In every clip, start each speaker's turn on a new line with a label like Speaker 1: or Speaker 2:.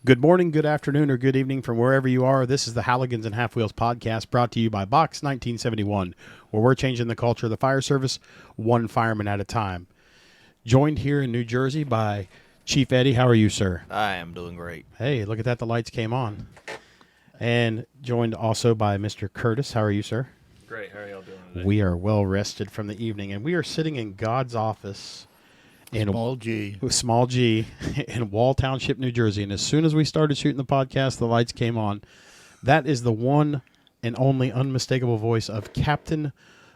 Speaker 1: Good morning, good afternoon, or good evening from wherever you are. This is the Halligans and Half Wheels podcast brought to you by Box 1971, where we're changing the culture of the fire service one fireman at a time. Joined here in New Jersey by Chief Eddie. How are you, sir?
Speaker 2: I am doing great.
Speaker 1: Hey, look at that. The lights came on. And joined also by Mr. Curtis. How are you, sir?
Speaker 2: Great. How are y'all doing today?
Speaker 1: We are well rested from the evening, and we are sitting in God's office in small G in Wall Township, New Jersey. And as soon as we started shooting the podcast, the lights came on. That is the one and only unmistakable voice of Captain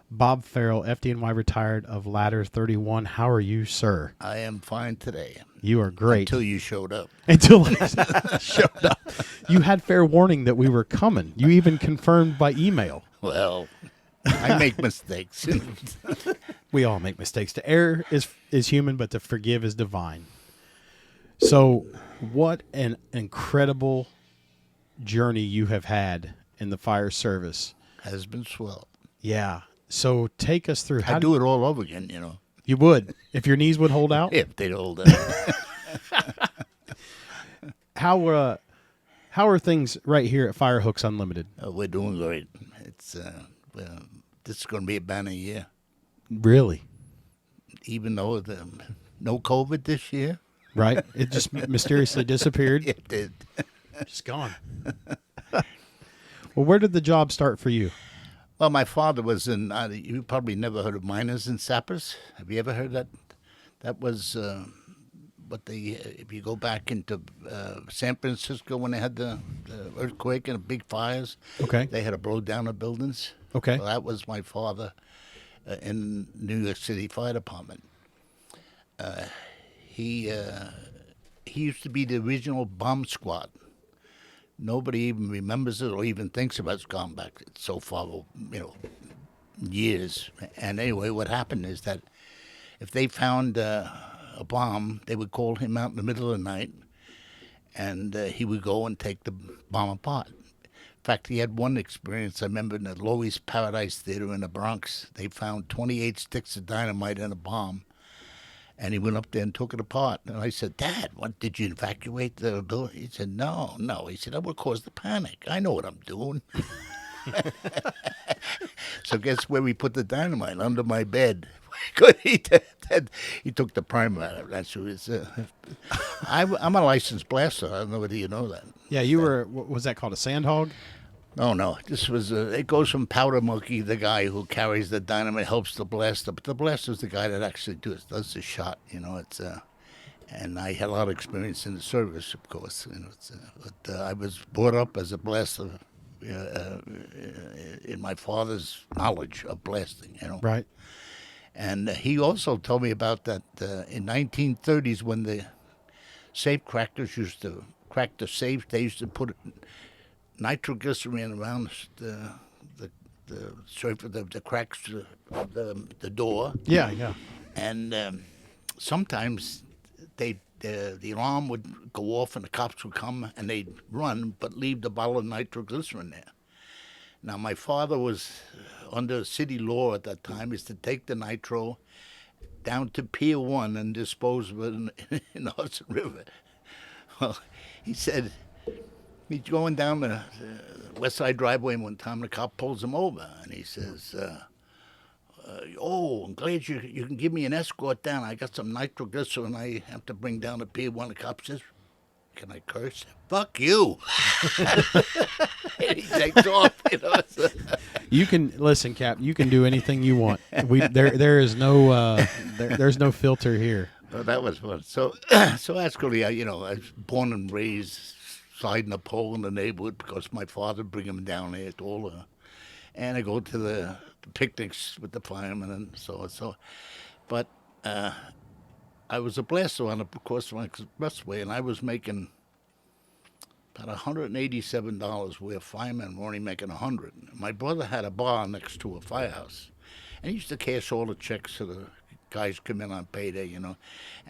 Speaker 1: Bob Farrell, FDNY retired of Ladder 31. How are you, sir?
Speaker 3: I am fine today.
Speaker 1: You are great.
Speaker 3: Until you showed up.
Speaker 1: Until I showed up. You had fair warning that we were coming. You even confirmed by email.
Speaker 3: Well, I make mistakes.
Speaker 1: We all make mistakes. To err is human, but to forgive is divine. So what an incredible journey you have had in the fire service.
Speaker 3: Has been swell.
Speaker 1: Yeah. So take us through.
Speaker 3: I'd do it all over again, you know.
Speaker 1: You would, if your knees would hold out?
Speaker 3: If they'd hold out.
Speaker 1: How are things right here at Firehooks Unlimited?
Speaker 3: We're doing great. It's this is going to be a banner year.
Speaker 1: Really?
Speaker 3: Even though no COVID this year.
Speaker 1: Right? It just mysteriously disappeared.
Speaker 3: It did.
Speaker 1: Just gone. Well, where did the job start for you?
Speaker 3: Well, my father was in, you probably never heard of Miners and Sappers. Have you ever heard that? That was what if you go back into San Francisco when they had the earthquake and the big fires.
Speaker 1: Okay.
Speaker 3: They had to blow down the buildings.
Speaker 1: Okay.
Speaker 3: Well, that was my father in New York City Fire Department. He used to be the original bomb squad. Nobody even remembers it or even thinks about it's gone back so far, years. And anyway, what happened is that if they found a bomb, they would call him out in the middle of the night, and he would go and take the bomb apart. In fact, he had one experience. I remember in the Loewy's Paradise Theater in the Bronx, they found 28 sticks of dynamite in a bomb. And he went up there and took it apart. And I said, Dad, what, did you evacuate the building? He said, no. He said, that would cause the panic. I know what I'm doing. So guess where we put the dynamite? Under my bed. he took the primer out of it. So I'm a licensed blaster. I don't know whether you know that.
Speaker 1: Yeah, you were, what was that called, a sandhog?
Speaker 3: No. This was, it goes from Powder Monkey, the guy who carries the dynamite, helps the blaster. But the blaster's the guy that actually does the shot, and I had a lot of experience in the service, of course. But I was brought up as a blaster in my father's knowledge of blasting,
Speaker 1: Right.
Speaker 3: And he also told me about that in 1930s when the safe crackers used to crack the safe, they used to put nitroglycerin around the surface of the cracks of the door.
Speaker 1: Yeah.
Speaker 3: And sometimes the alarm would go off and the cops would come and they'd run, but leave the bottle of nitroglycerin there. Now, my father was under city law at that time is to take the nitro down to Pier 1 and dispose of it in the Hudson River. Well, he said he's going down the West Side driveway one time, the cop pulls him over, and he says, I'm glad you can give me an escort down. I got some nitroglycerin I have to bring down to Pier 1. The cop says, can I curse? Fuck you. And he takes off, So.
Speaker 1: You can, listen, Cap, you can do anything you want. There is no, there's no filter here.
Speaker 3: Well, that was fun. So actually, I was born and raised sliding a pole in the neighborhood because my father would bring him down there to all and I go to the picnics with the firemen and so on. So, but I was a blaster on the Crossline Expressway, and I was making about $187, where firemen were only making $100. My brother had a bar next to a firehouse, and he used to cash all the checks to the guys come in on payday, And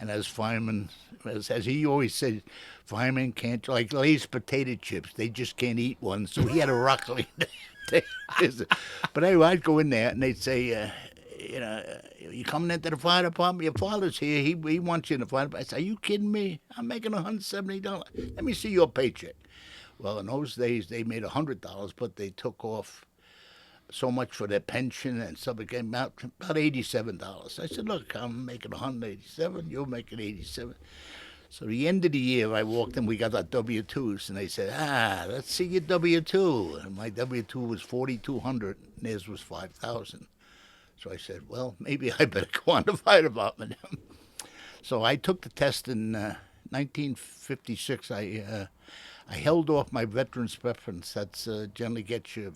Speaker 3: as firemen, as he always said, firemen can't, like Lay's potato chips, they just can't eat one. So he had a rock. But anyway, I'd go in there, and they'd say, you coming into the fire department? Your father's here. He wants you in the fire department. I said, are you kidding me? I'm making $170. Let me see your paycheck. Well, in those days, they made $100, but they took off so much for their pension and stuff. It came out about $87. I said, look, I'm making $187. You're making $87. So the end of the year, I walked in. We got our W-2s, and they said, let's see your W-2. And my W-2 was $4,200, and theirs was $5,000. So I said, well, maybe I better go on the fire department. So I took the test in 1956. I held off my veteran's preference. That's generally gets you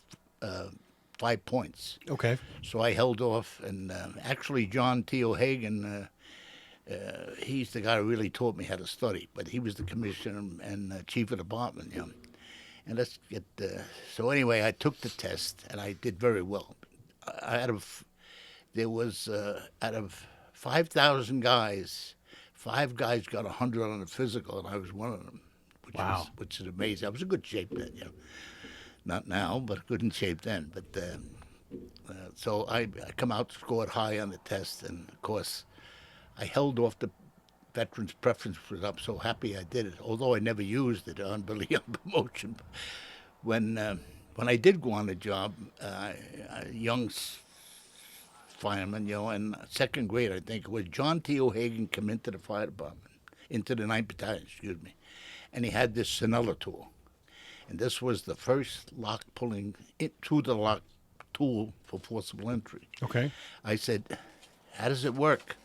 Speaker 3: 5 points.
Speaker 1: Okay.
Speaker 3: So I held off, and actually John T. O'Hagan, he's the guy who really taught me how to study, but he was the commissioner and chief of the department, And let's get, so anyway, I took the test, and I did very well. Out of 5,000 guys, 5 guys got 100 on the physical, and I was one of them. Which is amazing. I was in good shape then, Not now, but good in shape then. But so I come out, scored high on the test, and of course, I held off the veterans preference because I'm so happy I did it. Although I never used it on promotion. When I did go on the job, a young fireman, in second grade, I think it was, John T. O'Hagan came into the fire department, into the 9th Battalion, and he had this Sinella tool. And this was the first lock pulling through the lock tool for forcible entry.
Speaker 1: Okay.
Speaker 3: I said, how does it work?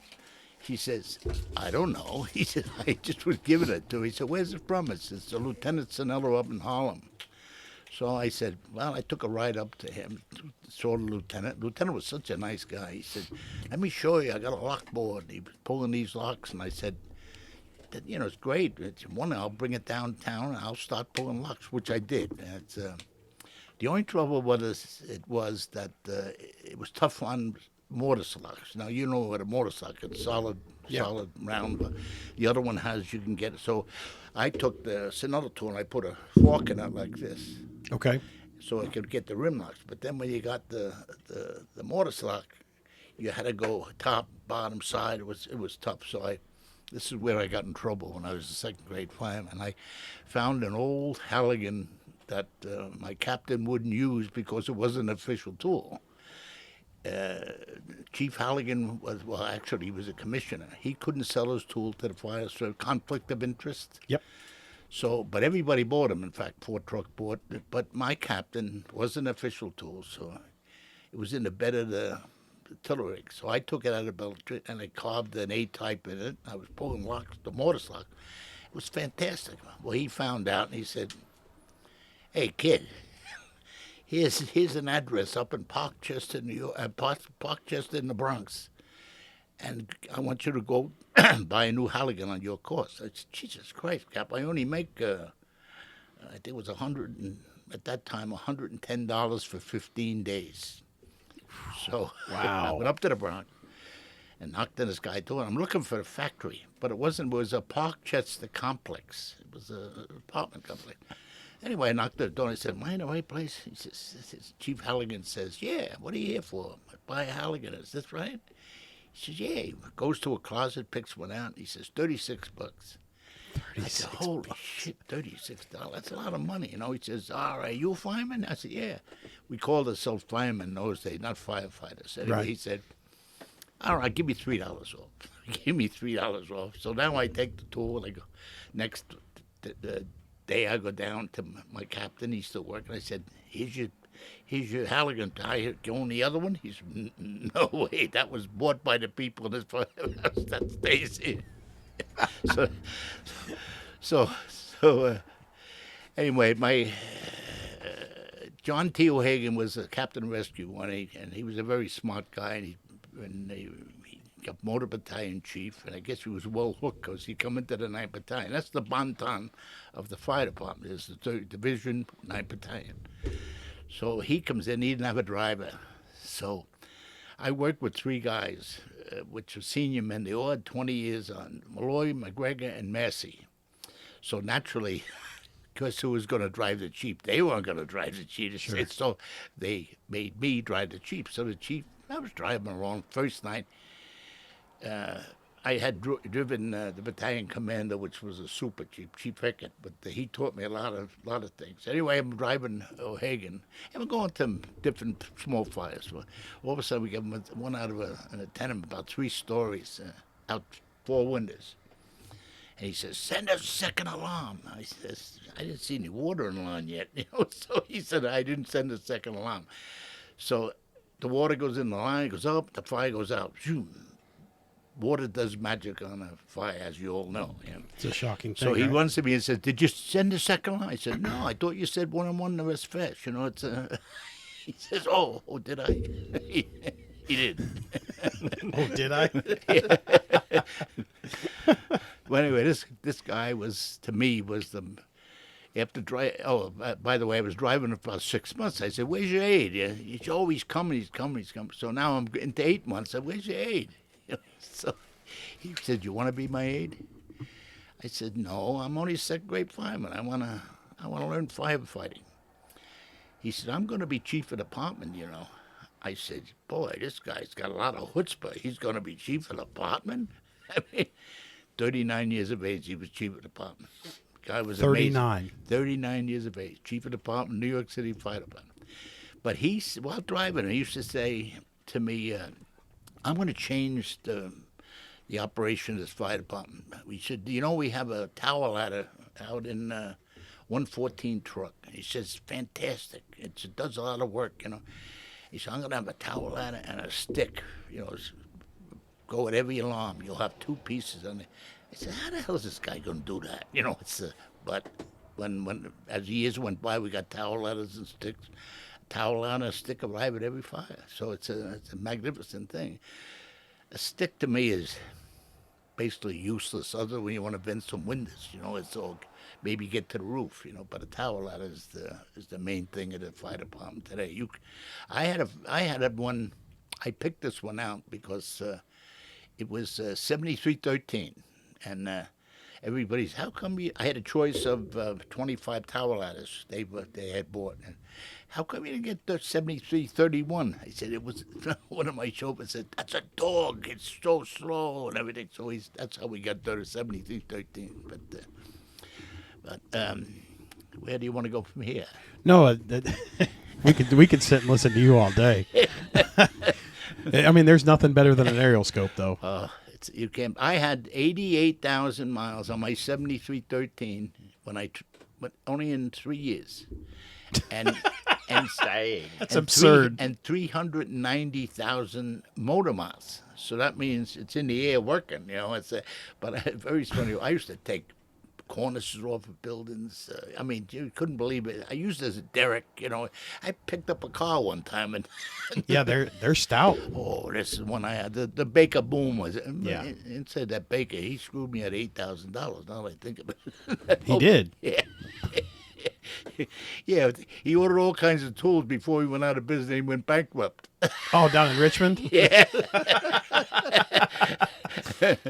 Speaker 3: He says, I don't know. He said, I just was giving it to him. He said, where's it from? It's a Lieutenant Sinella up in Harlem. So I said, well, I took a ride up to him, saw the lieutenant. Lieutenant was such a nice guy. He said, let me show you. I got a lock board. He was pulling these locks, and I said, it's great. I'll bring it downtown, and I'll start pulling locks, which I did. The only trouble was that it was tough on mortar locks. Now, you know what a mortar lock is, solid round. But the other one you can get it. So I took the Sinella tool, and I put a fork in it like this.
Speaker 1: Okay.
Speaker 3: So I could get the rim locks. But then when you got the mortar lock, you had to go top, bottom, side. It was tough. So this is where I got in trouble when I was a second grade fireman. I found an old Halligan that my captain wouldn't use because it wasn't an official tool. Chief Halligan he was a commissioner. He couldn't sell his tool to the fire service, conflict of interest.
Speaker 1: Yep.
Speaker 3: So, but everybody bought them. In fact, Ford Truck bought it. But my captain was an official tool, so it was in the bed of the tiller rig. So I took it out of the belt and I carved an A-type in it. I was pulling locks, the mortar lock. It was fantastic. Well, he found out and he said, hey, kid, here's an address up in Parkchester, New York, Parkchester in the Bronx. And I want you to go buy a new Halligan on your course. I said, Jesus Christ, Cap, I only make, I think it was at that time, $110 for 15 days. So I went up to the Bronx and knocked on this guy's door. I'm looking for a factory, but it wasn't. It was a Parkchester complex. It was an apartment complex. Anyway, I knocked on the door and I said, am I in the right place? He says, Chief Halligan says, yeah, what are you here for? Buy a Halligan. Is this right? He says, yeah. He goes to a closet, picks one out. He says, $36. I said, holy shit, $36. That's a lot of money. He says, all right, you a fireman? I said, yeah. We called ourselves firemen in those days, not firefighters. Anyway, He said, all right, give me $3 off. Give me $3 off. So now I take the tool and I go, next day I go down to my captain. He's still working. I said, here's your Halligan. I own the other one? He said, no way. That was bought by the people in this firehouse that stays here. So anyway, my John T. O'Hagan was a captain of rescue and he was a very smart guy. And he got motor battalion chief, and I guess he was well hooked because he come into the 9th Battalion. That's the bon ton of the fire department. Is the 3rd Division, 9th Battalion. So he comes in. He didn't have a driver, so I worked with 3 guys, which were senior men. They all had 20 years on, Malloy, McGregor, and Massey. So naturally, because who was going to drive the Jeep? They weren't going to drive the Jeep. Sure. So they made me drive the Jeep. So the Jeep I was driving along first night. I had driven the battalion commander, which was a super Chief Hickett, but he taught me a lot of things. Anyway, I'm driving O'Hagan, and we're going to different small fires. Well, all of a sudden, we get one out of a tenement, about 3 stories, out 4 windows. And he says, "Send a second alarm." I says, "I didn't see any water in the line yet." So he said, "I didn't send a second alarm." So the water goes in the line, goes up, the fire goes out. Zoom. Water does magic on a fire, as you all know.
Speaker 1: It's a shocking thing.
Speaker 3: So he
Speaker 1: right?
Speaker 3: runs to me and says, "Did you send a second alarm?" I said, "No, I thought you said 1-on-1, the rest fish." It's He says, "Oh, did I?" He did.
Speaker 1: Oh, did I?
Speaker 3: Well, anyway, this guy was, to me, was the, after drive. Oh, by the way, I was driving for about 6 months. I said, "Where's your aide?" He said, "Oh, he's coming. So now I'm into 8 months. I said, "Where's your aide?" So he said, "You want to be my aide?" I said, "No, I'm only a second-grade fireman. I wanna learn firefighting." He said, "I'm going to be chief of department, I said, "Boy, this guy's got a lot of chutzpah. He's going to be chief of department?" I mean, 39 years of age, he was chief of department. Guy was
Speaker 1: 39.
Speaker 3: amazing. 39 years of age, chief of department, New York City Fire Department. But while driving, he used to say to me, "I'm going to change the operation of this fire department. We should, we have a tower ladder out in 114 truck." He says, "Fantastic. It does a lot of work, He said, "I'm going to have a tower ladder and a stick, go at every alarm. You'll have 2 pieces on it." I said, "How the hell is this guy going to do that?" But when as years went by, we got tower ladders and sticks. Towel on a stick arrive at every fire. So it's a magnificent thing. A stick to me is basically useless, other when you want to vent some windows. It's all maybe get to the roof. But a towel ladder is the main thing at the fire department today. I had one. I picked this one out because it was 7313, and everybody's, "How come you?" I had a choice of 25 tower ladders they had bought. And, "How come you didn't get the 7331? I said, "It was," one of my chauffeurs said, "That's a dog. It's so slow," and everything. So that's how we got the 7313. But where do you want to go from here?
Speaker 1: No, we could sit and listen to you all day. I mean, there's nothing better than an aerial scope, though.
Speaker 3: You can't. I had 88,000 miles on my 7313 but only in 3 years, and
Speaker 1: That's absurd.
Speaker 3: And 390,000 motor miles. So that means it's in the air working. But very funny. I used to take cornices off of buildings. I mean, you couldn't believe it. I used it as a derrick. I picked up a car one time and
Speaker 1: yeah, they're stout.
Speaker 3: Oh, this is one I had. The Baker boom was.
Speaker 1: Yeah.
Speaker 3: Inside that Baker, he screwed me at $8,000. Now that I think of it.
Speaker 1: He did.
Speaker 3: Yeah. Yeah, he ordered all kinds of tools before he went out of business. He went bankrupt.
Speaker 1: Oh, down in Richmond?
Speaker 3: Yeah.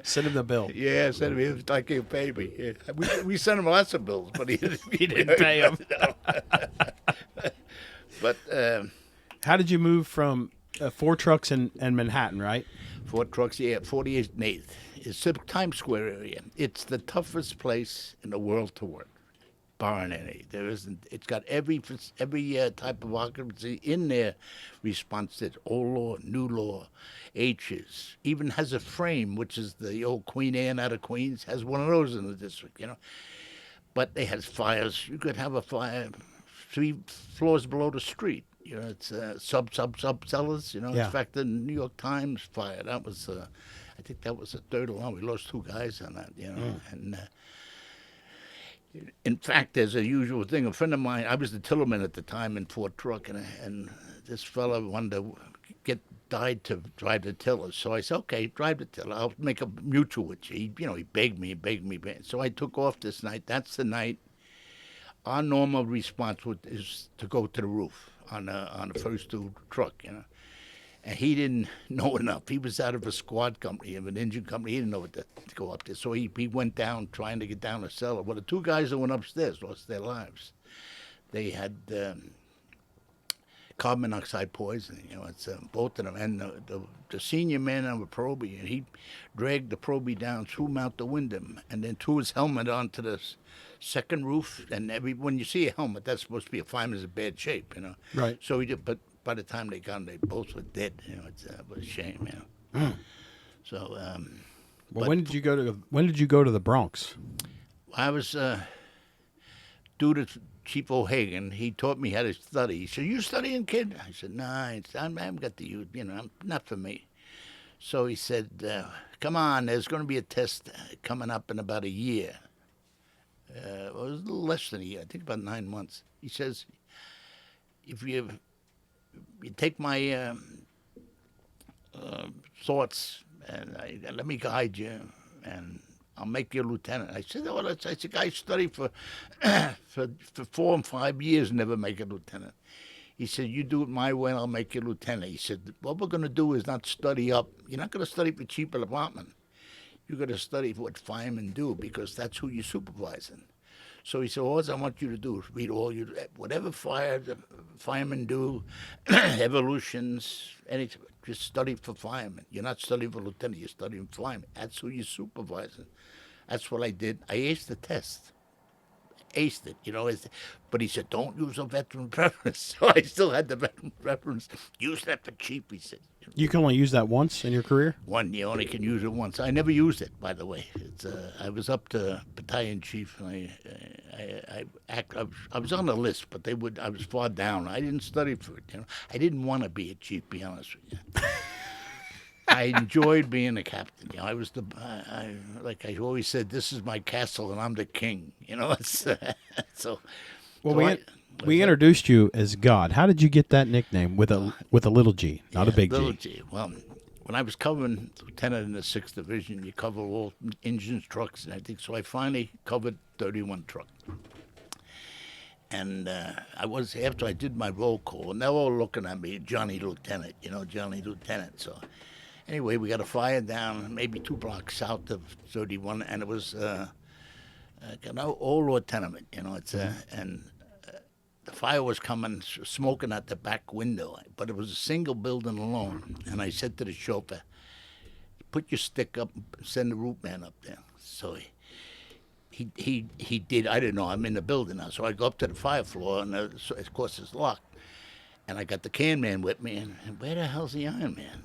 Speaker 1: Send him the bill.
Speaker 3: Yeah, sent him. He was like, "He'll pay me." Yeah. We sent him lots of bills, but he
Speaker 1: didn't pay him.
Speaker 3: But
Speaker 1: how did you move from 4 trucks in Manhattan, right?
Speaker 3: 4 trucks, yeah, 48th and 8th. It's the Times Square area. It's the toughest place in the world to work, barring any. There isn't. It's got every type of occupancy in there. Response to old law, new law, H's. Even has a frame, which is the old Queen Anne out of Queens. Has one of those in the district, But they has fires. You could have a fire 3 floors below the street. It's sub cellars.
Speaker 1: Yeah.
Speaker 3: In fact, the New York Times fire. That was, I think that was the 3rd alarm. We lost 2 guys on that. And. In fact, there's a usual thing. A friend of mine, I was the tillerman at the time in Fort Truck, and this fellow wanted to died to drive the tiller. So I said, "Okay, drive the tiller. I'll make a mutual with you." He begged me. So I took off this night. That's the night. Our normal response is to go to the roof on the first 2 truck, And he didn't know enough. He was out of a squad company, of an engine company. He didn't know what to go up there. So he went down trying to get down the cellar. Well, the 2 guys that went upstairs lost their lives. They had carbon monoxide poisoning. It's both of them. And the senior man on the Proby, he dragged the Proby down, threw him out the window, and then threw his helmet onto the second roof. And when you see a helmet, that's supposed to be a fireman's in bad shape,
Speaker 1: Right.
Speaker 3: So he did, but by the time they got him, they both were dead. It was a shame. So.
Speaker 1: Well, when did you go to the Bronx?
Speaker 3: I was due to Chief O'Hagan. He taught me how to study. He said, "You studying, kid?" I said, "No, I haven't got the youth. Not for me." So he said, "Come on, there's going to be a test coming up in about a year." It was a little less than a year. I think about 9 months. He says, "If you take my thoughts and let me guide you, and I'll make you a lieutenant." I said, "Oh, I said, I studied for 4 and 5 years, never make a lieutenant." He said, "You do it my way, and I'll make you a lieutenant." He said, "What we're going to do is not study up. You're not going to study for chief of department. You're going to study for what firemen do, because that's who you're supervising." So he said, "All I want you to do is read whatever firemen do, evolutions, anything. Just study for firemen. You're not studying for lieutenant. You're studying for firemen. That's who you're supervising." That's what I did. I aced the test. Aced it, but he said, "Don't use a veteran preference." So I still had the veteran preference. "Use that for chief," he said.
Speaker 1: You can only use that once in your career?
Speaker 3: You only can use it once. I never used it, by the way. I was up to battalion chief, and I was on the list, but I was far down. I didn't study for it. I didn't want to be a chief, to be honest with you. I enjoyed being a captain. I was like I always said, this is my castle and I'm the king. So.
Speaker 1: Well, we introduced you as God. How did you get that nickname with a little G, not a big
Speaker 3: little
Speaker 1: G?
Speaker 3: G. Well, when I was covering lieutenant in the 6th Division, you cover all engines, trucks, and everything. So I finally covered 31 trucks. And after I did my roll call, and they're all looking at me, Johnny Lieutenant, Johnny Lieutenant. So anyway, we got a fire down maybe 2 blocks south of 31, and it was an old lord tenement, and the fire was coming, smoking at the back window, but it was a single building alone. And I said to the chauffeur, "Put your stick up, send the roof man up there." So he did. I didn't know. I'm in the building now, so I go up to the fire floor, and of course it's locked. And I got the can man with me, and where the hell's the Iron Man?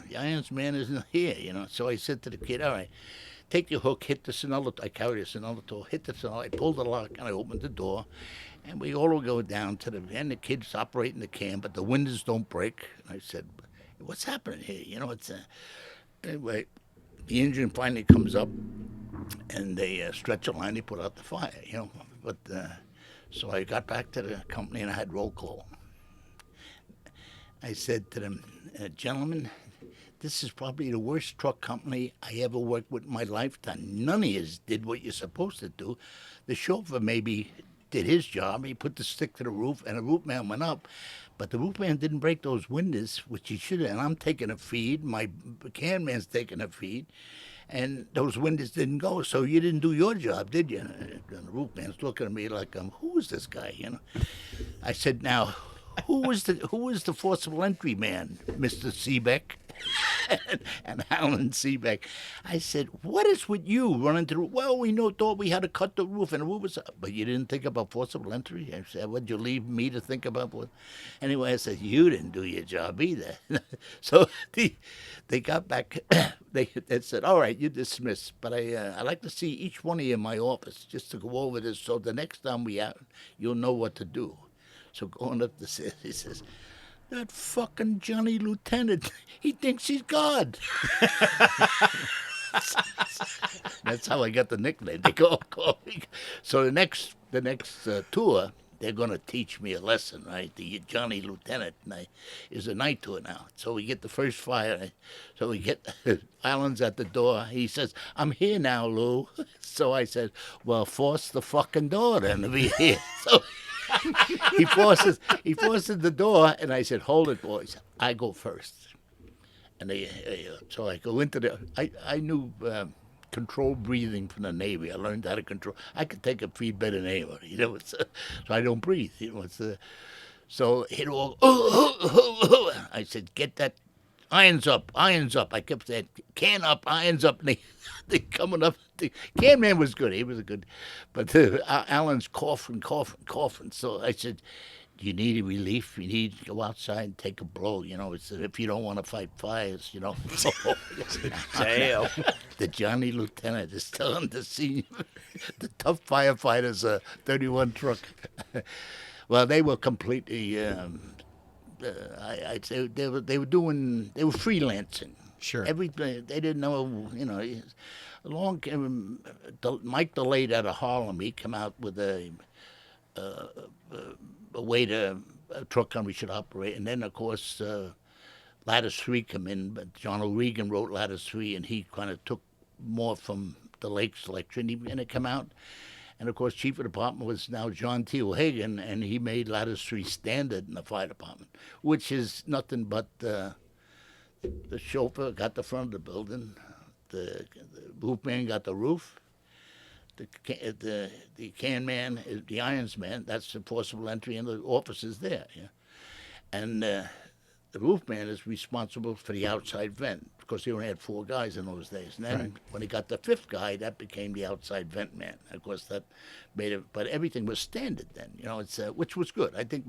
Speaker 3: The Iron Man isn't here, So I said to the kid, "All right, take your hook, hit the Sonella." I carried a Sonella tool, hit the Sonella. I pulled the lock, and I opened the door. And we all go down to and the kid's operating the can, but the windows don't break. And I said, "What's happening here?" Anyway, the engine finally comes up, and they stretch a line, they put out the fire, But so I got back to the company, and I had roll call. I said to them, "Gentlemen, this is probably the worst truck company I ever worked with in my lifetime. None of you did what you're supposed to do. The chauffeur maybe did his job. He put the stick to the roof, and the roof man went up. But the roof man didn't break those windows, which he should have. And I'm taking a feed. My can man's taking a feed. And those windows didn't go. So you didn't do your job, did you?" And the roof man's looking at me like, "Who is this guy?" I said, "Now, who is the forcible entry man, Mr. Seebeck?" and Alan Seebeck. I said, "What is with you running through?" "Well, thought we had to cut the roof, and the roof was up." "But you didn't think about forcible entry?" I said, "Would you leave me to think about what?" Anyway, I said, "You didn't do your job either." So they got back. They said, "All right, you're dismissed. But I'd like to see each one of you in my office just to go over this, so the next time we out, you'll know what to do." So going up the stairs, he says, "That fucking Johnny Lieutenant, he thinks he's God." That's how I got the nickname. They call me. So the next tour, they're going to teach me a lesson, right? The Johnny Lieutenant is a night tour now. So we get the first fire. So we get Alan's at the door. He says, "I'm here now, Lou." So I said, "Well, force the fucking door then to be here." So he forces the door, and I said, "Hold it, boys. I go first." And so I go into I knew controlled breathing from the Navy. I learned how to control. I could take a feed better than anybody, so I don't breathe. So it all. I said, get that irons up, irons up. I kept saying, can up, irons up. And they coming up. The can man was good. He was a good. But Alan's coughing, coughing, coughing. So I said, do you need a relief? You need to go outside and take a blow. You know, it's if you don't want to fight fires, you know.
Speaker 2: Damn.
Speaker 3: The Johnny Lieutenant is telling the senior, the tough firefighters, 31 truck. Well, they were completely. I'd say they were freelancing.
Speaker 1: Sure.
Speaker 3: Everything they didn't know. You know, along came Mike DeLade out of Harlem. He come out with a way to a truck company should operate, and then of course Lattice 3 come in. But John O'Regan wrote Lattice 3, and he kind of took more from the Lake selection, and it come out. And of course, chief of department was now John T. O'Hagan, and he made Lattice 3 standard in the fire department, which is nothing but the chauffeur got the front of the building, the roof man got the roof, the can man, the irons man, that's the forcible entry, and the officers there. Yeah? And the roof man is responsible for the outside vent, because he only had 4 guys in those days. And then when he got the 5th guy, that became the outside vent man. Of course, that made it, but everything was standard then, you know, it's which was good. I think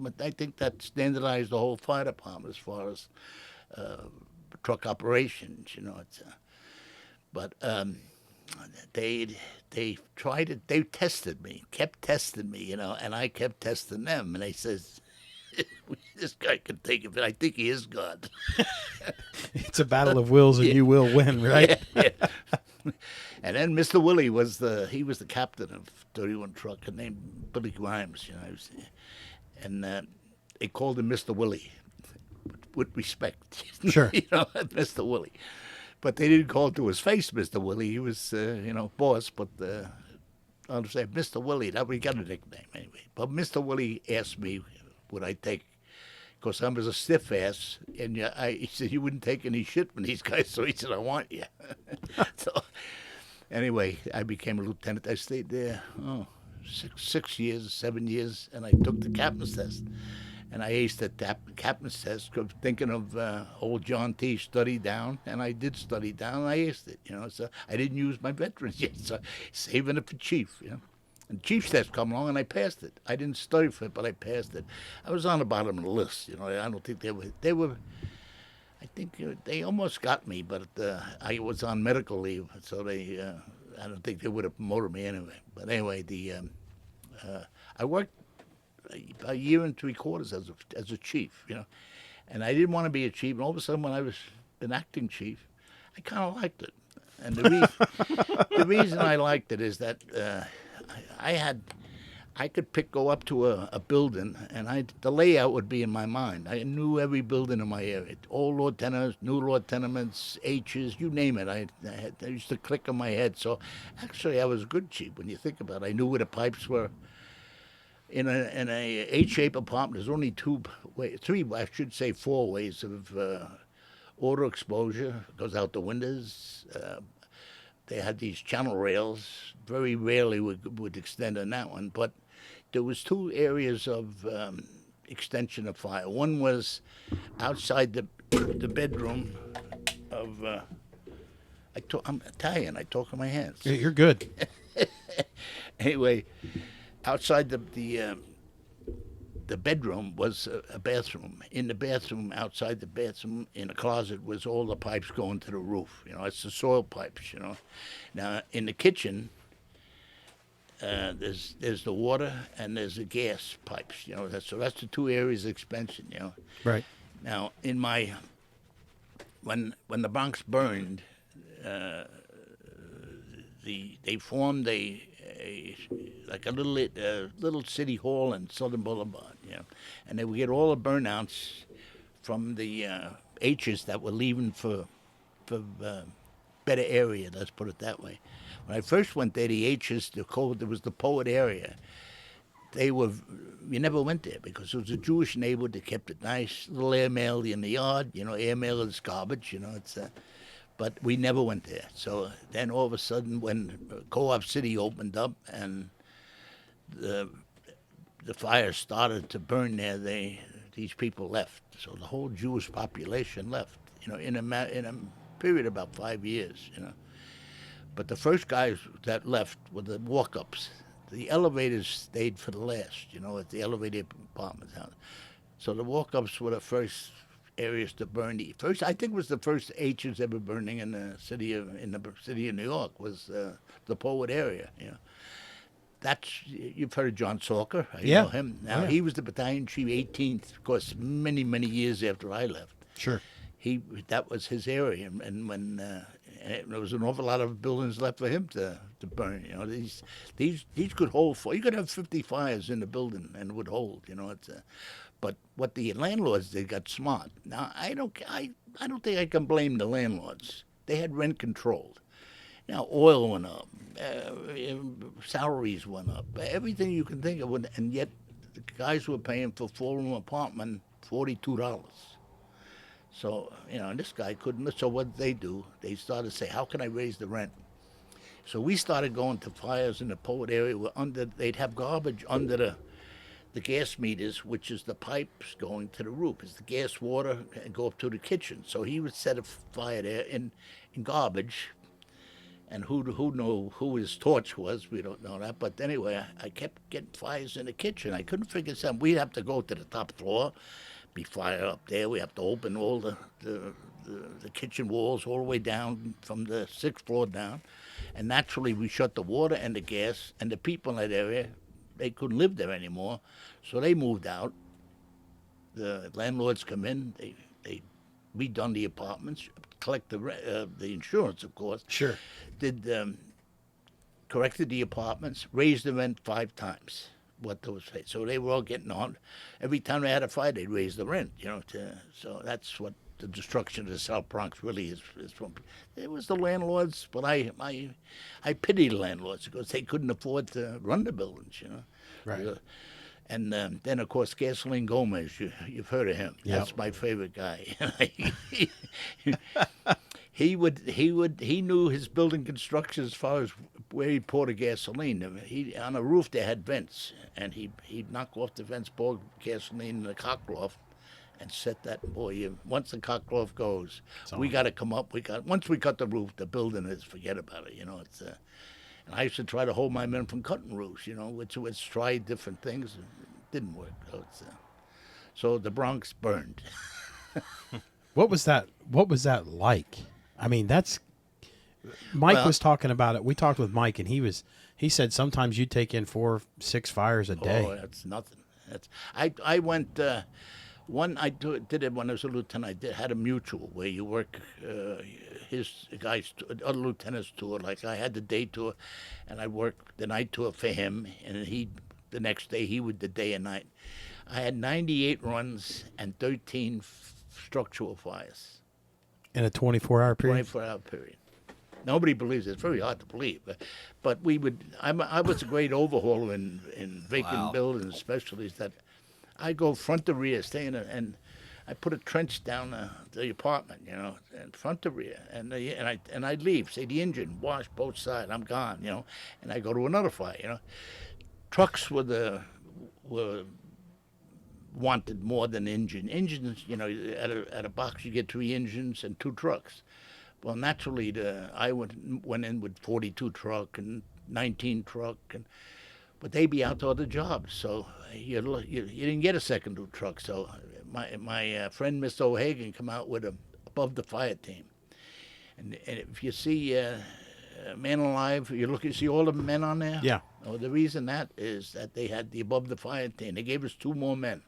Speaker 3: that standardized the whole fire department as far as truck operations, you know. It's but they tried it. They tested me, kept testing me, you know, and I kept testing them. And they says, this guy can take it, but I think he is God.
Speaker 1: It's a battle of wills, and you will win, right?
Speaker 3: Yeah. And then Mr. Willie was the captain of 31 Truck, and named Billy Grimes, you know. And they called him Mr. Willie, with respect.
Speaker 1: Sure.
Speaker 3: You know, Mr. Willie. But they didn't call it to his face, Mr. Willie. He was, you know, boss, but I'll say Mr. Willie. That we got a nickname anyway. But Mr. Willie asked me, would I take? Because I was a stiff ass, and he said you wouldn't take any shit from these guys. So he said, I want you. So anyway, I became a lieutenant. I stayed there 6 years, 7 years, and I took the captain's test. And I aced the captain's test, thinking of old John T. Study down, and I did study down, and I aced it. You know, so I didn't use my veterans yet, so saving it for chief. You know. And chief's test come along, and I passed it. I didn't study for it, but I passed it. I was on the bottom of the list. You know, I don't think they were. I think they almost got me, but I was on medical leave, so I don't think they would have promoted me anyway. But anyway, I worked a year and 3/4 as a chief. You know, and I didn't want to be a chief. And all of a sudden, when I was an acting chief, I kind of liked it. And the reason I liked it is that. I could go up to a building, and the layout would be in my mind. I knew every building in my area, old lieutenants, new lieutenants, H's, you name it. I used to click in my head. So actually, I was a good chief when you think about it. I knew where the pipes were. In a H-shaped apartment, there's only 4 ways of auto exposure. It goes out the windows. They had these channel rails. Very rarely would extend on that one, but there was 2 areas of extension of fire. One was outside the bedroom of. I'm Italian. I talk with my hands.
Speaker 1: Yeah, you're good.
Speaker 3: Anyway, outside the bedroom was a bathroom. In the bathroom, outside the bathroom, in a closet, was all the pipes going to the roof. You know, it's the soil pipes. You know, now in the kitchen, there's the water and there's the gas pipes. You know, that's the 2 areas of expansion. You know,
Speaker 1: right.
Speaker 3: Now in my when the Bronx burned, they formed a little city hall in Southern Boulevard, you know, and they would get all the burnouts from the H's that were leaving for better area. Let's put it that way. When I first went there, the H's, there was the Poet area. We never went there because it was a Jewish neighborhood that kept it nice, little airmail in the yard. You know, airmail is garbage. You know, it's. But we never went there. So then all of a sudden, when Co-op City opened up and the fire started to burn there, these people left. So the whole Jewish population left, in a period of about 5 years. But the first guys that left were the walk-ups. The elevators stayed for the last, at the elevator apartments. So the walk-ups were the first areas to burn. I think it was the first H's ever burning in the city of New York was the Poet area. You've heard of John Salker. You know him. Now he was the battalion chief, 18th, of course, many years after I left.
Speaker 1: Sure.
Speaker 3: That was his area, and when there was an awful lot of buildings left for him to burn. These could hold you could have 50 fires in the building and it would hold. But what the landlords did got smart. Now I don't think I can blame the landlords. They had rent controlled. Now oil went up, salaries went up, everything you can think of, and yet the guys were paying for 4-room apartment $42. So, this guy couldn't. So what did they do? They started to say, how can I raise the rent? So we started going to fires in the Poet area. They'd have garbage under the gas meters, which is the pipes going to the roof. It's the gas, water, and go up to the kitchen. So he would set a fire there in garbage. And who knew who his torch was? We don't know that. But anyway, I kept getting fires in the kitchen. I couldn't figure something. We'd have to go to the top floor. Be fire up there. We have to open all the kitchen walls all the way down from the 6th floor down, and naturally we shut the water and the gas, and the people in that area, they couldn't live there anymore, so they moved out. The landlords come in, they redone the apartments, collect the insurance, of course.
Speaker 1: Sure.
Speaker 3: Corrected the apartments, raised the rent 5 times. What those paid. So they were all getting on. Every time they had a fight, they'd raise the rent. So that's what the destruction of the South Bronx really is from. It was the landlords, but I pity the landlords because they couldn't afford to run the buildings.
Speaker 1: Right.
Speaker 3: And then of course Gasoline Gomez, you've heard of him.
Speaker 1: Yep.
Speaker 3: That's my favorite guy. He knew his building construction as far as where he poured the gasoline. On the roof they had vents, and he'd knock off the vents, pour gasoline in the cockloft, and set that. Boy, once the cockloft goes, we got to come up. Once we cut the roof, the building is forget about it. It's. And I used to try to hold my men from cutting roofs. Which was try different things. It didn't work. So the Bronx burned.
Speaker 1: What was that like? I mean, Mike was talking about it. We talked with Mike, and he said sometimes you take in 4 or 6 fires a day.
Speaker 3: Oh, that's nothing. I went one. I did it when I was a lieutenant. I had a mutual where you work his guys, other lieutenants tour. Like I had the day tour, and I worked the night tour for him, and the next day he would the day and night. I had 98 runs and 13 structural fires.
Speaker 1: In a 24-hour period?
Speaker 3: 24-hour period. Nobody believes it. It's very hard to believe. But we would. I was a great overhauler in vacant buildings, especially that I go front to rear, and I put a trench down the apartment, and front to rear, and I'd leave. Say the engine, wash both sides. I'm gone, and I go to another fire. Trucks were wanted more than engines. At a box you get 3 engines and 2 trucks. Well, naturally, I went in with 42 truck and 19 truck, but they be out to other jobs, so you didn't get a second truck. So my friend Mr. O'Hagan come out with a above the fire team, and if you see Man Alive, you see all the men on there.
Speaker 1: Yeah.
Speaker 3: Oh, the reason that is that they had the above the fire team. They gave us 2 more men.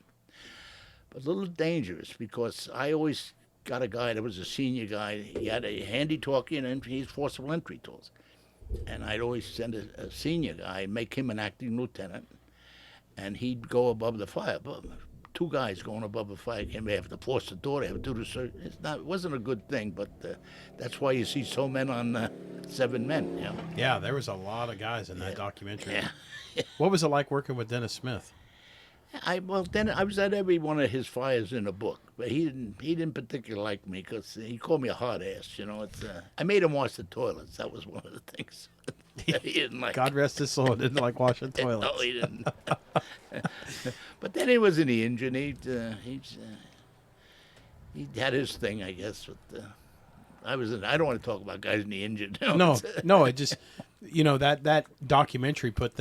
Speaker 3: But a little dangerous because I always got a guy that was a senior guy. He had a handy talkie and he's forcible entry tools. And I'd always send a senior guy, make him an acting lieutenant, and he'd go above the fire. But 2 guys going above the fire, they have to force the door, they have to do the search. It wasn't a good thing, but that's why you see so many on 7 men.
Speaker 1: Yeah, there was a lot of guys in that documentary.
Speaker 3: Yeah.
Speaker 1: What was it like working with Dennis Smith?
Speaker 3: I was at every one of his fires in the book, but he didn't particularly like me because he called me a hard ass. I made him wash the toilets. That was one of the things that he didn't like.
Speaker 1: God rest his soul, didn't like washing toilets.
Speaker 3: No, he didn't. But then he was in the engine. He had his thing, I guess. But I don't want to talk about guys in the engine.
Speaker 1: No, it just, that documentary put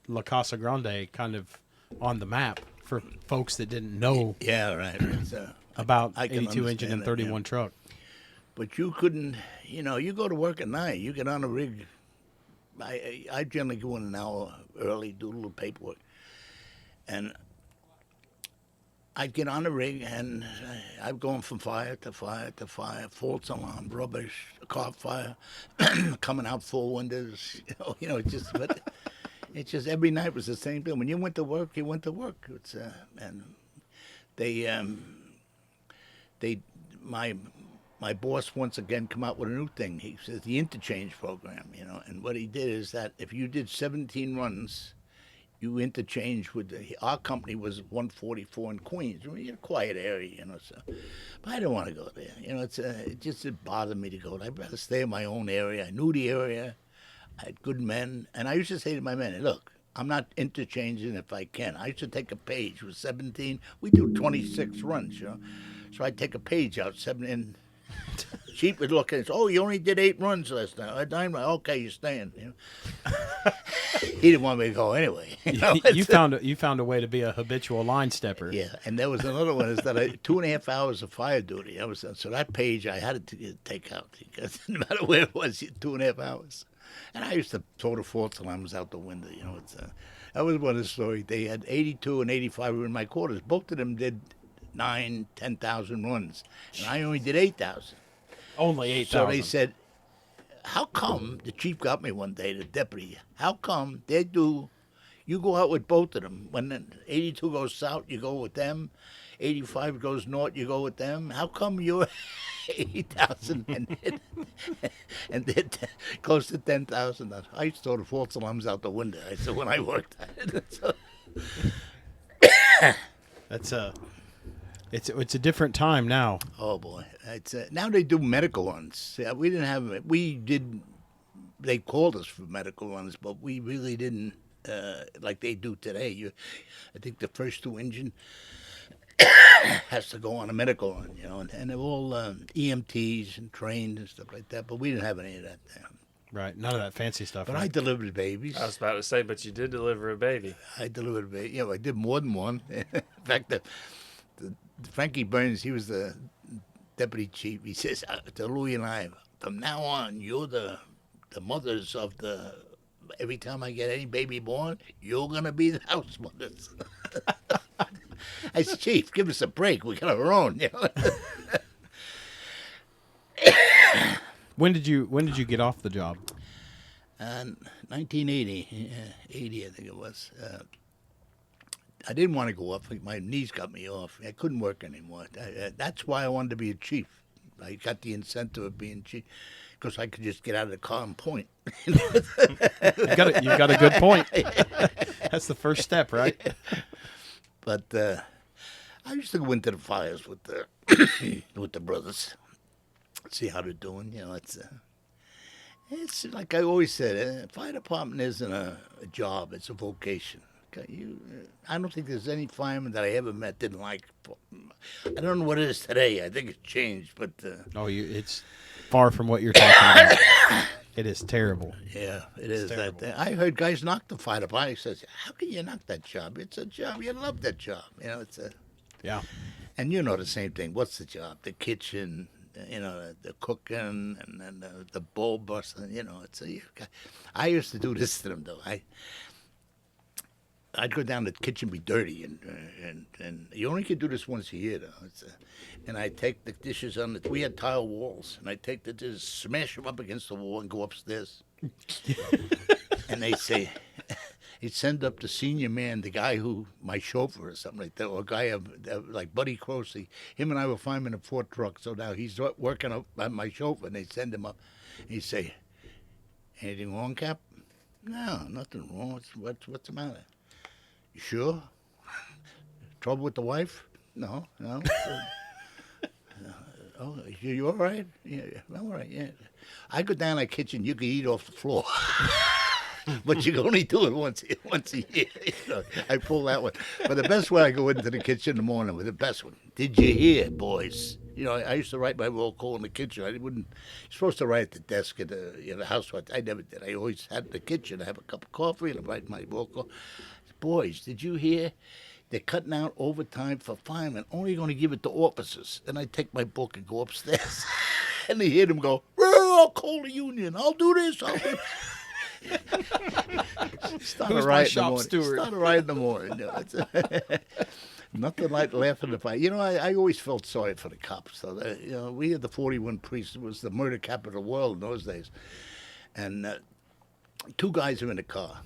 Speaker 1: La Casa Grande kind of on the map for folks that didn't know.
Speaker 3: Yeah, right.
Speaker 1: About 82 engine and 31 truck.
Speaker 3: But you couldn't, you go to work at night. You get on a rig. I generally go in an hour early, do a little paperwork, and I'd get on the rig, and I'm going from fire to fire to fire, false alarm, rubbish, car fire, coming out four windows. It's just every night was the same thing. When you went to work, you went to work. And my boss once again come out with a new thing. He says the interchange program, and what he did is that if you did 17 runs, you interchange with our company was 144 in Queens. I mean, a quiet area, so. But I don't want to go there. It bothered me to go there. I'd rather stay in my own area. I knew the area. I had good men, and I used to say to my men, "Look, I'm not interchanging if I can. I used to take a page with 17. We do 26 runs, So I'd take a page out, 7 and Chief would look at it. Oh, you only did 8 runs last night. Okay, you're staying. He didn't want me to go anyway.
Speaker 1: You found a way to be a habitual line stepper.
Speaker 3: Yeah, and there was another one is that 2.5 hours of fire duty. So that page I had to take out because no matter where it was, 2.5 hours. And I used to throw the false alarms out the window. That was one of the stories. They had 82 and 85 were in my quarters. Both of them did 9,000, 10,000 runs, and I only did 8,000.
Speaker 1: Only 8,000.
Speaker 3: So they said, "How come?" The chief got me one day, the deputy. "How come you go out with both of them? When 82 goes south, you go with them. 85 goes north, you go with them. How come you're 8,000 and did close to 10,000?" I used to throw the false alarms out the window. I said when I worked at it. So.
Speaker 1: It's a different time now.
Speaker 3: Oh boy, now they do medical ones. We didn't have it. They called us for medical ones, but we really didn't like they do today. I think the first 2 engine has to go on a medical one, and they're all EMTs and trained and stuff like that. But we didn't have any of that.
Speaker 1: Right, none of that fancy stuff.
Speaker 3: But
Speaker 1: right?
Speaker 3: I delivered babies.
Speaker 2: I was about to say, but you did deliver a baby.
Speaker 3: I delivered a baby. Yeah, I did more than one. In fact, Frankie Burns, he was the deputy chief. He says to Louie and I, "From now on, you're the mothers of the. Every time I get any baby born, you're gonna be the house mothers." I said, "Chief, give us a break. We got our own."
Speaker 1: When did you get off the job?
Speaker 3: 1980, 80, I think it was. I didn't want to go up. My knees got me off. I couldn't work anymore. That's why I wanted to be a chief. I got the incentive of being chief because I could just get out of the car and point.
Speaker 1: You got a good point. That's the first step, right?
Speaker 3: But I used to go into the fires with the with the brothers, see how they're doing. It's like I always said, fire department isn't a job; it's a vocation. I don't think there's any fireman that I ever met didn't like. I don't know what it is today. I think it's changed, but
Speaker 1: it's far from what you're talking about. It is terrible.
Speaker 3: Yeah, it's
Speaker 1: terrible.
Speaker 3: I heard guys knock the fire department. He says, "How can you knock that job? It's a job. You love that job.
Speaker 1: Yeah."
Speaker 3: And the same thing. What's the job? The kitchen. The cooking and the bowl busting. I used to do this to them though. I'd go down to the kitchen, be dirty, and you only could do this once a year, though. And I'd take the dishes we had tile walls, and I'd take the dishes, smash them up against the wall, and go upstairs. And they'd say, he'd send up the senior man, the guy my chauffeur or something like that, or a guy like Buddy Crosey. Him and I were firemen in a Ford truck, so now he's working up on my chauffeur, and they'd send him up. He'd say, "Anything wrong, Cap?" "No, nothing wrong. What's the matter?" "You sure? Trouble with the wife?" No. "Oh, you all right?" "Yeah, I'm all right, yeah." I go down in the kitchen, you can eat off the floor. but you can only do it once a year. I pull that one. But the best one, I go into the kitchen in the morning with the best one. Did you hear, boys? I used to write my roll call in the kitchen. You're supposed to write at the desk at the house. I never did. I always had in the kitchen. I have a cup of coffee and I write my roll call. Boys, did you hear? They're cutting out overtime for firemen. Only going to give it to officers. And I take my book and go upstairs. And they hear them go, I'll call the union. I'll do this. I'll do Start
Speaker 2: Who's
Speaker 3: a
Speaker 2: my
Speaker 3: riot
Speaker 2: shop
Speaker 3: in the morning.
Speaker 2: steward?
Speaker 3: Start a riot in the morning. Nothing like laughing at fight. I always felt sorry for the cops. So we had the 41 Priests. It was the murder capital of the world in those days. And two guys are in the car.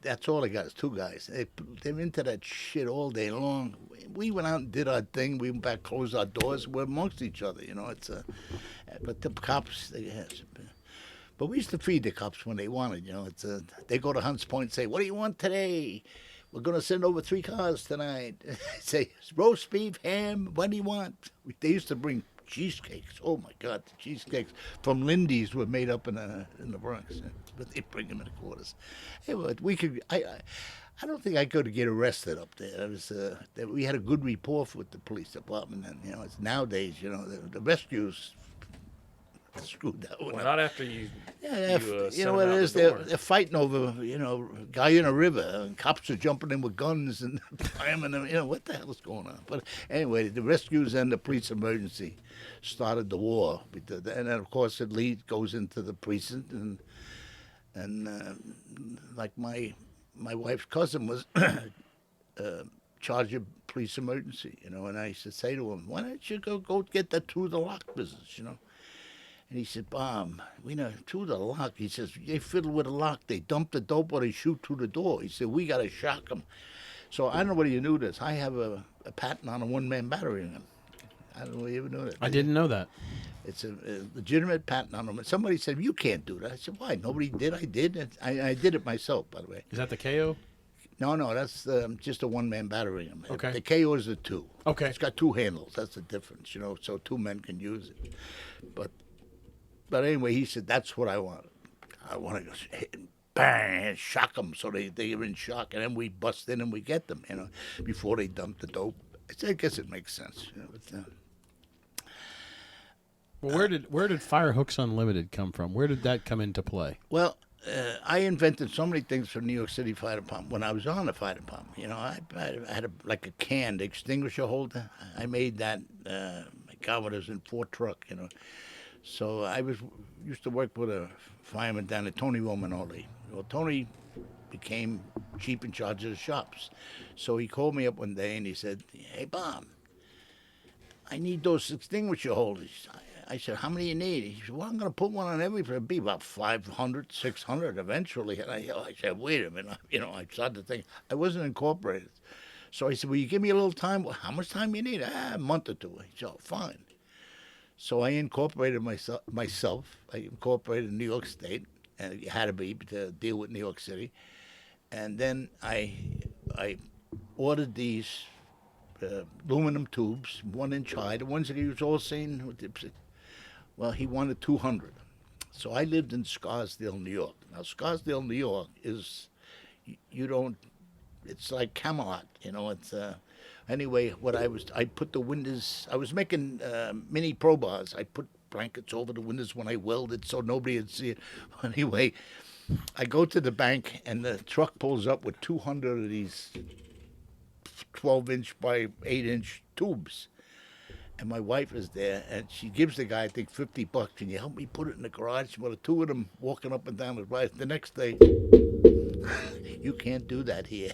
Speaker 3: That's all I got is two guys. They're into that shit all day long. We went out and did our thing. We went back, closed our doors. We're amongst each other, But the cops, but we used to feed the cops when they wanted, they go to Hunts Point and say, "What do you want today? We're going to send over 3 cars tonight." Say, "Roast beef, ham, what do you want?" They used to bring cheesecakes. Oh my God, the cheesecakes from Lindy's were made up in the Bronx, but they bring them in the quarters. Hey, but we could. I don't think I could get arrested up there. We had a good rapport with the police department, and it's nowadays, the rescues screwed that one
Speaker 2: Well,
Speaker 3: up.
Speaker 2: not after you.
Speaker 3: Yeah,
Speaker 2: You
Speaker 3: what it is?
Speaker 2: They're
Speaker 3: They're fighting over, a guy in a river, and cops are jumping in with guns and firemen. What the hell is going on? But anyway, the rescues and the police emergency started the war, and then of course it goes into the precinct, and like my wife's cousin was charged of police emergency, and I used to say to him, "Why don't you go get that through the lock business, And he said, "Bob, through the lock." He says, "They fiddle with the lock. They dump the dope or they shoot through the door." He said, "We got to shock them." So I don't know whether you knew this. I have a patent on a one-man battery gun. I don't know if you ever knew that.
Speaker 1: I didn't know that.
Speaker 3: It's a legitimate patent on them. And somebody said, "You can't do that." I said, "Why? Nobody did. I did. I did it myself, by the way."
Speaker 1: Is that the KO?
Speaker 3: No, that's just a one-man battery gun.
Speaker 1: Okay.
Speaker 3: The KO is a 2.
Speaker 1: Okay.
Speaker 3: It's got 2 handles. That's the difference, so 2 men can use it. But anyway, he said, "That's what I want. I want to go hit and bang, shock them so they are in shock, and then we bust in and we get them, before they dump the dope." I guess it makes sense.
Speaker 1: Well, where did Fire Hooks Unlimited come from? Where did that come into play?
Speaker 3: Well, I invented so many things for New York City Fire Department when I was on the fire department. I had a canned extinguisher holder. I made that. My God, when I was in Fort Truck, So I used to work with a fireman down at Tony Romanoli. Well, Tony became chief in charge of the shops. So he called me up one day and he said, "Hey, Bob, I need those extinguisher holders." I said, "How many you need?" He said, "Well, I'm going to put one on every, it'll be about 500, 600 eventually." And I said, "Wait a minute." I started to think, I wasn't incorporated. So I said, "Will you give me a little time?" "Well, how much time you need?" "A month or 2. He said, "Oh, fine." So I incorporated myself. I incorporated New York State, and it had to be to deal with New York City. And then I ordered these aluminum tubes, 1 inch high, the ones that he was all saying. Well, he wanted 200. So I lived in Scarsdale, New York. Now, Scarsdale, New York is, it's like Camelot, it's... Anyway, I put the windows, I was making mini pro bars. I put blankets over the windows when I welded so nobody would see it. Anyway, I go to the bank and the truck pulls up with 200 of these 12-inch by 8-inch tubes. And my wife is there, and she gives the guy, I think, $50. "Can you help me put it in the garage?" Well, the 2 of them walking up and down the drive. The next day, "You can't do that here."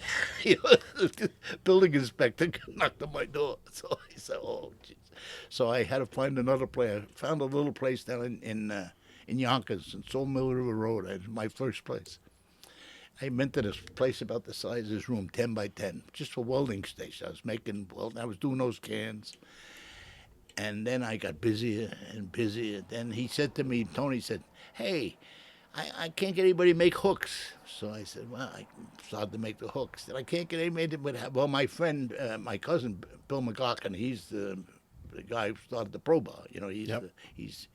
Speaker 3: Building inspector knocked on my door. So I said, "Oh, geez." So I had to find another place. I found a little place down in Yonkers, in Sawmill River Road. It was my first place. I rented a place about the size of this room, 10 by 10, just for welding station. I was doing those cans. And then I got busier and busier. Then he said to me, Tony said, "Hey, I can't get anybody to make hooks." So I said, "Well," I started to make the hooks. Then I can't get anybody to, well, my friend, my cousin, Bill McLaughlin, he's the guy who started the Pro Bar,
Speaker 1: Yep.
Speaker 3: he's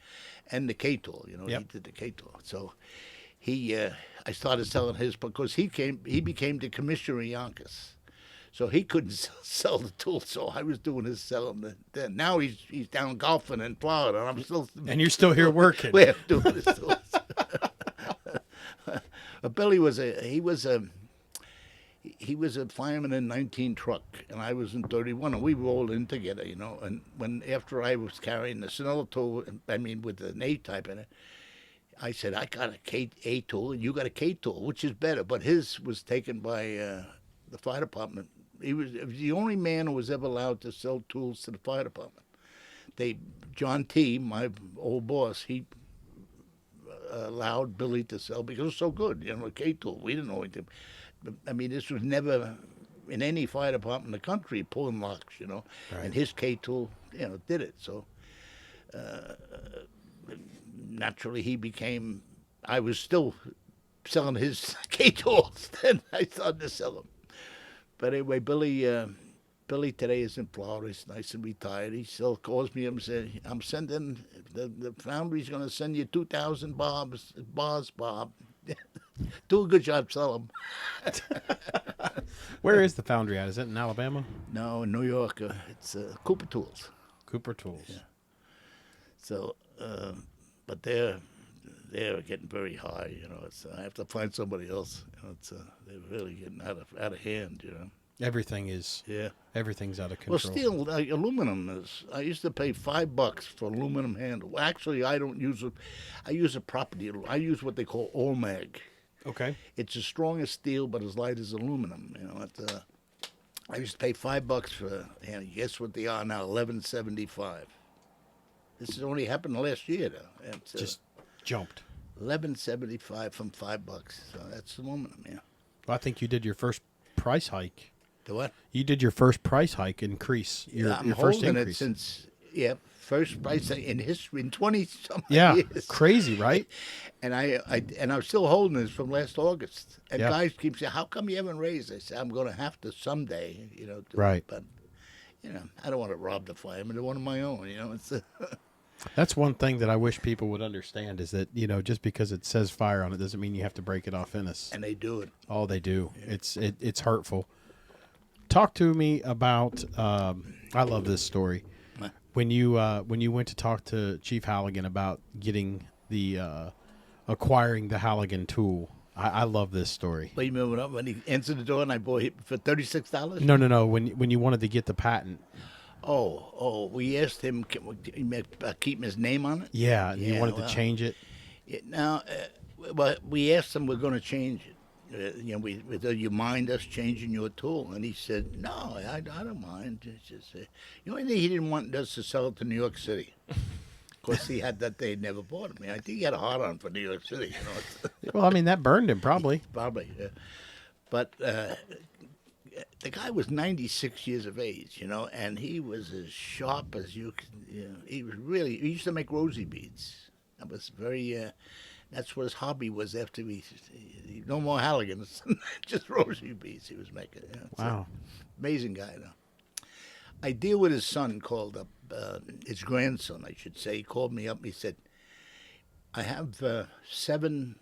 Speaker 3: and the K-Tool,
Speaker 1: Yep.
Speaker 3: He did the K-Tool. So I started selling his because he became the commissioner of Yonkers. So he couldn't sell the tools, so I was doing his selling. Then now he's down golfing in Florida, and I'm still.
Speaker 1: And you're still here working.
Speaker 3: We're doing his tools. But Billy was he was a fireman in 19 truck, and I was in 31, and we rolled in together, you know. And after I was carrying the Snell tool, I mean with an A type in it, I said I got a tool, and you got a K tool, which is better. But his was taken by the fire department. He was the only man who was ever allowed to sell tools to the fire department. John T., my old boss, he allowed Billy to sell because it was so good, you know, a K tool. We didn't know anything. I mean, this was never in any fire department in the country pulling locks, you know.
Speaker 1: Right.
Speaker 3: And his K tool, you know, did it. So naturally, he became. I was still selling his K tools. Then I started to sell them. But anyway, Billy today is in Florida. He's nice and retired. He still calls me and says, "I'm sending the foundry's going to send you 2,000 bars, Bob. Do a good job, sell them."
Speaker 1: Where is the foundry at? Is it in Alabama?
Speaker 3: No, in New York. It's Cooper Tools.
Speaker 1: Cooper Tools.
Speaker 3: Yeah. So, but they're getting very high. You know, I have to find somebody else. You know, they're really getting out of hand. You know.
Speaker 1: Everything's out of control.
Speaker 3: Well, steel, aluminum is. I used to pay $5 for aluminum handle. Actually, I don't use it. I use a property. I use what they call Olmag.
Speaker 1: Okay.
Speaker 3: It's as strong as steel, but as light as aluminum. You know, I used to pay $5 for. And guess what they are now? $11.75. This has only happened last year, though. It's,
Speaker 1: just jumped.
Speaker 3: $11.75 from $5. So that's aluminum. Yeah.
Speaker 1: Well, I think you did your first price hike.
Speaker 3: The what?
Speaker 1: You did your first price hike increase.
Speaker 3: I'm
Speaker 1: your first
Speaker 3: holding
Speaker 1: increase.
Speaker 3: it since first price in history in 20-some
Speaker 1: Yeah,
Speaker 3: years.
Speaker 1: crazy, right?
Speaker 3: And I'm still holding this from last August. And
Speaker 1: Yeah.
Speaker 3: guys keep saying, "How come you haven't raised?" I say, "I'm going to have to someday, you know."
Speaker 1: Right.
Speaker 3: But you know, I don't want to rob the firemen. They're one of my own. You know, it's.
Speaker 1: That's one thing that I wish people would understand is that, you know, just because it says fire on it doesn't mean you have to break it off in us.
Speaker 3: And they do it.
Speaker 1: Oh, they do. Yeah. It's hurtful. Talk to me about. I love this story. When you went to talk to Chief Halligan about getting the acquiring the Halligan tool, I love this story.
Speaker 3: Wait a minute, when he answered the door and I bought it for $36?
Speaker 1: No. When you wanted to get the patent.
Speaker 3: Oh, we asked him, keep his name on it?
Speaker 1: Yeah, you wanted to change it?
Speaker 3: Well, we asked him, we're going to change it. You know, do you mind us changing your tool? And he said, no, I don't mind. It's just, the only thing he didn't want us to sell it to New York City. Of course, he had that they never bought him. I think he had a hard on for New York City. You know?
Speaker 1: Well, I mean, that burned him probably.
Speaker 3: Probably, yeah. But the guy was 96 years of age, you know, and he was as sharp as you could. You know, he used to make rosy beads. That was very. That's what his hobby was after no more Halligans, just rosy beads he was making. You know,
Speaker 1: wow.
Speaker 3: Amazing guy, though. I deal with his son called up, his grandson, I should say. He called me up and he said, I have 7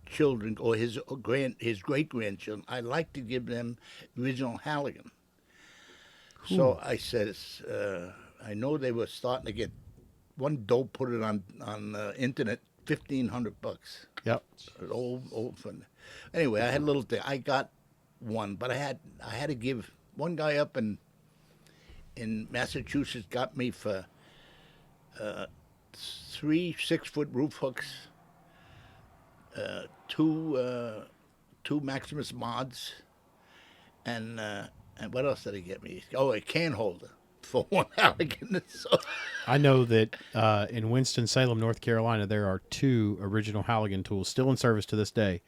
Speaker 3: children, or his great-grandchildren. I'd like to give them original Halligan. Ooh. So I said, I know they were starting to get, one dope put it on internet, $1,500.
Speaker 1: Yep.
Speaker 3: Old fun. Anyway, I had a little thing. I got one, but I had to give one guy up in Massachusetts got me for 3 6-foot roof hooks, 2 Maximus mods, and what else did he get me? Oh, a can holder for 1 Halligan. So
Speaker 1: I know that in Winston-Salem, North Carolina, there are 2 original Halligan tools still in service to this day.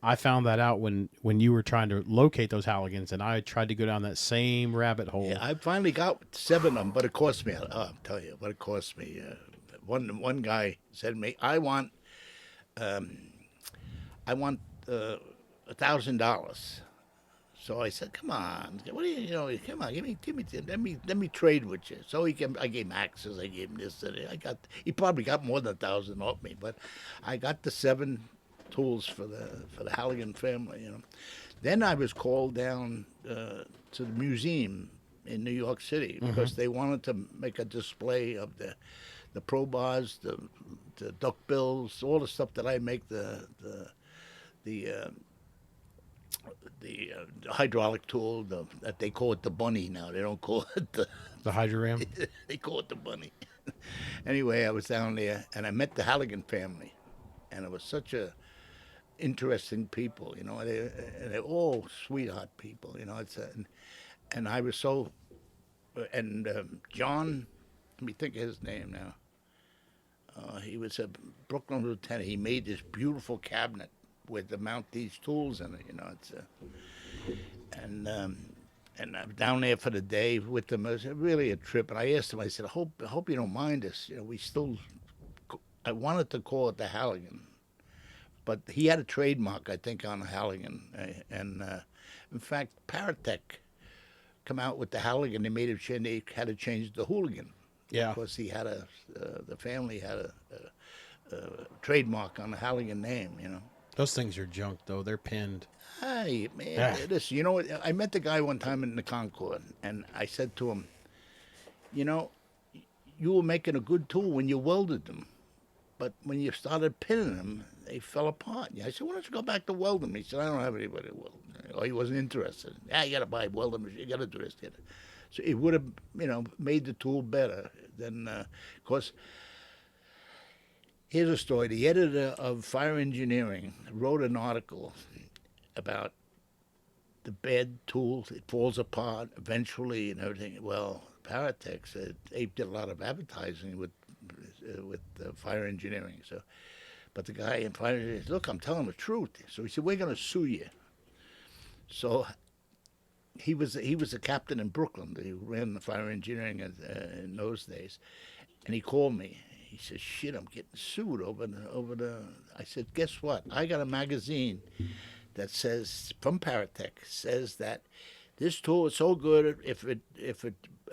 Speaker 1: I found that out when you were trying to locate those Halligans, and I tried to go down that same rabbit hole.
Speaker 3: Yeah, I finally got 7 of them, but it cost me. I'll tell you what it cost me. One guy said to me, "I want $1,000." So I said, "Come on, what do you come on, let me trade with you." So I gave him axes, I gave him this, and he probably got more than 1,000 off me, but I got the 7 tools for the Halligan family. You know, then I was called down to the museum in New York City because they wanted to make a display of the Probars, the duckbills, all the stuff that I make, the hydraulic tool, that they call it the bunny now. They don't call it the
Speaker 1: Hydroram.
Speaker 3: they call it the bunny. Anyway, I was down there and I met the Halligan family, and it was such a interesting people, you know. They're all sweetheart people, you know. And I was so, and John, let me think of his name now. He was a Brooklyn lieutenant. He made this beautiful cabinet with to mount these tools in it, you know. And I'm down there for the day with them. It was really a trip. And I asked him, I said, I hope you don't mind us. You know, I wanted to call it the Halligan, but he had a trademark, I think, on the Halligan. And in fact, Paratech come out with the Halligan. They made it, they had to change the Hooligan.
Speaker 1: Yeah.
Speaker 3: Because he had the family had a trademark on the Halligan name, you know.
Speaker 1: Those things are junk, though. They're pinned.
Speaker 3: Hey, man, listen, you know what? I met the guy one time in the Concord, and I said to him, you know, you were making a good tool when you welded them, but when you started pinning them, they fell apart. I said, why don't you go back to weld them? He said, I don't have anybody to weld them. Or he wasn't interested. You got to buy a welding machine. You got to do this. So it would have, you know, made the tool better than, of course. Here's a story. The editor of Fire Engineering wrote an article about the bad tools. It falls apart eventually and everything. Well, Paratech said they did a lot of advertising with Fire Engineering. So, but the guy in Fire Engineering said, look, I'm telling the truth. So he said, we're going to sue you. So he was a captain in Brooklyn. He ran the Fire Engineering in those days. And he called me. He said, shit, I'm getting sued over the... I said, guess what? I got a magazine that says, from Paratech, says that this tool is so good, if it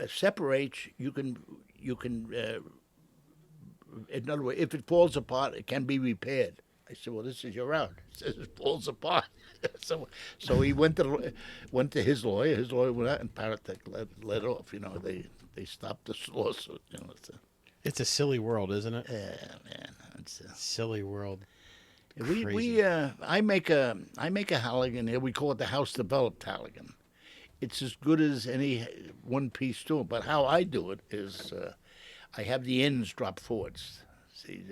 Speaker 3: separates, you can in other words, if it falls apart, it can be repaired. I said, well, this is your route. It says it falls apart. so he went to his lawyer. His lawyer went out, and Paratech let off. You know, they stopped the lawsuit. You know,
Speaker 1: it's a silly world, isn't it?
Speaker 3: Yeah, man, it's a
Speaker 1: silly world.
Speaker 3: I make a Halligan here. We call it the House Developed Halligan. It's as good as any one-piece tool. But how I do it is, I have the ends drop forwards. See,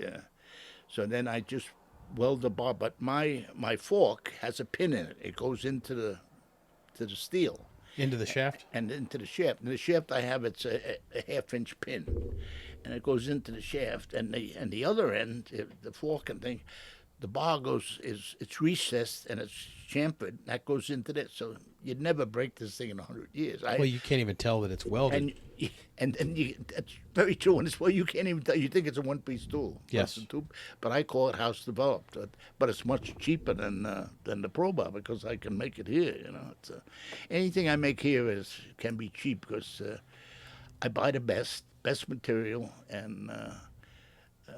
Speaker 3: so then I just weld the bar. But my fork has a pin in it. It goes into the steel.
Speaker 1: Into the shaft?
Speaker 3: And into the shaft. And the shaft I have, it's a half-inch pin. And it goes into the shaft. And the other end, the fork and thing, the bar it's recessed and it's chamfered. That goes into this. So you'd never break this thing in 100 years.
Speaker 1: Well, you can't even tell that it's welded.
Speaker 3: And that's very true. And you can't even tell. You think it's a one-piece tool.
Speaker 1: Yes.
Speaker 3: But I call it house developed. But it's much cheaper than the Pro Bar because I can make it here. You know, anything I make here can be cheap because I buy the best material and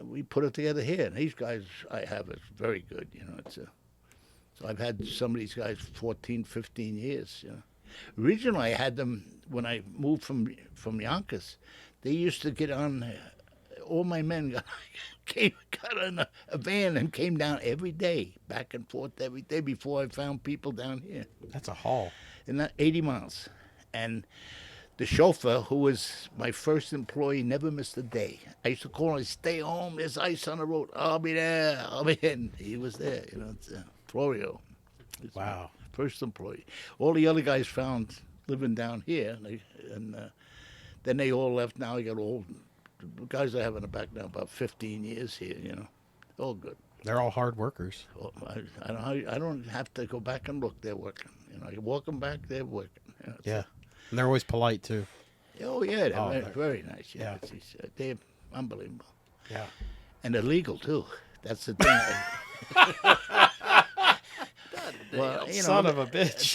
Speaker 3: we put it together here. And these guys I have is very good. You know, so I've had some of these guys 14, 15 years. You know. Originally, I had them when I moved from Yonkers. They used to get on. All my men got on a van and came down every day, back and forth every day before I found people down here.
Speaker 1: That's a haul.
Speaker 3: And that 80 miles. And the chauffeur, who was my first employee, never missed a day. I used to call him, stay home, there's ice on the road. I'll be there. And he was there. You know, it's Florio.
Speaker 1: Wow.
Speaker 3: First employee. All the other guys found living down here, and then they all left. Now I got all the guys I have in the back now about 15 years here. You know, all good.
Speaker 1: They're all hard workers.
Speaker 3: Well, I don't have to go back and look. They're working. You know, I can walk them back. They're working. You know,
Speaker 1: yeah, and they're always polite too.
Speaker 3: Oh yeah, they're very nice. Yeah, they're unbelievable.
Speaker 1: Yeah,
Speaker 3: and they're legal too. That's the thing. Well, you know,
Speaker 1: son of a bitch.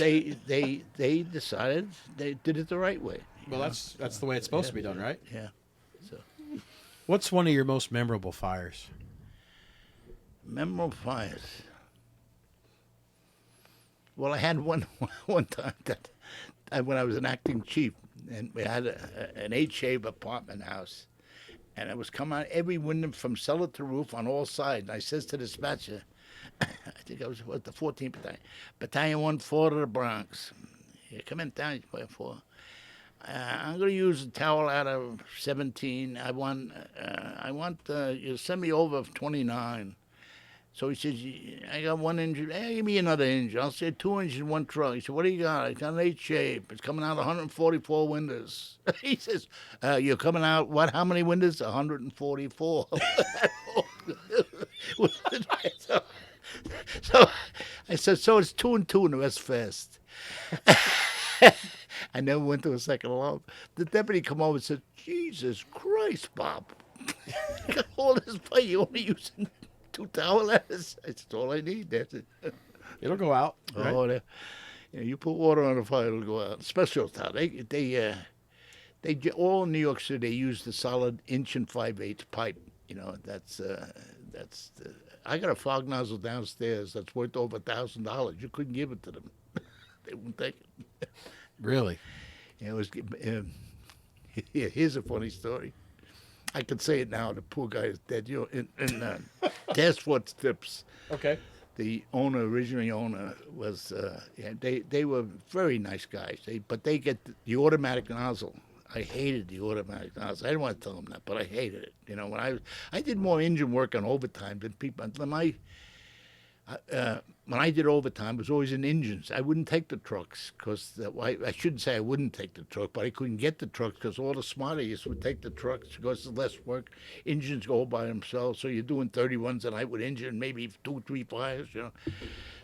Speaker 3: They decided they did it the right way.
Speaker 1: Well, that's the way it's supposed to be done, right?
Speaker 3: Yeah. So,
Speaker 1: what's one of your most memorable fires?
Speaker 3: Memorable fires. Well, I had one time that when I was an acting chief, and we had an 8-shave apartment house, and it was coming out every window from cellar to roof on all sides. And I says to the dispatcher, I think I was what, the 14th Battalion 1-4 to the Bronx. You come in town, for. I'm going to use a towel out of 17. I want you to send me over 29. So he says, I got 1 inch. Hey, give me another inch. I'll say 2 inches in one truck. He said, what do you got? I got an 8-shape. It's coming out 144 windows. He says, you're coming out, what, how many windows? 144. So I said, so it's 2 and 2 and the rest fast. I never went to a second alarm. The deputy come over and said, Jesus Christ, Bob. All this fight, you only using 2 towel letters. That's all I need. That's it.
Speaker 1: It'll go out. Right?
Speaker 3: Oh, you put water on the fire, it'll go out. Special towel. They all in New York City. They use the solid 1 5/8 pipe. You know, that's I got a fog nozzle downstairs that's worth over $1,000. You couldn't give it to them. They wouldn't take it.
Speaker 1: Really?
Speaker 3: It was. Here's a funny story. I can say it now. The poor guy is dead. You know, in Task Force Tips.
Speaker 1: Okay.
Speaker 3: The original owner, was. They were very nice guys. But they get the automatic nozzle. I hated the automatic nozzle. I didn't want to tell them that, but I hated it. You know, when I did more engine work on overtime than people. When I did overtime, it was always in engines. I wouldn't take the trucks because I shouldn't say I wouldn't take the truck, but I couldn't get the trucks because all the smarties would take the trucks because it's less work. Engines go by themselves, so you're doing 31s a night with engine, maybe 2, 3 fires, you know.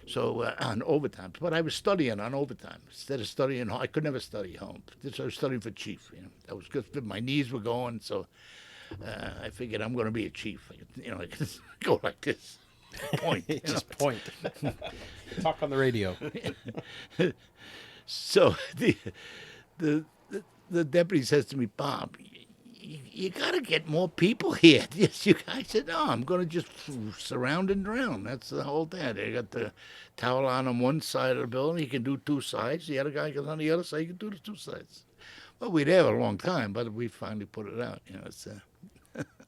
Speaker 3: So on overtime, but I was studying on overtime instead of studying home. I could never study home. I was studying for chief. You know, that was good. My knees were going, so I figured I'm going to be a chief. I could go like this. Point.
Speaker 1: Just point. Talk on the radio.
Speaker 3: So the deputy says to me, Bob, you got to get more people here. Yes, I said, no, I'm going to just surround and drown. That's the whole thing. They got the towel on one side of the building. You can do 2 sides. The other guy goes on the other side. You can do the 2 sides. Well, we were there a long time, but we finally put it out. You know, it's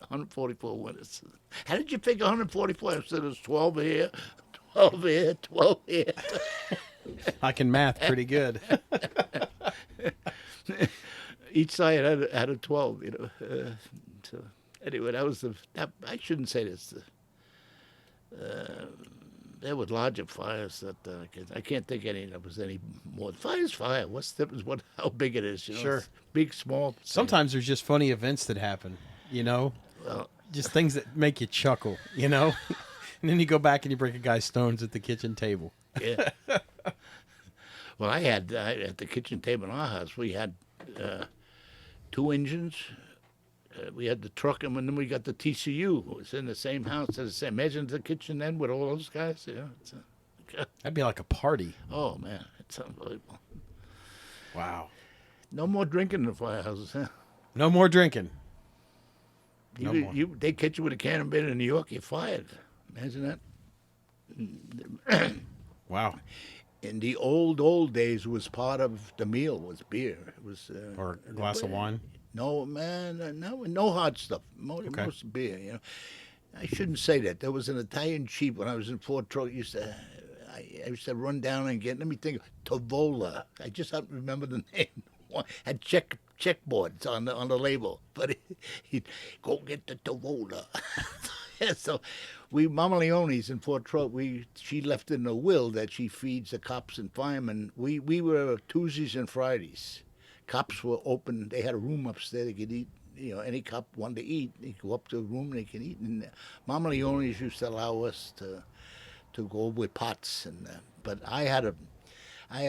Speaker 3: 144 winners. How did you figure 144? I said it's 12 here, 12 here, 12 here.
Speaker 1: I can math pretty good.
Speaker 3: Each side had a 12, you know. So anyway, that was I shouldn't say this. There were larger fires that I can't think any that was any more. Fire's fire. What's the difference? How big it is? You know?
Speaker 1: Sure.
Speaker 3: It's big, small.
Speaker 1: Sometimes there's just funny events that happen. You know, just things that make you chuckle. You know, and then you go back and you break a guy's stones at the kitchen table.
Speaker 3: Yeah. Well, I had at the kitchen table in our house. We had 2 engines. We had the truck, and then we got the TCU. It was in the same house. Imagine the kitchen then with all those guys. Yeah,
Speaker 1: That'd be like a party.
Speaker 3: Oh man, it's unbelievable.
Speaker 1: Wow.
Speaker 3: No more drinking in the firehouses, huh?
Speaker 1: No more drinking. No more.
Speaker 3: They catch you with a can of beer in New York, you're fired. Imagine that.
Speaker 1: Wow.
Speaker 3: In the old days, it was part of the meal was beer. It was
Speaker 1: Or a glass of wine.
Speaker 3: No, man, no hot stuff. Most beer, you know. I shouldn't say that. There was an Italian chief when I was in Fort Troy. I used to run down and get. Let me think. Tavola. I just have to remember the name. Had checkboards on the label, but he'd go get the Tavola. Yeah, so Mama Leone's in Fort Troy. She left in a will that she feeds the cops and firemen. We were Tuesdays and Fridays. Cops were open. They had a room upstairs. They could eat. You know, any cop wanted to eat, they could go up to the room and they could eat. And Mama Leone's used to allow us to go with pots. But I had a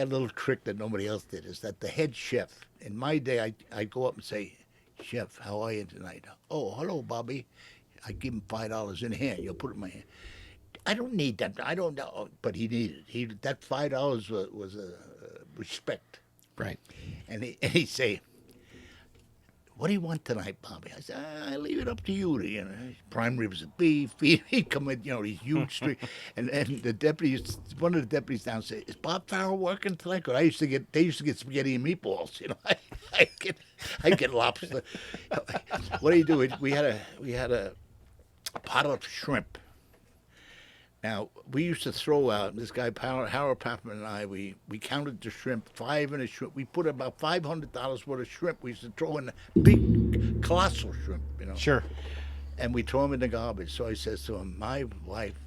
Speaker 3: little trick that nobody else did. Is that the head chef in my day, I'd go up and say, "Chef, how are you tonight?" "Oh, hello, Bobby." I give him $5 in hand. You'll put it in my hand. I don't need that. I don't know, but he needed it. That $5 was a respect.
Speaker 1: Right.
Speaker 3: And he'd say, what do you want tonight, Bobby? I said, I leave it up to you. Prime ribs of beef. He'd come in, these huge street. And the deputies, one of the deputies down said, is Bob Farrell working tonight? 'Cause they used to get spaghetti and meatballs. I get lobster. What do you do? We had a pot of shrimp. Now, we used to throw out, this guy, Harold Papman and I, we counted the shrimp, 5 in a shrimp. We put about $500 worth of shrimp. We used to throw in big, colossal shrimp,
Speaker 1: Sure.
Speaker 3: And we throw them in the garbage. So I says to him, my wife,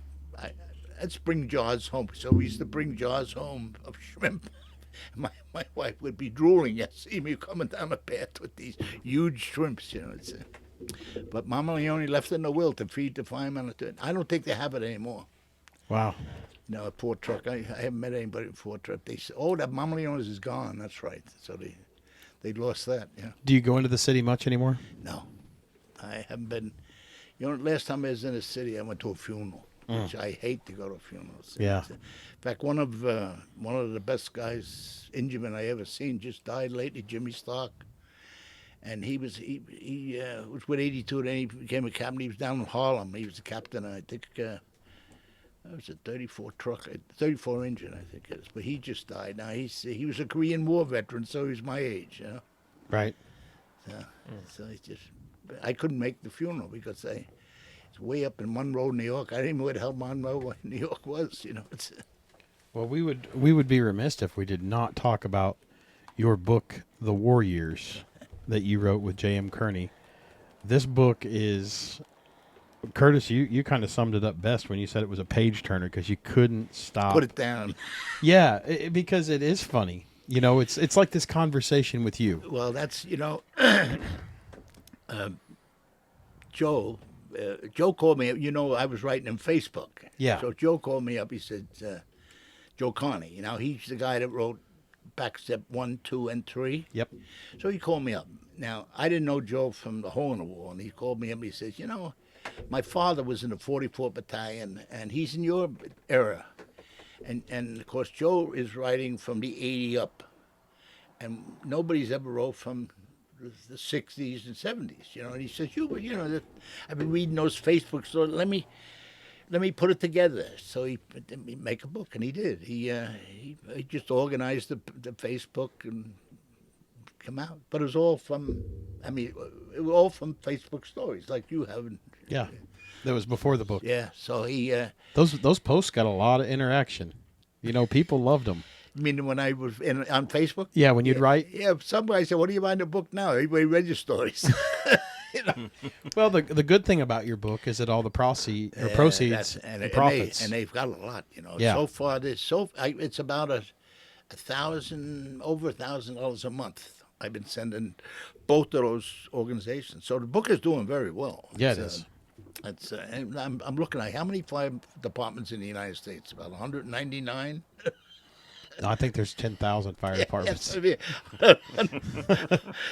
Speaker 3: let's bring jars home. So we used to bring jars home of shrimp. My wife would be drooling at seeing me coming down the path with these huge shrimps, But Mama Leone left in the will to feed the firemen. I don't think they have it anymore.
Speaker 1: Wow.
Speaker 3: No, a Ford truck. I haven't met anybody in Ford truck. They said, that Mama Leone's is gone. That's right. So they lost that. Yeah.
Speaker 1: Do you go into the city much anymore?
Speaker 3: No, I haven't been. Last time I was in the city, I went to a funeral, which I hate to go to funerals.
Speaker 1: Yeah.
Speaker 3: In fact, one of the best guys, Ingeman I ever seen, just died lately, Jimmy Stark. And he was with 82, then he became a captain. He was down in Harlem. He was a captain, I think. That was a 34 truck, 34 engine, I think it is. But he just died. Now he was a Korean War veteran, so he's my age,
Speaker 1: Right.
Speaker 3: So I couldn't make the funeral because it's way up in Monroe, New York. I didn't even know where the hell Monroe, New York was.
Speaker 1: Well, we would be remiss if we did not talk about your book, The War Years, that you wrote with J.M. Kearney. This book is, Curtis, you kind of summed it up best when you said it was a page turner because you couldn't stop.
Speaker 3: Put it down.
Speaker 1: Yeah, because it is funny. It's like this conversation with you.
Speaker 3: Well, that's Joe. Joe called me. I was writing in Facebook.
Speaker 1: Yeah.
Speaker 3: So Joe called me up. He said, Joe Kearney. He's the guy that wrote Backstep 1, 2, and 3.
Speaker 1: Yep.
Speaker 3: So he called me up. Now, I didn't know Joe from the hole in the wall, and he called me up and he says, my father was in the 44th Battalion, and he's in your era. And of course, Joe is writing from the 80 up, and nobody's ever wrote from the 60s and 70s, And he says, I've been reading those Facebook stories. Let me put it together. So he make a book, and he did. He just organized the Facebook and come out. But it was all from, it was all from Facebook stories, like you have.
Speaker 1: Yeah, that was before the book.
Speaker 3: Yeah, so he.
Speaker 1: Those posts got a lot of interaction. People loved them.
Speaker 3: You mean when I was on Facebook?
Speaker 1: Yeah, when you'd write.
Speaker 3: Yeah, somebody said, "What do you write in the book now?" Everybody read your stories.
Speaker 1: Well, the good thing about your book is that all the proceeds and profits,
Speaker 3: and they've got a lot.
Speaker 1: Yeah.
Speaker 3: So far, it's about over $1,000 a month. I've been sending both of those organizations. So the book is doing very well.
Speaker 1: Yeah, it is.
Speaker 3: And I'm looking at how many fire departments in the United States? About 199.
Speaker 1: I think there's 10,000 fire departments.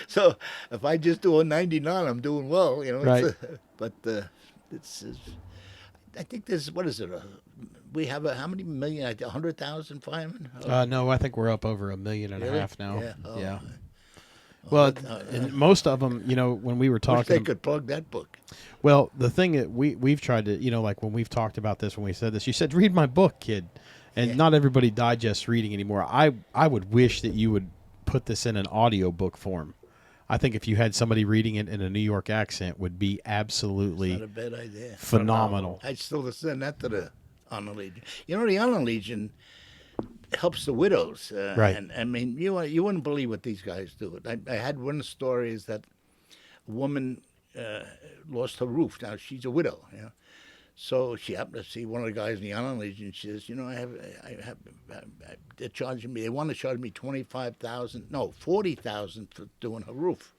Speaker 3: So if I just do a 99, I'm doing well,
Speaker 1: Right.
Speaker 3: I think there's, what is it? We have how many million? 100,000 firemen?
Speaker 1: No, I think we're up over 1.5 million now.
Speaker 3: Yeah. Oh.
Speaker 1: Yeah. Well, and most of them, when we were talking,
Speaker 3: wish they could plug that book.
Speaker 1: Well, the thing that we've tried to, like when we've talked about this, when we said this, you said, read my book, kid. And not everybody digests reading anymore. I would wish that you would put this in an audio book form. I think if you had somebody reading it in a New York accent would be absolutely
Speaker 3: not a bad idea.
Speaker 1: Phenomenal.
Speaker 3: I'd still send that to the Honor Legion. The Honor Legion helps the widows.
Speaker 1: Right.
Speaker 3: And you wouldn't believe what these guys do. I had one story is that a woman lost her roof. Now, she's a widow, So she happened to see one of the guys in the Honor Legion. She says, they're charging me. They want to charge me $40,000 for doing her roof.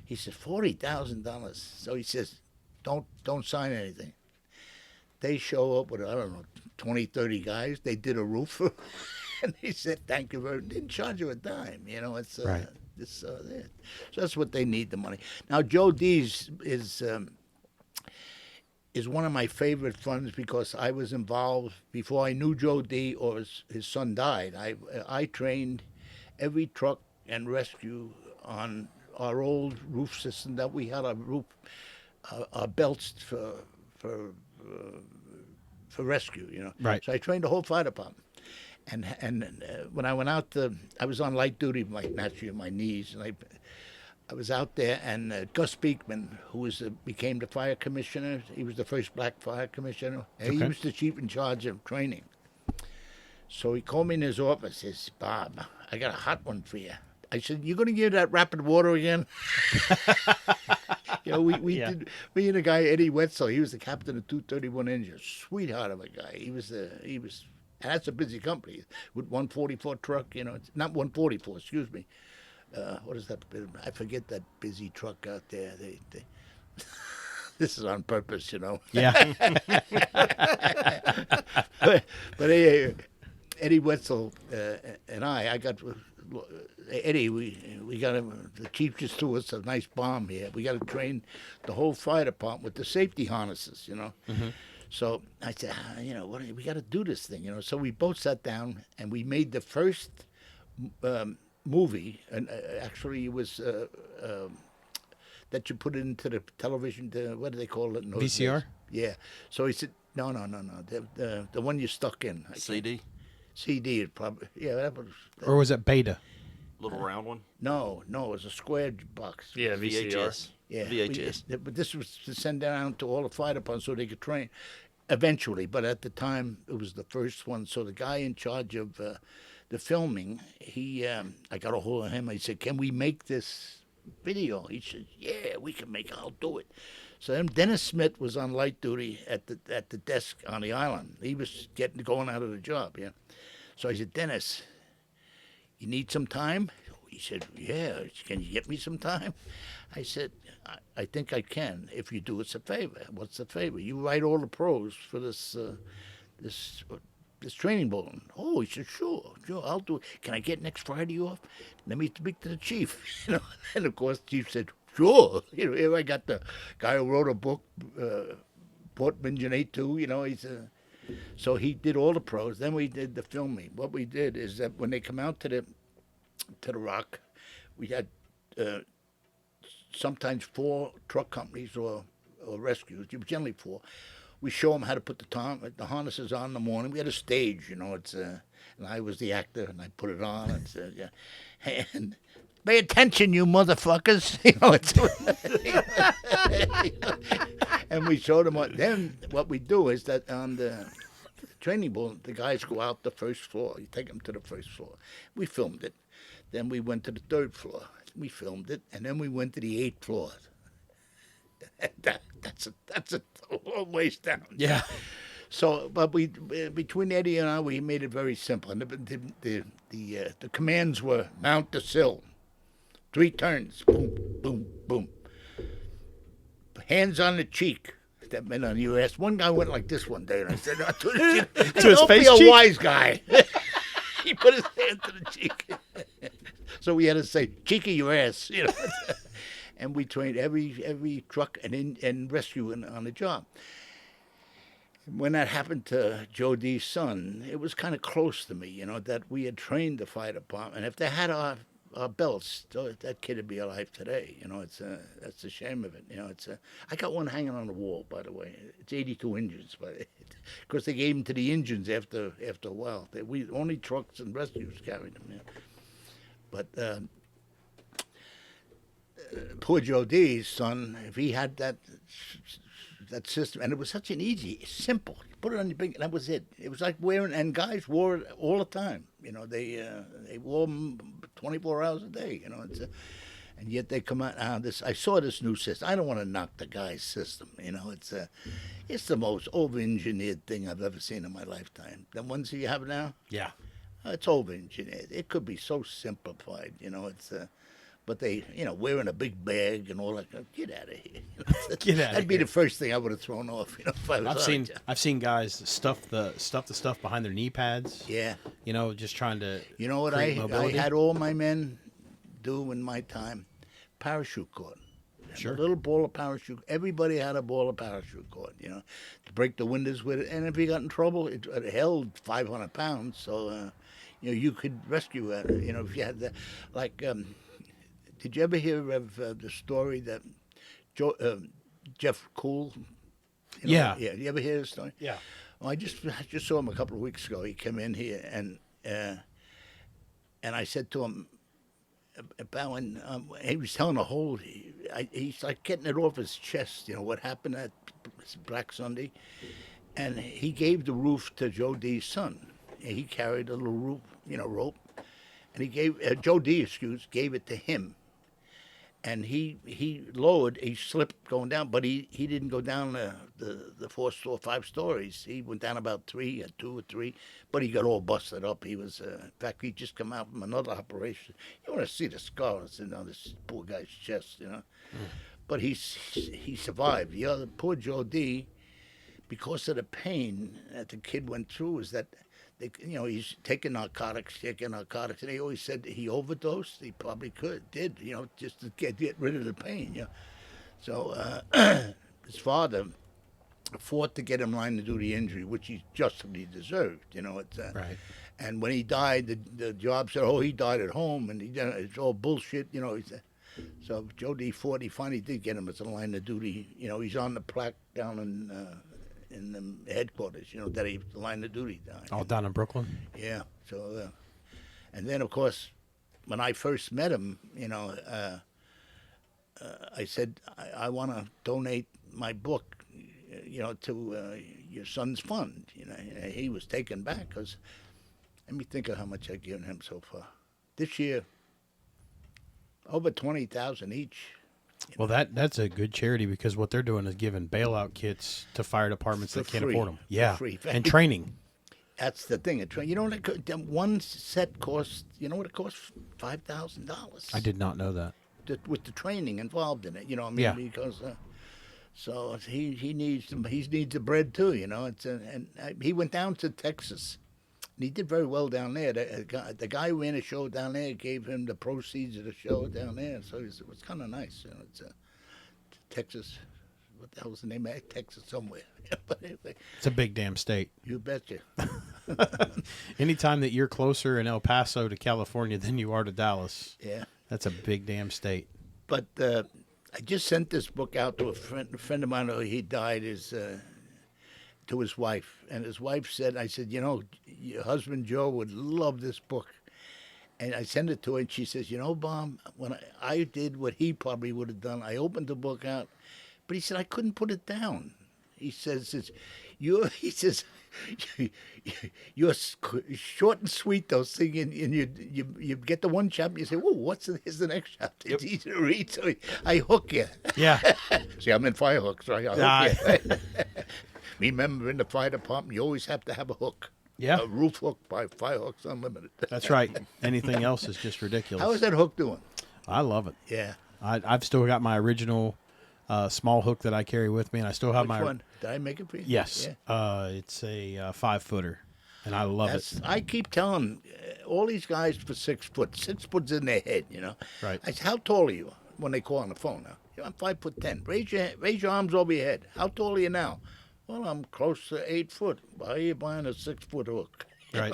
Speaker 3: He says, $40,000. So he says, don't sign anything. They show up with, I don't know, 20, 30 guys. They did a roof. And he said, thank you very much. Didn't charge you a dime. It's
Speaker 1: right.
Speaker 3: So that's what they need the money. Now, Joe Dees is one of my favorite funds because I was involved before I knew Joe D or his son died. I trained every truck and rescue on our old roof system that we had, our belts for rescue, you know.
Speaker 1: Right.
Speaker 3: So I trained the whole fire department. And when I went out, I was on light duty, naturally my knees, and I was out there, and Gus Beekman, who became the fire commissioner, he was the first black fire commissioner, and he was the chief in charge of training. So he called me in his office. He says, "Bob, I got a hot one for you." I said, "You going to give that rapid water again?" You know, we did. Me and the guy Eddie Wetzel. He was the captain of 231 Engine. Sweetheart of a guy. He was. And that's a busy company with 144 truck. You know, it's not 144. Excuse me. What is that? I forget that busy truck out there. They this is on purpose, you know.
Speaker 1: Yeah.
Speaker 3: but Eddie Wetzel and I got Eddie. We got him. The chief just threw us a nice bomb here. We got to train the whole fire department with the safety harnesses, you know. Mm-hmm. So I said, you know, we got to do this thing, you know. So we both sat down and we made the first movie, and actually it was that you put into the television. What do they call it? In those
Speaker 1: VCR.
Speaker 3: days? Yeah. So he said, no. The one you stuck in.
Speaker 4: CD.
Speaker 3: CD is probably that was.
Speaker 1: Or was it Beta?
Speaker 4: Little round one.
Speaker 3: No, it was a square box.
Speaker 2: Yeah, VCR.
Speaker 4: VHS.
Speaker 3: Yeah,
Speaker 4: VHS.
Speaker 3: But this was to send down to all the fire departments so they could train eventually. But at the time, it was the first one. So the guy in charge of the filming, I got a hold of him. I said, "Can we make this video?" He said, "Yeah, we can make it. I'll do it." So then Dennis Smith was on light duty at the desk on the island. He was going out of the job, yeah. So I said, "Dennis, you need some time?" He said, "Yeah, can you get me some time?" I said, I think I can if you do us a favor." "What's the favor?" "You write all the pros for this training bulletin." "Oh," he said, sure, I'll do it. "Can I get next Friday off? Let me speak to the chief." You know, and of course the chief said, "Sure." You know, here I got the guy who wrote a book, Portman Engine 2, you know, so he did all the pros. Then we did the filming. What we did is that when they come out to the Rock, we had sometimes 4 truck companies or rescues, generally 4. We show them how to put the harnesses on in the morning. We had a stage, you know. And I was the actor, and I put it on. And pay attention, you motherfuckers! You know, and we showed them Then what we do is that on the training bulletin, the guys go out the first floor. You take them to the first floor. We filmed it. Then we went to the 3rd floor. We filmed it, and then we went to the 8th floor. That's a long ways down.
Speaker 1: Yeah.
Speaker 3: So, but between Eddie and I, we made it very simple. And the commands were mount the sill, 3 turns, boom, boom, boom. Hands on the cheek. That meant on your ass. One guy went like this one day, and I said, to
Speaker 1: his face
Speaker 3: be a
Speaker 1: cheek?
Speaker 3: wise guy. He put his hand to the cheek. So we had to say, "Cheek of your ass," you know. And we trained every truck and rescue on the job. When that happened to Joe D's son, it was kind of close to me, you know, that we had trained the fire department. If they had our belts, that kid would be alive today. You know, that's the shame of it. You know, I got one hanging on the wall, by the way. It's 82 engines, but because they gave them to the engines after a while. We only trucks and rescues carried them. Yeah. But poor Joe D's son, if he had that system, and it was such an simple. Put it on your big, and that was it. It was like wearing, and guys wore it all the time. You know, they wore them 24 hours a day. You know, and yet they come out. I saw this new system. I don't want to knock the guy's system. You know, it's the most over-engineered thing I've ever seen in my lifetime. The ones that you have now.
Speaker 1: Yeah.
Speaker 3: It's over-engineered. It could be so simplified. You know, but they, you know, wearing a big bag and all that. Get out of here.
Speaker 1: Get out.
Speaker 3: That'd be the first thing I would have thrown off. You know, if I was
Speaker 1: I've seen guys stuff the stuff behind their knee pads.
Speaker 3: Yeah.
Speaker 1: You know, just trying to.
Speaker 3: You know what I had all my men do in my time? Parachute cord.
Speaker 1: Sure.
Speaker 3: A little ball of parachute. Everybody had a ball of parachute cord. You know, to break the windows with it. And if you got in trouble, it held 500 pounds. So, you know, you could rescue it. You know, if you had Did you ever hear of the story that Jeff Cool?
Speaker 1: Yeah.
Speaker 3: Yeah. You ever hear the story?
Speaker 1: Yeah.
Speaker 3: Well, I just saw him a couple of weeks ago. He came in here, and I said to him about when he was telling a whole. He's like getting it off his chest. What happened at Black Sunday, and he gave the roof to Joe D's son. He carried a little rope, and he gave Joe D. Gave it to him. And he lowered, he slipped going down, but he didn't go down the 4 or 5 stories. He went down about 2 or 3, but he got all busted up. He was, in fact, he just come out from another operation. You want to see the scars in this poor guy's chest, But he survived. The other poor Joe D., because of the pain that the kid went through, is that he's taking narcotics, and they always said he overdosed. He probably did, just to get rid of the pain, So his father fought to get him line to do the injury, which he justly deserved, It's,
Speaker 1: Right.
Speaker 3: And when he died, the job said, he died at home, and it's all bullshit, He said. So Joe D. fought. He finally did get him as a line of duty. He's on the plaque down in the headquarters, that he the line of duty down.
Speaker 1: All down in Brooklyn?
Speaker 3: Yeah. So, and then, of course, when I first met him, I said, I want to donate my book, to your son's fund. And he was taken back because, let me think of how much I've given him so far. This year, over $20,000 each.
Speaker 1: Well, that's a good charity because what they're doing is giving bailout kits to fire departments that can't afford them. Yeah,
Speaker 3: free.
Speaker 1: And training.
Speaker 3: That's the thing. One set costs. You know what it costs? $5,000.
Speaker 1: I did not know that.
Speaker 3: With the training involved in it.
Speaker 1: Yeah.
Speaker 3: Because so he needs the bread too. And he went down to Texas. And he did very well down there. The guy who ran a show down there gave him the proceeds of the show down there. So it was kind of nice. It's Texas. What the hell was the name of it? Texas somewhere. But anyway,
Speaker 1: it's a big damn state.
Speaker 3: You betcha.
Speaker 1: Anytime that you're closer in El Paso to California than you are to Dallas,
Speaker 3: yeah,
Speaker 1: that's a big damn state.
Speaker 3: But I just sent this book out to a friend of mine. He died to his wife, and his wife said, I said, your husband Joe would love this book. And I sent it to her, and she says, Bob, when I did what he probably would have done, I opened the book out, but he said, I couldn't put it down. He says, you're short and sweet, those things, and you get the one chapter, you say, whoa, here's the next chapter. It's easy to read, so I hook you.
Speaker 1: Yeah.
Speaker 3: See, I'm in fire hooks, so I hook you. Remember, in the fire department, you always have to have a hook.
Speaker 1: Yeah.
Speaker 3: A roof hook by Fire Hooks Unlimited.
Speaker 1: That's right. Anything else is just ridiculous.
Speaker 3: How is that hook doing?
Speaker 1: I love it.
Speaker 3: Yeah.
Speaker 1: I've still got my original small hook that I carry with me, and I still have
Speaker 3: Which one? Did I make it for you?
Speaker 1: Yes.
Speaker 3: Yeah.
Speaker 1: It's a 5-footer, and I love it.
Speaker 3: I keep telling all these guys for 6 foot. 6 foot's in their head,
Speaker 1: Right.
Speaker 3: I said, how tall are you when they call on the phone now? I'm 5'10". Raise your arms over your head. How tall are you now? Well, I'm close to 8 foot. Why are you buying a 6 foot hook?
Speaker 1: Right.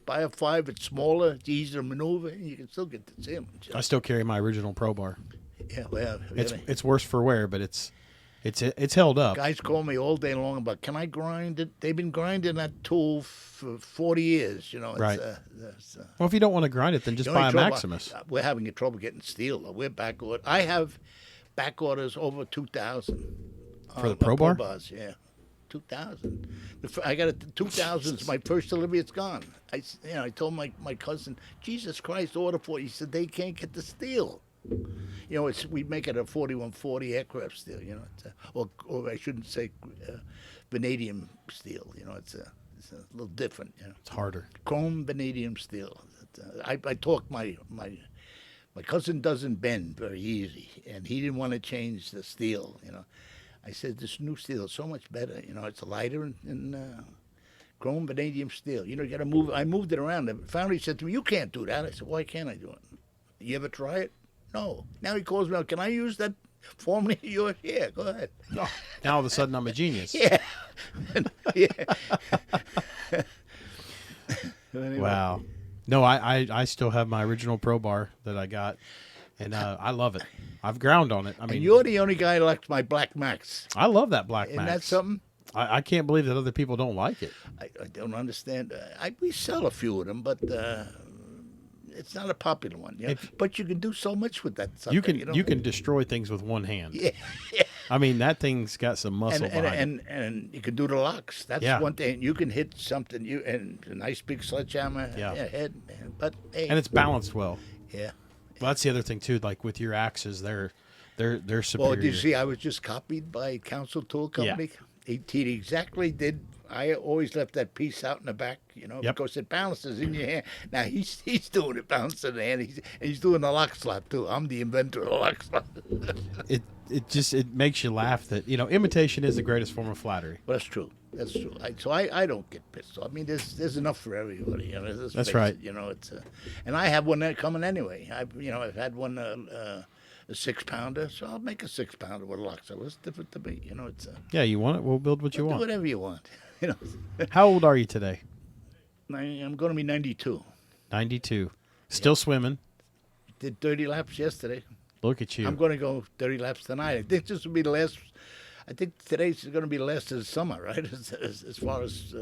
Speaker 3: Buy a 5. It's smaller. It's easier to maneuver, and you can still get the salmon.
Speaker 1: I still carry my original Pro Bar.
Speaker 3: Yeah, well,
Speaker 1: It's worse for wear, but it's held up.
Speaker 3: Guys call me all day long about, can I grind it? They've been grinding that tool for 40 years.
Speaker 1: Right. Well, if you don't want to grind it, then just buy a Maximus.
Speaker 3: We're having trouble getting steel. We're back ordered. I have back orders over 2,000
Speaker 1: for the Pro Bar.
Speaker 3: Bars, yeah. 2,000. I got it. 2,000 is my first delivery. It's gone. I told my cousin, Jesus Christ, order for it. He said they can't get the steel. We make it a 4140 aircraft steel. Or I shouldn't say vanadium steel. It's a little different.
Speaker 1: It's harder.
Speaker 3: Chrome vanadium steel. I talked my cousin doesn't bend very easy, and he didn't want to change the steel. I said, this new steel is so much better. It's lighter and chrome vanadium steel. You got to move. I moved it around. The foundry said to me, you can't do that. I said, why can't I do it? You ever try it? No. Now he calls me out, can I use that formula of yours? Yeah, go ahead.
Speaker 1: Oh, now all of a sudden I'm a genius.
Speaker 3: Yeah. Yeah. Anyway.
Speaker 1: Wow. No, I still have my original Pro Bar that I got. and I love it. I've ground on it. I mean,
Speaker 3: And you're the only guy that likes my Black Max.
Speaker 1: I love that Black
Speaker 3: Isn't
Speaker 1: Max.
Speaker 3: that something?
Speaker 1: I can't believe that other people don't like it.
Speaker 3: I don't understand. We sell a few of them, but it's not a popular one. You know? But you can do so much with that sucker.
Speaker 1: You can destroy things with one hand.
Speaker 3: Yeah.
Speaker 1: I mean, that thing's got some muscle behind it.
Speaker 3: And you can do the locks. That's one thing. You can hit something. And a nice big sledgehammer head. But hey,
Speaker 1: And it's balanced well.
Speaker 3: Yeah.
Speaker 1: Well, that's the other thing too. Like with your axes, they're superior.
Speaker 3: Well, did you see? I was just copied by Council Tool Company. He exactly did. I always left that piece out in the back, because it balances in your hand. Now he's doing it balancing in the hand. He's doing the lock slot too. I'm the inventor of the lock slot.
Speaker 1: It makes you laugh that imitation is the greatest form of flattery.
Speaker 3: Well, that's true. That's true. I don't get pissed off. I mean, there's enough for everybody.
Speaker 1: That's right.
Speaker 3: It's and I have one coming anyway. I've had one a 6-pounder, so I'll make a 6-pounder with a lock slot. It's different to me. It's
Speaker 1: yeah. You want it? We'll build what you want.
Speaker 3: Do whatever you want.
Speaker 1: How old are you today?
Speaker 3: I'm going to be 92.
Speaker 1: 92. Still swimming.
Speaker 3: Did 30 laps yesterday.
Speaker 1: Look at you.
Speaker 3: I'm going to go 30 laps tonight. I think this will be the last. I think today's going to be the last of the summer, right? As far as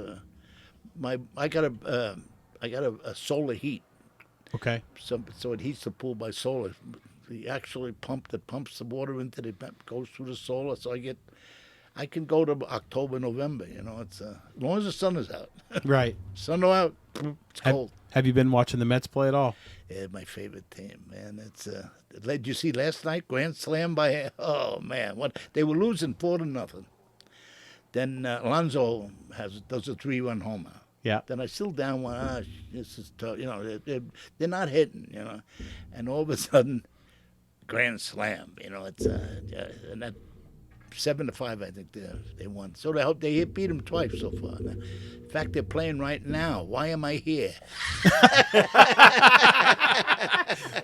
Speaker 3: I got a solar heat.
Speaker 1: Okay.
Speaker 3: So it heats the pool by solar. The actually pumps the water into goes through the solar. So I can go to October, November. It's as long as the sun is out.
Speaker 1: Right.
Speaker 3: Sun no out. It's cold.
Speaker 1: Have you been watching the Mets play at all?
Speaker 3: Yeah, my favorite team, man. It's did you see last night? Grand Slam by man, what they were losing 4-0. Then Alonso does a 3-run homer.
Speaker 1: Yeah.
Speaker 3: Then I still down one. This is tough. They're not hitting. And all of a sudden, grand slam. It's and that 7-5. I think they won. So they beat them twice so far. Now, in fact, they're playing right now. Why am I here?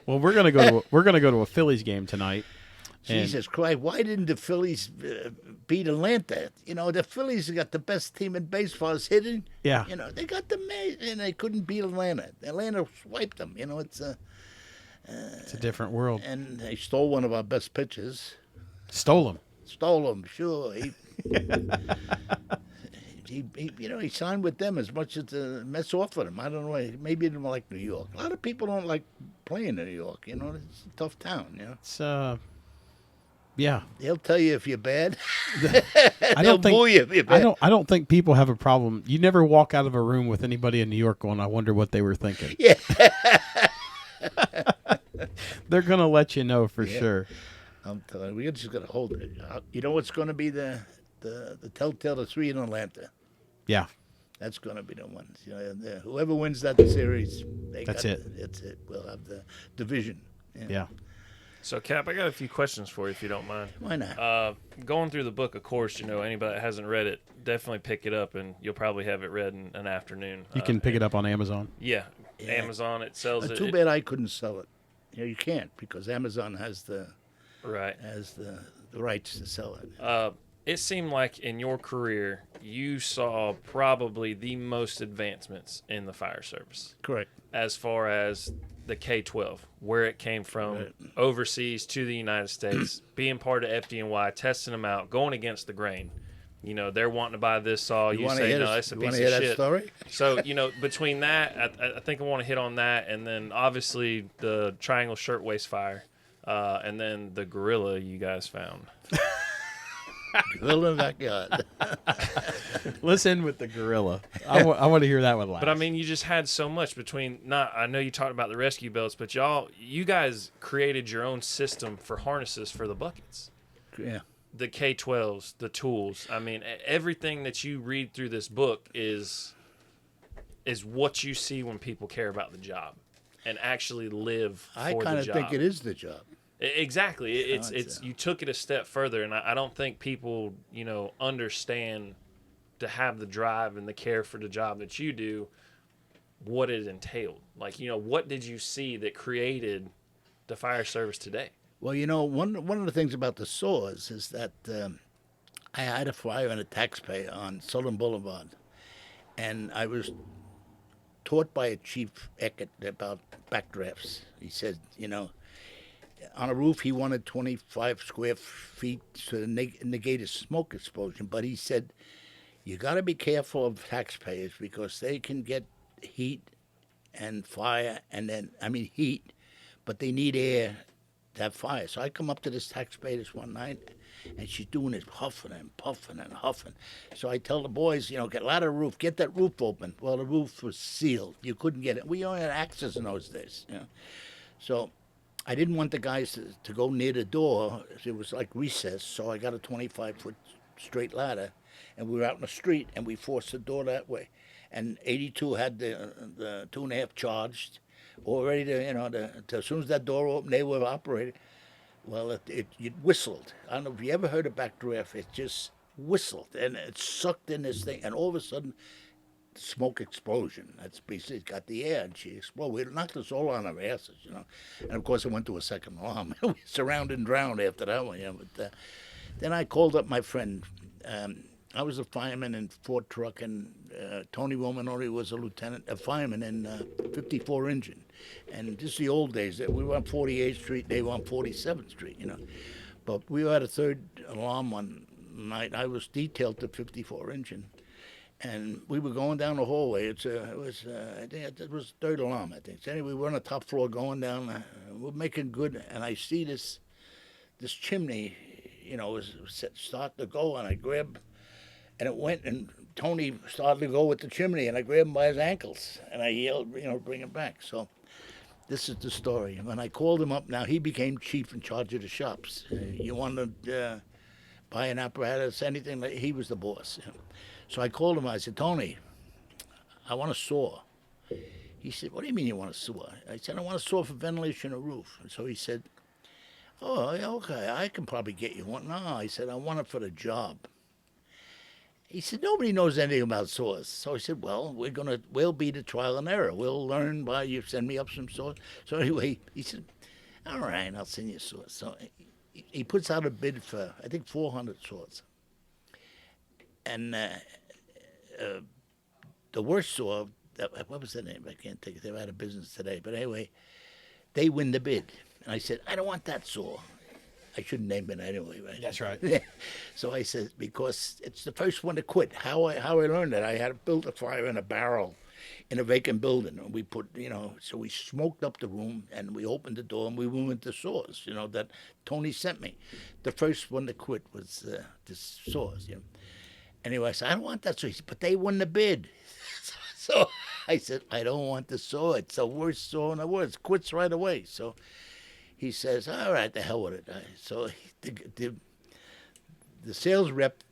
Speaker 1: Well, we're gonna go to a Phillies game tonight.
Speaker 3: Jesus Christ! Why didn't the Phillies beat Atlanta? The Phillies got the best team in baseball as hitting.
Speaker 1: Yeah.
Speaker 3: They got the and they couldn't beat Atlanta. Atlanta swiped them. It's
Speaker 1: a different world.
Speaker 3: And they stole one of our best pitchers.
Speaker 1: Stole him,
Speaker 3: sure. He signed with them as much as the Mets offered him. I don't know. Maybe he didn't like New York. A lot of people don't like playing in New York. It's a tough town.
Speaker 1: It's yeah.
Speaker 3: They'll tell you if you're bad.
Speaker 1: They'll
Speaker 3: boo you if you're bad.
Speaker 1: I don't think people have a problem. You never walk out of a room with anybody in New York going, "I wonder what they were thinking."
Speaker 3: Yeah.
Speaker 1: They're gonna let you know for sure.
Speaker 3: I'm telling you, we're just gonna hold it. You know what's gonna be the telltale of 3 in Atlanta?
Speaker 1: Yeah.
Speaker 3: That's going to be the one. Whoever wins that series,
Speaker 1: That's it.
Speaker 3: That's it. We'll have the division.
Speaker 1: Yeah.
Speaker 2: So, Cap, I got a few questions for you, if you don't mind.
Speaker 3: Why not?
Speaker 2: Going through the book, of course, anybody that hasn't read it, definitely pick it up, and you'll probably have it read in an afternoon.
Speaker 1: You can pick it up on Amazon.
Speaker 2: Yeah. Amazon, it sells it.
Speaker 3: Too bad I couldn't sell it. You can't, because Amazon has the rights to sell it.
Speaker 2: It seemed like in your career, you saw probably the most advancements in the fire service.
Speaker 3: Correct.
Speaker 2: As far as the K-12, where it came from, overseas to the United States, being part of FDNY, testing them out, going against the grain. They're wanting to buy this saw. You say, no, it's a piece of shit.
Speaker 3: That story?
Speaker 2: So, between that, I think I want to hit on that, and then obviously the Triangle Shirtwaist Fire, and then the gorilla you guys found.
Speaker 3: Gorilla in the backyard.
Speaker 1: Let's end with the gorilla. I want to hear that one last.
Speaker 2: But I mean, you just had so much between. I know you talked about the rescue belts, but you guys created your own system for harnesses for the buckets.
Speaker 3: Yeah.
Speaker 2: The K-12s, the tools. I mean, everything that you read through this book is what you see when people care about the job and actually live for the job.
Speaker 3: I kind of think it is the job.
Speaker 2: Exactly. It's you took it a step further, and I don't think people, understand to have the drive and the care for the job that you do, what it entailed. Like, what did you see that created the fire service today?
Speaker 3: Well, one of the things about the saws is that I had a fire in a taxpayer on Southern Boulevard, and I was taught by a Chief Eckert about backdrafts. He said, on a roof, he wanted 25 square feet to negate a smoke explosion. But he said, you got to be careful of taxpayers because they can get heat and fire, and then, heat, but they need air to have fire. So I come up to this taxpayer this one night, and she's doing this huffing and puffing and huffing. So I tell the boys, get out of the roof, get that roof open. Well, the roof was sealed. You couldn't get it. We only had access in those days. So I didn't want the guys to go near the door. It was like recess, so I got a 25-foot straight ladder, and we were out in the street, and we forced the door that way. And 82 had the 2.5 charged, all ready to, as soon as that door opened, they were operating. Well, it whistled. I don't know if you ever heard a backdraft. It just whistled, and it sucked in this thing, and all of a sudden, smoke explosion. That's basically got the air, and she exploded. We knocked us all on our asses, And of course, it went to a second alarm. We surrounded and drowned after that one, But then I called up my friend. I was a fireman in Fort Truck, and Tony Romanori was a fireman in 54 Engine. And this is the old days. We were on 48th Street, they were on 47th Street, But we had a third alarm one night. I was detailed to 54 Engine. And we were going down the hallway. I think it was third alarm, I think. So anyway, we were on the top floor going down. We're making good, and I see this chimney, was start to go, and I grab, and it went, and Tony started to go with the chimney, and I grabbed him by his ankles, and I yelled, bring him back. So this is the story. When I called him up, now he became chief in charge of the shops. You want to buy an apparatus, anything, he was the boss. So I called him. I said, Tony, I want a saw. He said, what do you mean you want a saw? I said, I want a saw for ventilation of roof. And so he said, oh, okay, I can probably get you one. No, I said, I want it for the job. He said, nobody knows anything about saws. So I said, well, we'll be the trial and error. We'll learn by you send me up some saws. So anyway, he said, all right, I'll send you a saw. So he puts out a bid for, I think, 400 saws. And the worst saw, what was the name? I can't think. They were out of business today. But anyway, they win the bid. And I said, I don't want that saw. I shouldn't name it anyway, right?
Speaker 1: That's right.
Speaker 3: So I said, because it's the first one to quit. How I learned that, I had built a fire in a barrel in a vacant building. And we put, so we smoked up the room, and we opened the door, and we went to saws, that Tony sent me. The first one to quit was this saws, Anyway, I said, I don't want that saw. He said, but they won the bid. So I said, I don't want the saw. It's the worst saw in the world. It quits right away. So he says, all right, the hell with it. So the sales rep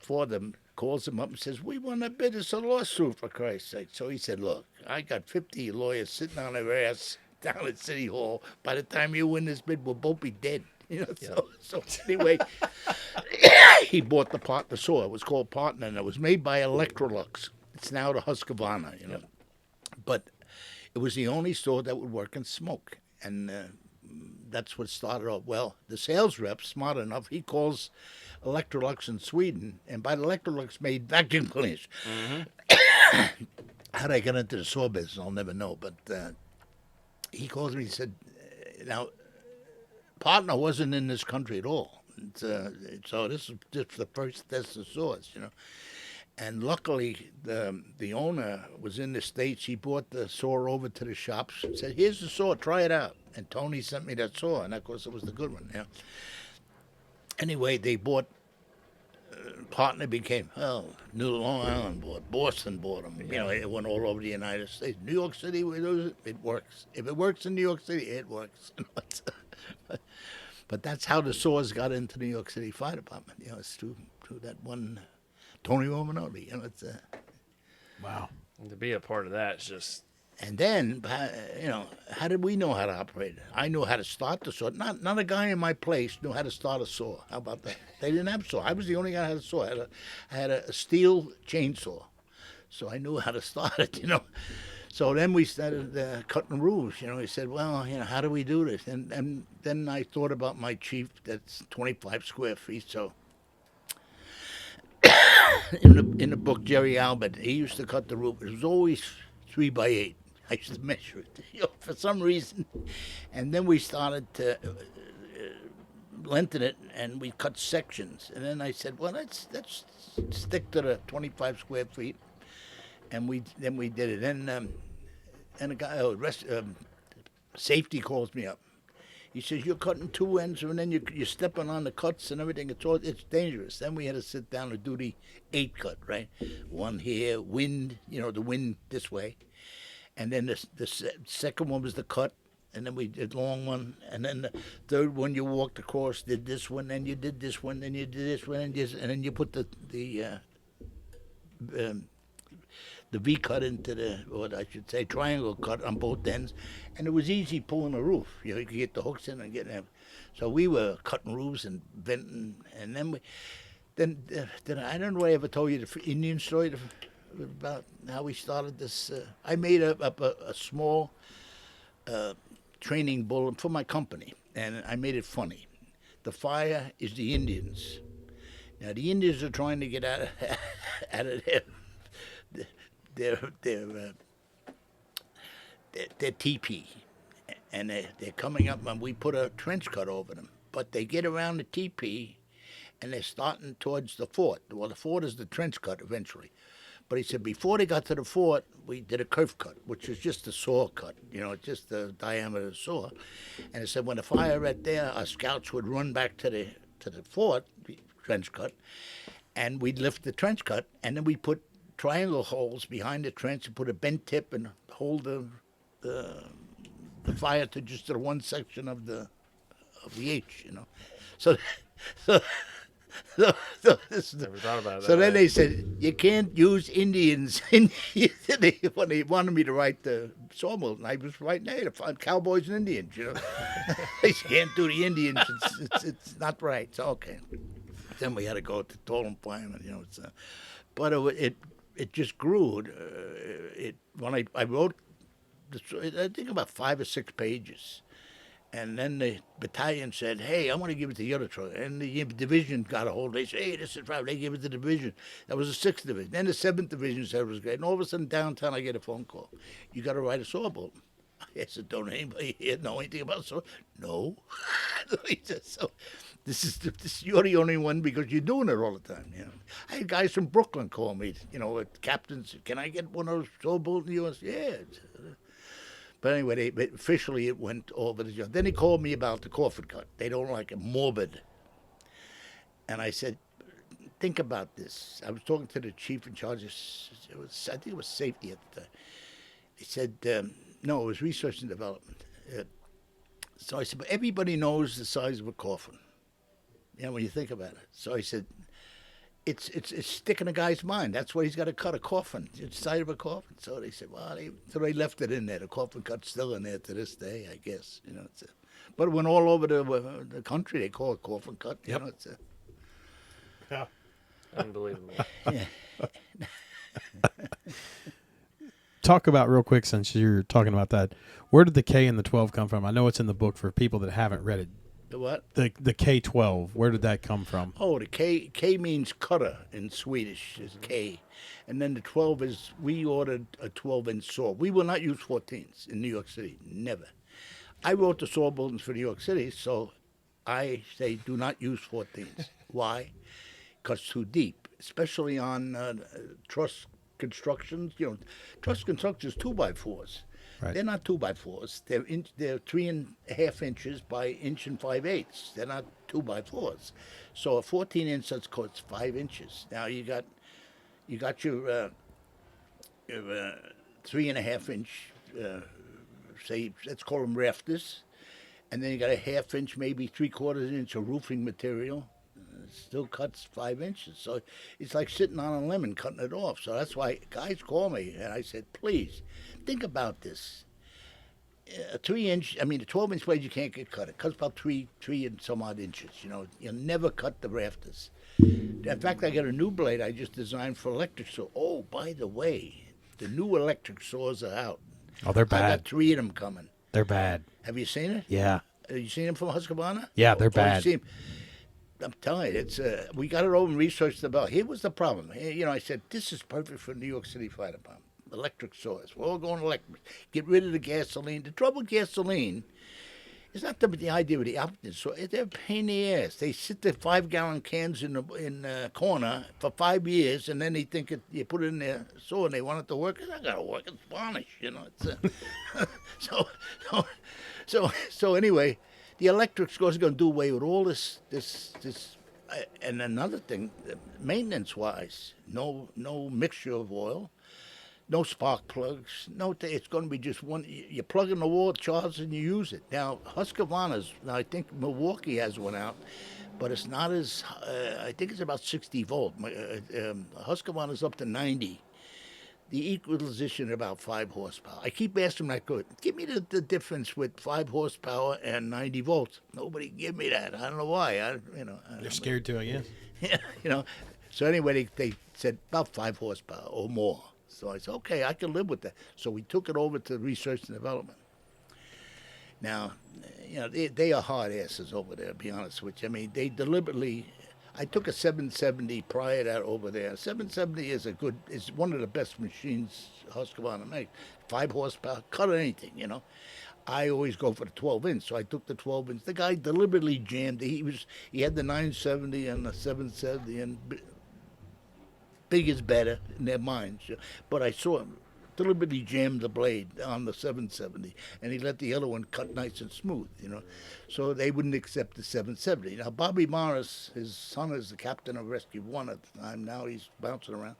Speaker 3: for them calls him up and says, we won the bid. It's a lawsuit, for Christ's sake. So he said, look, I got 50 lawyers sitting on their ass down at City Hall. By the time you win this bid, we'll both be dead. So anyway, he bought the saw. It was called Partner, and it was made by Electrolux. It's now the Husqvarna, But it was the only saw that would work in smoke, and that's what started off. Well, the sales rep, smart enough, he calls Electrolux in Sweden, and by the Electrolux made vacuum cleaners. Mm-hmm. How did I get into the saw business? I'll never know. But he calls me. He said, now, Partner wasn't in this country at all. So this is just the first test of saws, And luckily, the owner was in the States. He brought the saw over to the shops and said, here's the saw, try it out. And Tony sent me that saw, and of course it was the good one. Anyway, they bought, Partner became, New Long Island bought, Boston bought them. It went all over the United States. New York City, it works. If it works in New York City, it works. But that's how the saws got into New York City Fire Department. It's through that one Tony Romanelli.
Speaker 1: Wow.
Speaker 2: And to be a part of that is just.
Speaker 3: And then, how did we know how to operate it? I knew how to start the saw. Not a guy in my place knew how to start a saw. How about that? They didn't have a saw. I was the only guy that had a saw. I had a steel chainsaw, so I knew how to start it. So then we started cutting roofs. He said, well, how do we do this? And then I thought about my chief. That's 25 square feet. So in the book, Jerry Albert, he used to cut the roof. It was always 3 by 8. I used to measure it, for some reason. And then we started to lengthen it, and we cut sections. And then I said, well, let's stick to the 25 square feet. And then we did it. And a guy, safety calls me up. He says, you're cutting two ends, and then you're stepping on the cuts and everything. It's dangerous. Then we had to sit down and do the 8 cut, right? One here, wind, the wind this way. And then the second one was the cut, and then we did long one. And then the third one, you walked across, did this one, then you did this one, then you did this one, and then you put the V cut into what I should say, triangle cut on both ends, and it was easy pulling a roof. You could get the hooks in and get them. So we were cutting roofs and venting, and then I don't know if I ever told you the Indian story about how we started this. I made a small training bulletin for my company, and I made it funny. The fire is the Indians. Now the Indians are trying to get out of their teepee, and they're coming up, and we put a trench cut over them. But they get around the teepee, and they're starting towards the fort. Well, the fort is the trench cut eventually. But he said before they got to the fort, we did a kerf cut, which is just a saw cut, just the diameter of the saw. And he said when the fire right there, our scouts would run back to the fort, the trench cut, and we'd lift the trench cut, and then we put triangle holes behind the trench and put a bent tip and hold the fire to just the one section of the H, So
Speaker 2: Never thought about it.
Speaker 3: So then they said you can't use Indians when they wanted me to write the sawmill, and I was writing, hey, to find cowboys and Indians, They can't do the Indians. It's not right. So okay. Then we had to go to total employment, but it just grew. When I wrote, I think about 5 or 6 pages, and then the battalion said, "Hey, I want to give it to the other truck." And the division got a hold. They said, "Hey, this is right." They gave it to the division. That was the 6th division. Then the 7th division said it was great. And all of a sudden, downtown, I get a phone call. You got to write a saw bulletin. I said, "Don't anybody here know anything about saw?" No. He said, "So you're the only one because you're doing it all the time." I had guys from Brooklyn call me. Captains, "Can I get one of those saw bulletins?" Yeah. But anyway, officially it went over the job. Then he called me about the coffin cut. They don't like it, morbid. And I said, think about this. I was talking to the chief in charge of, I think it was safety at the time. He said, no, it was research and development. So I said, but everybody knows the size of a coffin, when you think about it. So I said, it's stick in a guy's mind. That's why he's got to cut a coffin. It's the side of a coffin. So they said, well, they left it in there. The coffin cut's still in there to this day, I guess. But it went all over the country. They call it coffin cut.
Speaker 1: Yep.
Speaker 2: Yeah. Unbelievable.
Speaker 3: Yeah.
Speaker 1: Talk about real quick, since you're talking about that. Where did the K and the 12 come from? I know it's in the book for people that haven't read it.
Speaker 3: The what?
Speaker 1: The K12. Where did that come from?
Speaker 3: Oh, the K means cutter in Swedish, is K. And then the 12 is, we ordered a 12-inch saw. We will not use 14s in New York City, never. I wrote the saw bulletins for New York City, so I say do not use 14s. Why? Because it's too deep, especially on truss constructions. Truss construction is 2x4s.
Speaker 1: Right.
Speaker 3: They're not 2x4s. They're 3.5 inches by 1 5/8. They're not 2x4s. So a 14-inch that's called 5 inches. Now you got your 3.5 inch, say, let's call them rafters, and then you got a 1/2 inch, maybe 3/4 inch of roofing material. It still cuts 5 inches. So it's like sitting on a lemon cutting it off. So that's why guys call me, and I said, please, think about this. A 3-inch, a 12-inch blade, you can't get cut. It cuts about 3 and some odd inches. You'll never cut the rafters. In fact, I got a new blade I just designed for electric saw. Oh, by the way, the new electric saws are out.
Speaker 1: Oh, they're bad.
Speaker 3: I got 3 of them coming.
Speaker 1: They're bad.
Speaker 3: Have you seen it?
Speaker 1: Yeah.
Speaker 3: Have you seen them from Husqvarna?
Speaker 1: Yeah, they're
Speaker 3: Oh,
Speaker 1: bad.
Speaker 3: I'm telling you, it's we got it over and researched about. Here was the problem. I said, this is perfect for New York City Fire Department. electric saws. We're all going electric. Get rid of the gasoline. The trouble with gasoline is not the idea of the option. So they're a pain in the ass. They sit there 5-gallon cans in the corner for 5 years, and then they think you put it in their saw and they want it to work. It's not gonna work. It's varnish, you know. It's, so anyway, the electric saws are going to do away with all this. And another thing, maintenance-wise, no mixture of oil, no spark plugs, it's going to be just one. You plug in the wall, it charges, and you use it. Now, Husqvarna's, I think Milwaukee has one out, but it's not as, I think it's about 60 volt. Husqvarna's up to 90. The equalization about 5 horsepower. I keep asking that good. Give me the difference with 5 horsepower and 90 volts. Nobody give me that. I don't know why.
Speaker 1: They're scared to, I guess.
Speaker 3: Yeah, So anyway, they said about 5 horsepower or more. So I said, okay, I can live with that. So we took it over to research and development. Now, they are hard asses over there, to be honest with you. I mean, they deliberately. I took a 770 prior to that over there. 770 is one of the best machines Husqvarna makes. 5 horsepower, cut anything, I always go for the 12-inch, so I took the 12-inch. The guy deliberately jammed. He had the 970 and the 770, and big is better in their minds. But I saw him deliberately jammed the blade on the 770, and he let the other one cut nice and smooth, So they wouldn't accept the 770. Now, Bobby Morris, his son is the captain of Rescue 1 at the time. Now he's bouncing around.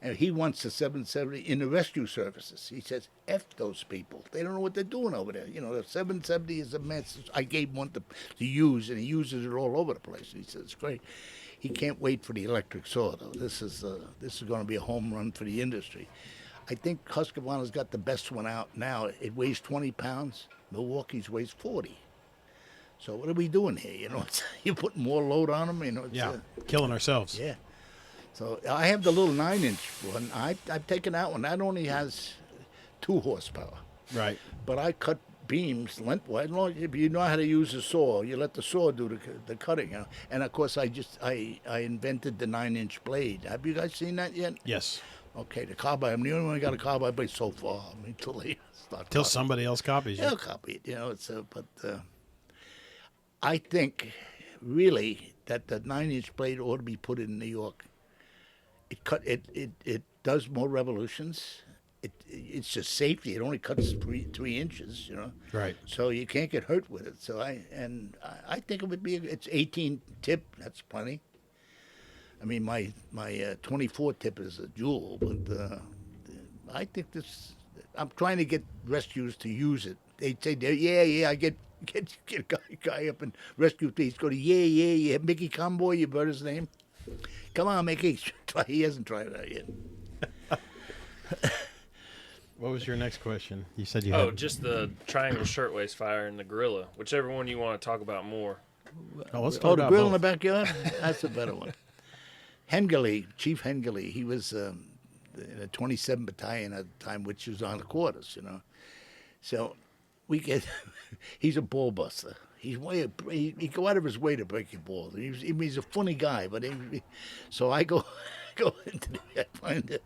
Speaker 3: And he wants the 770 in the rescue services. He says, F those people. They don't know what they're doing over there. The 770 is a mess. I gave one to use, and he uses it all over the place. He says, it's great. He can't wait for the electric saw, though. This is going to be a home run for the industry. I think Husqvarna's got the best one out now. It weighs 20 pounds. Milwaukee's weighs 40. So what are we doing here? You're putting more load on them.
Speaker 1: Killing ourselves.
Speaker 3: Yeah. So I have the little 9-inch one. I've taken that one. That only has 2 horsepower.
Speaker 1: Right.
Speaker 3: But I cut beams lengthwise. If you know how to use a saw, you let the saw do the cutting. And of course, I invented the 9-inch blade. Have you guys seen that yet?
Speaker 1: Yes.
Speaker 3: Okay, the carbide. I'm the only one who got a carbide blade so far. I mean,
Speaker 1: till somebody else copies you.
Speaker 3: They'll copy it. But I think really that the 9-inch blade ought to be put in New York. It does more revolutions. It's just safety. It only cuts 3 inches.
Speaker 1: Right.
Speaker 3: So you can't get hurt with it. So I think it would be. It's 18 tip. That's plenty. I mean, my 24 tip is a jewel, but I think this. I'm trying to get rescuers to use it. They say, yeah. I get a guy up in rescue. He's going to yeah. Mickey Conboy, you heard his name? Come on, Mickey. He hasn't tried it out yet.
Speaker 1: What was your next question? You said you had...
Speaker 2: just the Triangle Shirtwaist Fire and the Gorilla, whichever one you want to talk about more.
Speaker 1: Let's talk
Speaker 3: the
Speaker 1: about
Speaker 3: grill
Speaker 1: both.
Speaker 3: in the backyard? That's a better one. Hengerly, Chief Hengerly, he was in the 27th Battalion at the time, which was on the quarters, So he's a ball buster. He go out of his way to break your balls. He's a funny guy, but so I go into I find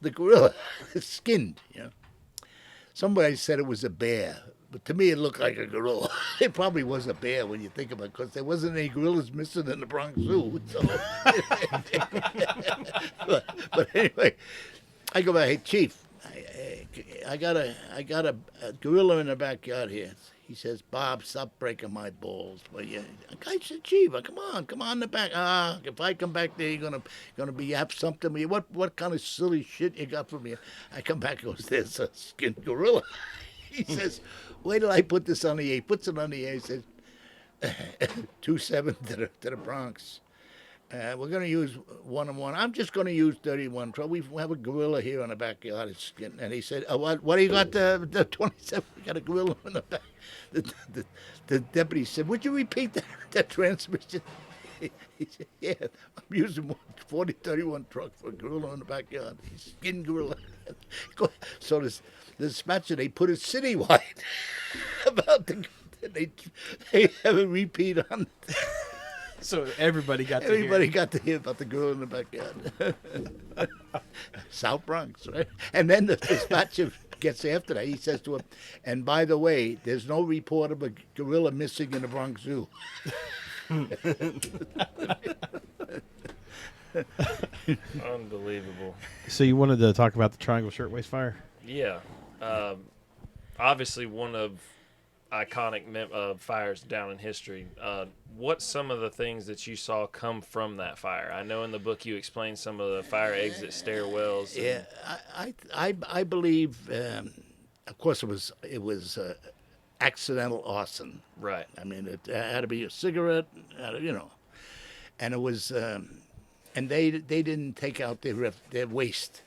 Speaker 3: the gorilla skinned. Somebody said it was a bear, but to me it looked like a gorilla. It probably was a bear when you think about it, because there wasn't any gorillas missing in the Bronx Zoo. So. but anyway, I go back. Hey, Chief, I got a gorilla in the backyard here. He says, Bob, stop breaking my balls. But I said, Chief, come on in the back. If I come back there, you're gonna be have something. What kind of silly shit you got for me? I come back and goes, there's a skinned gorilla. He says, wait till I put this on the air. He puts it on the air. He says, 2-7 to the Bronx. We're going to use 1-1. I'm just going to use 31. We have a gorilla here in the backyard. And he said, what do you got, the 27? We got a gorilla in the back. The deputy said, would you repeat that transmission? He said, yeah, I'm using 4031 truck for a gorilla in the backyard. He's a skinned gorilla. So the dispatcher, they put it citywide about they have a repeat on it.
Speaker 1: So everybody got to
Speaker 3: hear about the girl in the backyard. South Bronx, right? And then the dispatcher gets after that. He says to him, and by the way, there's no report of a gorilla missing in the Bronx Zoo.
Speaker 2: Unbelievable.
Speaker 1: So you wanted to talk about the Triangle Shirtwaist Fire?
Speaker 2: Yeah. Obviously, one of iconic fires down in history. What's some of the things that you saw come from that fire? I know in the book you explained some of the fire exit stairwells.
Speaker 3: Yeah, I believe. Of course, it was accidental arson.
Speaker 2: Right.
Speaker 3: I mean, it had to be a cigarette, and it was, and they didn't take out their waste,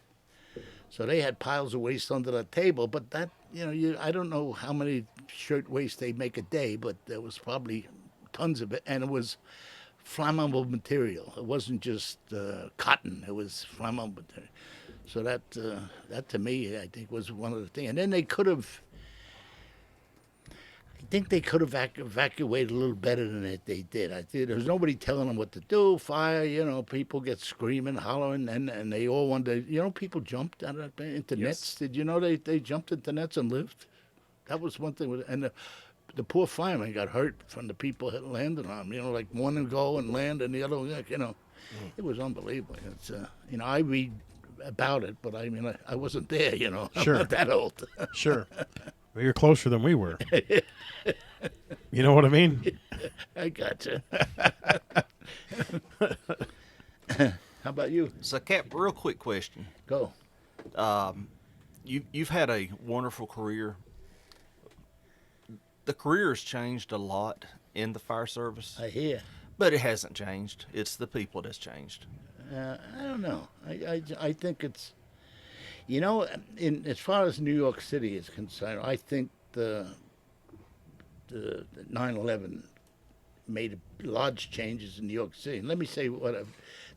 Speaker 3: so they had piles of waste under the table. But that, I don't know how many shirt waste they make a day, but there was probably tons of it, and it was flammable material. It wasn't just cotton; it was flammable material. So that to me, I think, was one of the things. And then they could have. I think they could have evacuated a little better than they did. There was nobody telling them what to do. Fire, people get screaming, hollering, and they all wanted to, people jumped out into nets. Did you know they jumped into nets and lived? That was one thing. And the poor firemen got hurt from the people that landed on them. Like one would go and land and the other one, It was unbelievable. It's, I read about it, but I wasn't there,
Speaker 1: Sure.
Speaker 3: I'm not that old.
Speaker 1: Sure. Well, you're closer than we were. You know what I mean?
Speaker 3: I gotcha. How about you?
Speaker 4: So, Cap, real quick question.
Speaker 3: Go.
Speaker 4: You've had a wonderful career. The career has changed a lot in the fire service,
Speaker 3: I hear.
Speaker 4: but it hasn't changed. It's the people that's changed.
Speaker 3: I don't know. I think it's, as far as New York City is concerned, I think the 9/11 made large changes in New York City. And let me say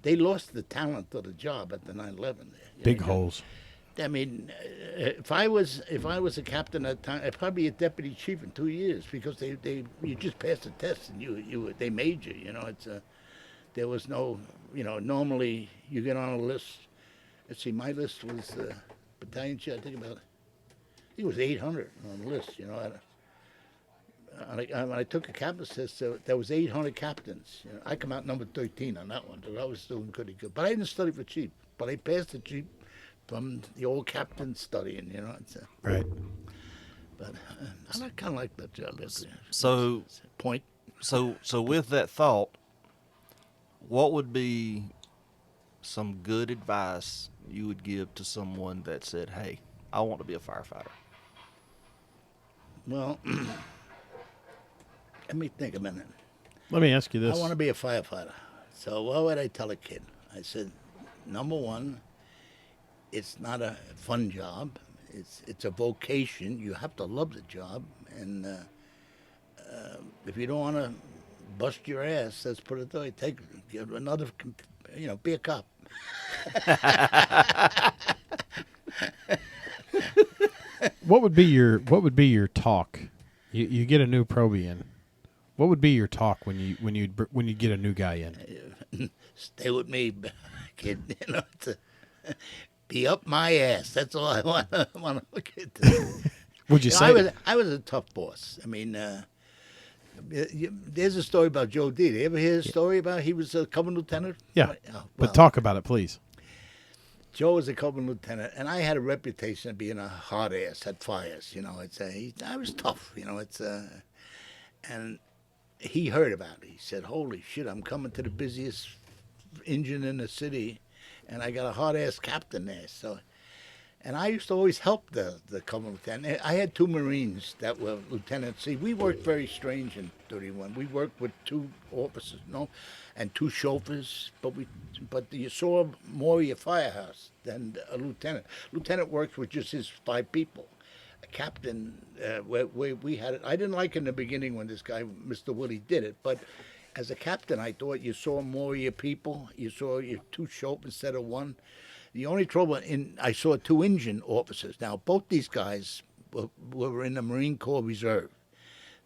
Speaker 3: they lost the talent of the job at the 9/11.
Speaker 1: Big holes.
Speaker 3: I mean, if I was a captain at the time, I'd probably be a deputy chief in 2 years because you just passed the test and they made you. It's there was no normally you get on a list. Let's see, my list was battalion chief. It was 800 on the list. When I took a captain's test, there was 800 captains. I come out number 13 on that one, so I was doing pretty good. But I didn't study for chief, but I passed the chief from the old captain studying. It's
Speaker 1: Right.
Speaker 3: But I kind of like that job.
Speaker 4: So,
Speaker 3: Point.
Speaker 4: so with that thought, what would be some good advice you would give to someone that said, "Hey, I want to be a firefighter"?
Speaker 3: Well, let me think a minute.
Speaker 1: Let me ask you this.
Speaker 3: I want to be a firefighter. So what would I tell a kid? I said, number one, it's not a fun job. It's a vocation. You have to love the job. And if you don't want to bust your ass, let's put it that way, get another, be a cop.
Speaker 1: What would be your talk? You get a new probie in. What would be your talk when you get a new guy in?
Speaker 3: Stay with me, kid. Be up my ass. That's all I want to look at.
Speaker 1: Would you say?
Speaker 3: I was a tough boss. I mean, there's a story about Joe D. Did you ever hear a story about he was a company lieutenant?
Speaker 1: Yeah,
Speaker 3: Well,
Speaker 1: but talk about it, please.
Speaker 3: Joe was a company lieutenant, and I had a reputation of being a hard ass at fires. I was tough. And he heard about it. He said, "Holy shit! I'm coming to the busiest engine in the city, and I got a hard ass captain there." So, and I used to always help the company lieutenant. I had two Marines that were lieutenants. See, we worked very strange in 31. We worked with two officers, and two chauffeurs, but you saw more of your firehouse than a lieutenant. Lieutenant works with just his 5 people. A captain, we had it. I didn't like in the beginning when this guy, Mr. Woody, did it, but as a captain, I thought you saw more of your people. You saw your 2 chauffeurs instead of 1. The only trouble I saw 2 engine officers. Now, both these guys were in the Marine Corps Reserve,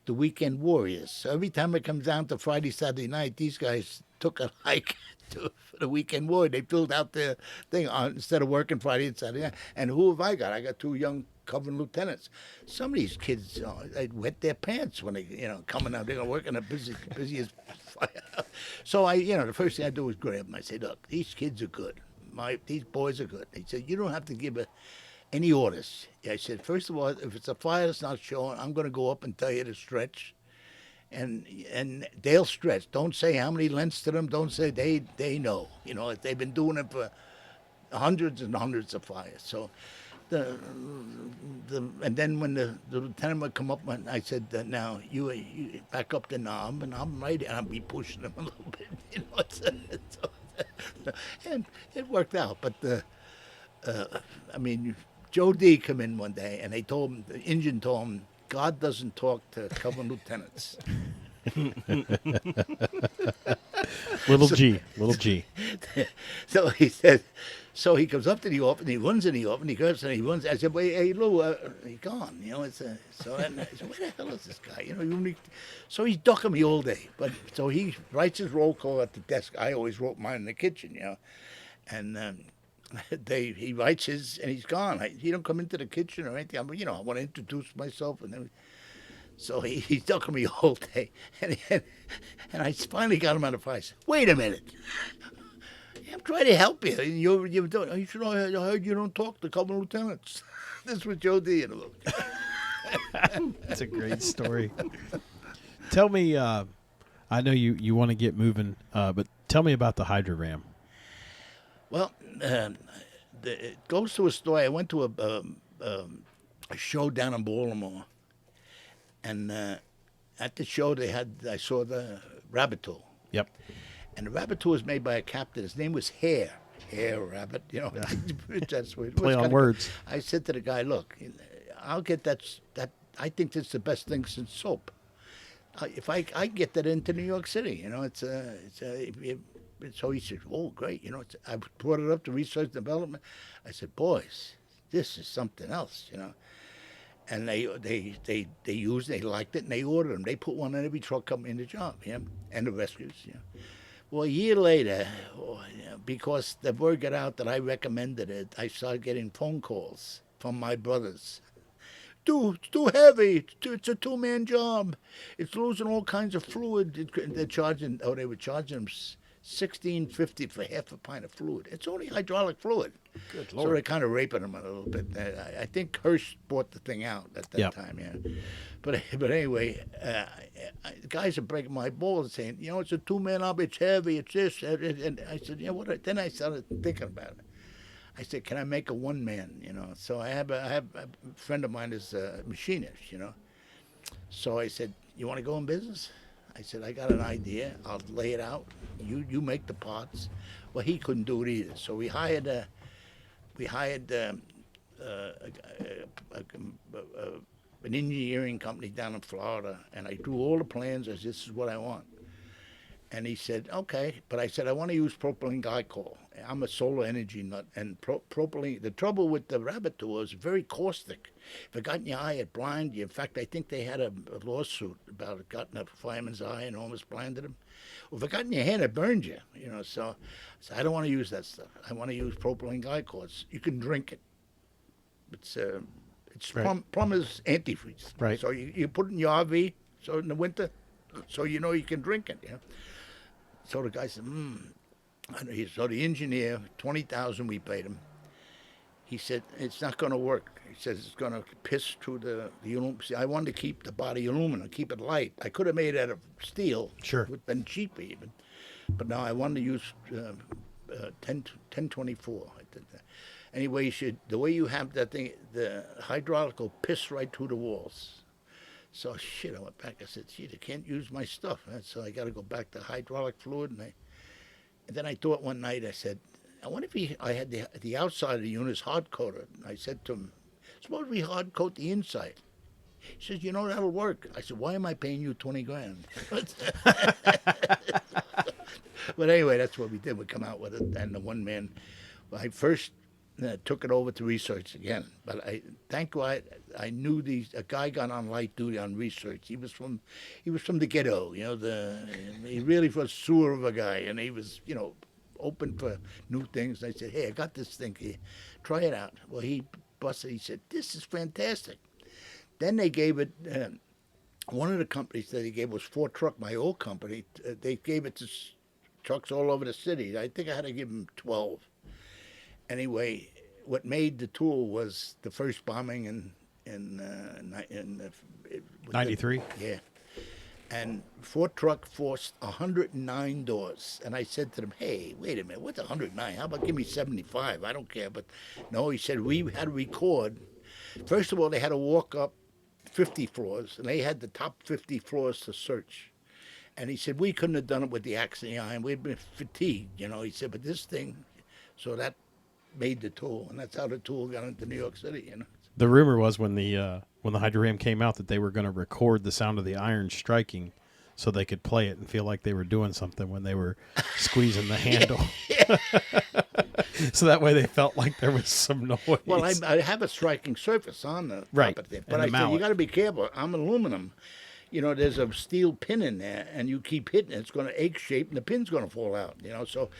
Speaker 3: the weekend warriors. So every time it comes down to Friday, Saturday night, these guys took a hike for the weekend war. They filled out their thing on instead of working Friday and Saturday night. And who have I got? I got 2 young covering lieutenants. Some of these kids, they wet their pants when they, coming out. They're gonna work in the busiest fire. So the first thing I do is grab them. I say, look, these kids are good. These boys are good. He said, you don't have to give any orders. I said, first of all, if it's a fire that's not showing, I'm going to go up and tell you to stretch. And they'll stretch. Don't say how many lengths to them. Don't say they know. They've been doing it for hundreds and hundreds of fires. So, and then when the lieutenant would come up, I said, now you back up the knob, and I'm right, and I'll be pushing them a little bit. And it worked out. But Joe D come in one day, and they told him, the Indian told him, God doesn't talk to covering lieutenants.
Speaker 1: Little G.
Speaker 3: So he said, so he comes up to the oven, he runs in the oven, he goes and he runs. I said, wait, hey, Lou, he's gone. So and I said, where the hell is this guy? So he's ducking me all day. But so he writes his roll call at the desk. I always wrote mine in the kitchen, and he writes his, and he's gone. He don't come into the kitchen or anything. I want to introduce myself, and then, so he's ducking me all day, and I finally got him on the fire. I said, wait a minute, I'm trying to help you. You don't. I heard you don't talk to couple lieutenants. This was Joe D.
Speaker 1: That's a great story. Tell me, I know you want to get moving, but tell me about the HydroRam.
Speaker 3: Well, it goes to a story. I went to a show down in Baltimore, and at the show I saw the rabbit tool.
Speaker 1: Yep.
Speaker 3: And the rabbit tool was made by a captain. His name was Hare Rabbit. That's what it was.
Speaker 1: Play on words.
Speaker 3: I said to the guy, look, I'll get that. I think that's the best thing since soap. If I get that into New York City, so he said, oh, great. I brought it up to research and development. I said, boys, this is something else, And they liked it, and they ordered them. They put one in every truck coming in the job, and the rescues, Well, a year later, because the word got out that I recommended it, I started getting phone calls from my brothers. Dude, it's too heavy. It's a 2-man job. It's losing all kinds of fluid. They were charging them $16.50 for half a pint of fluid. It's only hydraulic fluid.
Speaker 1: Good Lord.
Speaker 3: So they're kind of raping them a little bit. I think Hirsch bought the thing out at that time, But anyway, guys are breaking my balls saying, it's a 2-man job, it's heavy, it's this. And I said, what? Then I started thinking about it. I said, can I make a 1-man, So I have a friend of mine is a machinist, So I said, you want to go in business? I said, I got an idea. I'll lay it out. You make the parts. Well, he couldn't do it either. So we hired an engineering company down in Florida, and I drew all the plans as this is what I want. And he said, okay. But I said, I want to use propylene glycol. I'm a solar energy nut. And propylene, the trouble with the rabbit tool is very caustic. If it got in your eye, it blinded you. In fact, I think they had a lawsuit about it got in a fireman's eye and almost blinded him. Well, if it got in your hand, it burned you. So I don't want to use that stuff. I want to use propylene glycol. You can drink it. It's right. Plumber's antifreeze.
Speaker 1: Right.
Speaker 3: So you put it in your RV, so in the winter, so you can drink it. So the guy said, So the engineer, $20,000 we paid him. He said, it's not going to work. He says it's going to piss through the aluminum. See, I wanted to keep the body aluminum, keep it light. I could have made it out of steel.
Speaker 1: Sure.
Speaker 3: It would have been cheaper even. But now I wanted to use 1024. I did that. Anyway, the way you have that thing, the hydraulic will piss right through the walls. So, I went back. I said, they can't use my stuff. So I got to go back to hydraulic fluid. And then I thought one night, I said, I wonder if I had the outside of the unit is hard-coated. And I said to him, suppose we hard-coat the inside. He says, that'll work. I said, why am I paying you $20,000? But anyway, that's what we did. We come out with it. And the 1-man, took it over to research again. But thank God, I knew a guy got on light duty on research. He was from the ghetto, he really was a sewer of a guy, and he was, open for new things. I said, hey, I got this thing here, try it out. Well, he busted. He said, this is fantastic. Then they gave it. One of the companies that he gave was Ford Truck, my old company. They gave it to trucks all over the city. I think I had to give him 12. Anyway, what made the tool was the first bombing in
Speaker 1: 93.
Speaker 3: Yeah. And Ford Truck forced 109 doors. And I said to them, hey, wait a minute, what's 109? How about give me 75? I don't care. But no, he said, we had to record. First of all, they had to walk up 50 floors, and they had the top 50 floors to search. And he said, we couldn't have done it with the axe and the iron. We'd been fatigued, He said, but this thing, so that made the tool. And that's how the tool got into New York City,
Speaker 1: The rumor was when the Hydro-Ram came out that they were going to record the sound of the iron striking so they could play it and feel like they were doing something when they were squeezing the handle. So that way they felt like there was some noise.
Speaker 3: Well, I have a striking surface on the
Speaker 1: right.
Speaker 3: top of it. But I said, you got to be careful. I'm aluminum. There's a steel pin in there, and you keep hitting it. It's going to egg shape, and the pin's going to fall out, So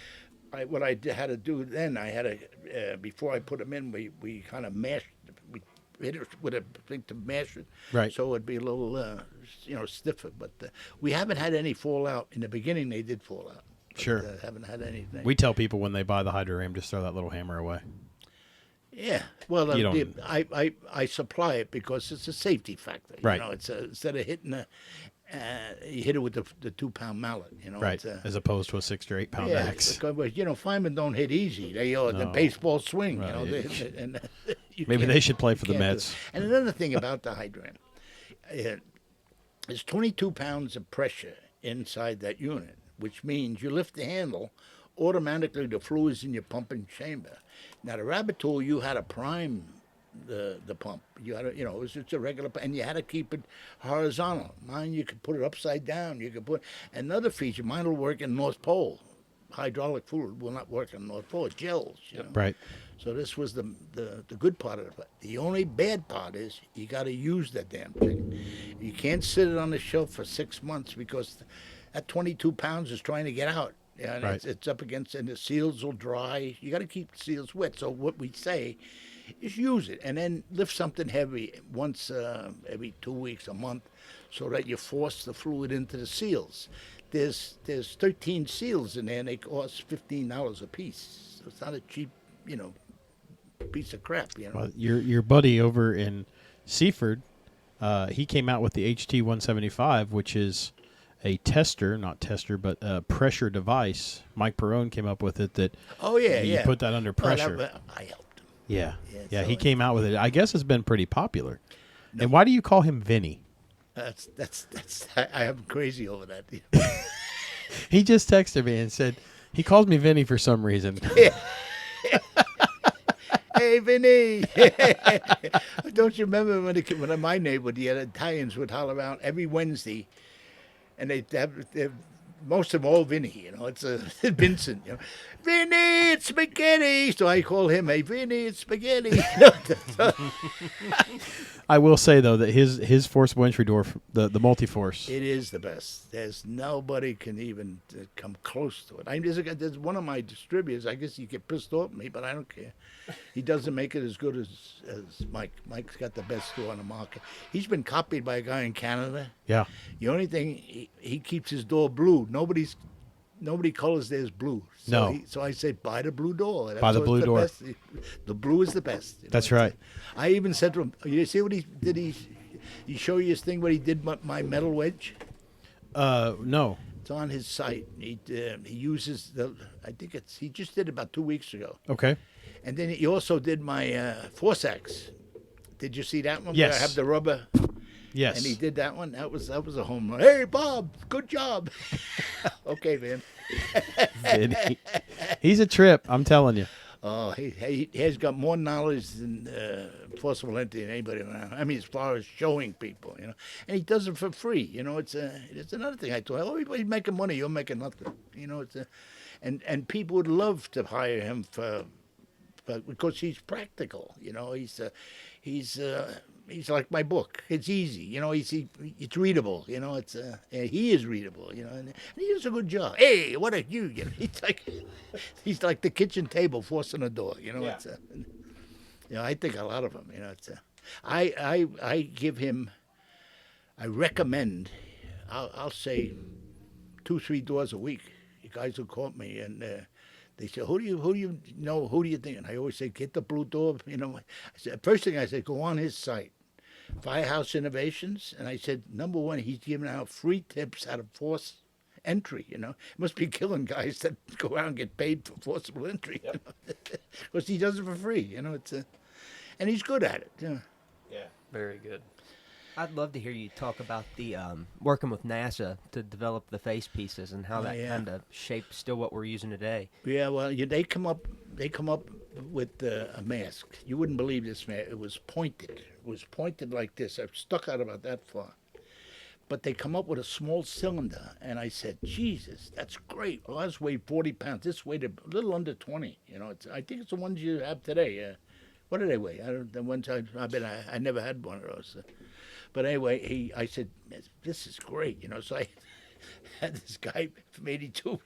Speaker 3: what I had to do then, I had to, before I put them in, we kind of mashed, we hit it with a thing to mash it.
Speaker 1: Right.
Speaker 3: So it'd be a little, stiffer. But we haven't had any fallout. In the beginning, they did fall out.
Speaker 1: Sure.
Speaker 3: Haven't had anything.
Speaker 1: We tell people when they buy the Hydro-Ram, just throw that little hammer away.
Speaker 3: Yeah. Well,
Speaker 1: You
Speaker 3: I supply it because it's a safety factor.
Speaker 1: Right.
Speaker 3: It's instead of hitting you hit it with the 2-pound mallet.
Speaker 1: Right. As opposed to a 6 or 8 pound axe.
Speaker 3: Because, firemen don't hit easy. They the baseball swing.
Speaker 1: Right.
Speaker 3: And
Speaker 1: Maybe they should play for the Mets.
Speaker 3: And another thing about the Hydro-Ram, there's 22 pounds of pressure inside that unit, which means you lift the handle, automatically the fluid's in your pumping chamber. Now the rabbit tool, you had to prime the pump. You had to, it's a regular, and you had to keep it horizontal. Mine, you could put it upside down. You could put another feature. Mine will work in North Pole. Hydraulic fluid will not work in North Pole. It gels.
Speaker 1: Right.
Speaker 3: So this was the good part of it. The only bad part is you got to use that damn thing. You can't sit it on the shelf for 6 months because that 22 pounds is trying to get out. And
Speaker 1: right.
Speaker 3: It's up against, and the seals will dry. You got to keep the seals wet. So what we say is use it, and then lift something heavy once every 2 weeks, a month, so that you force the fluid into the seals. There's 13 seals in there, and they cost $15 a piece. So it's not a cheap, piece of crap.
Speaker 1: Well, your buddy over in Seaford, he came out with the HT175, which is a but a pressure device. Mike Perrone came up with it. That you put that under pressure.
Speaker 3: Well, I helped him.
Speaker 1: Yeah,
Speaker 3: so
Speaker 1: he came out with it. I guess it's been pretty popular. No. And why do you call him Vinny?
Speaker 3: That's I am crazy over that.
Speaker 1: He just texted me and said he calls me Vinny for some reason.
Speaker 3: Hey, Vinny! Don't you remember when in my neighborhood, the Italians would holler out every Wednesday, and they'd have most of them all Vinny, it's Vincent, Vinny, it's spaghetti. So I call him, hey, Vinny, it's spaghetti.
Speaker 1: I will say, though, that his forcible entry door, the multi-force.
Speaker 3: It is the best. There's nobody can even come close to it. There's one of my distributors, I guess you get pissed off at me, but I don't care. He doesn't make it as good as Mike. Mike's got the best door on the market. He's been copied by a guy in Canada.
Speaker 1: Yeah.
Speaker 3: The only thing, he keeps his door blue. Nobody colors theirs blue. So so I say, buy the blue door.
Speaker 1: Buy the blue door.
Speaker 3: Best. The blue is the best.
Speaker 1: That's right.
Speaker 3: I even said to him, you see what he did? He show you his thing, what he did my metal wedge?
Speaker 1: No.
Speaker 3: It's on his site. He uses he just did it about 2 weeks ago.
Speaker 1: Okay.
Speaker 3: And then he also did my force axe. Did you see that one?
Speaker 1: Yes.
Speaker 3: Where I have the rubber.
Speaker 1: Yes.
Speaker 3: And he did that one. That was a home run. Hey, Bob, good job. Okay, man.
Speaker 1: Vinny. He's a trip, I'm telling you.
Speaker 3: Oh, he has got more knowledge than forcible entry than anybody around. I mean, as far as showing people, and he does it for free. It's another thing I told. Everybody's making money, you're making nothing. And people would love to hire him for but because he's practical. He's like my book. It's easy. It's readable. He is readable. And he does a good job. Hey, what are you? He's like the kitchen table forcing a door.
Speaker 1: Yeah.
Speaker 3: I think a lot of them. I give him. I recommend. I'll say 2-3 doors a week. You guys will call me and they say, who do you know? Who do you think? And I always say, get the blue door. I said, first thing I said, go on his site, Firehouse Innovations. And I said, number one, he's giving out free tips how to force entry. It must be killing guys that go out and get paid for forcible entry. Because he does it for free. And he's good at it.
Speaker 2: Yeah, very good.
Speaker 5: I'd love to hear you talk about the working with NASA to develop the face pieces and how that kind of shaped still what we're using today.
Speaker 3: Yeah, well, they come up with a mask. You wouldn't believe this, man. It was pointed. It was pointed like this. I've stuck out about that far. But they come up with a small cylinder, and I said, Jesus, that's great. Well, ours weighed 40 pounds. This weighed a little under 20. I think it's the ones you have today. What do they weigh? The ones I never had one of those. But anyway, I said, this is great, So I had this guy from '82,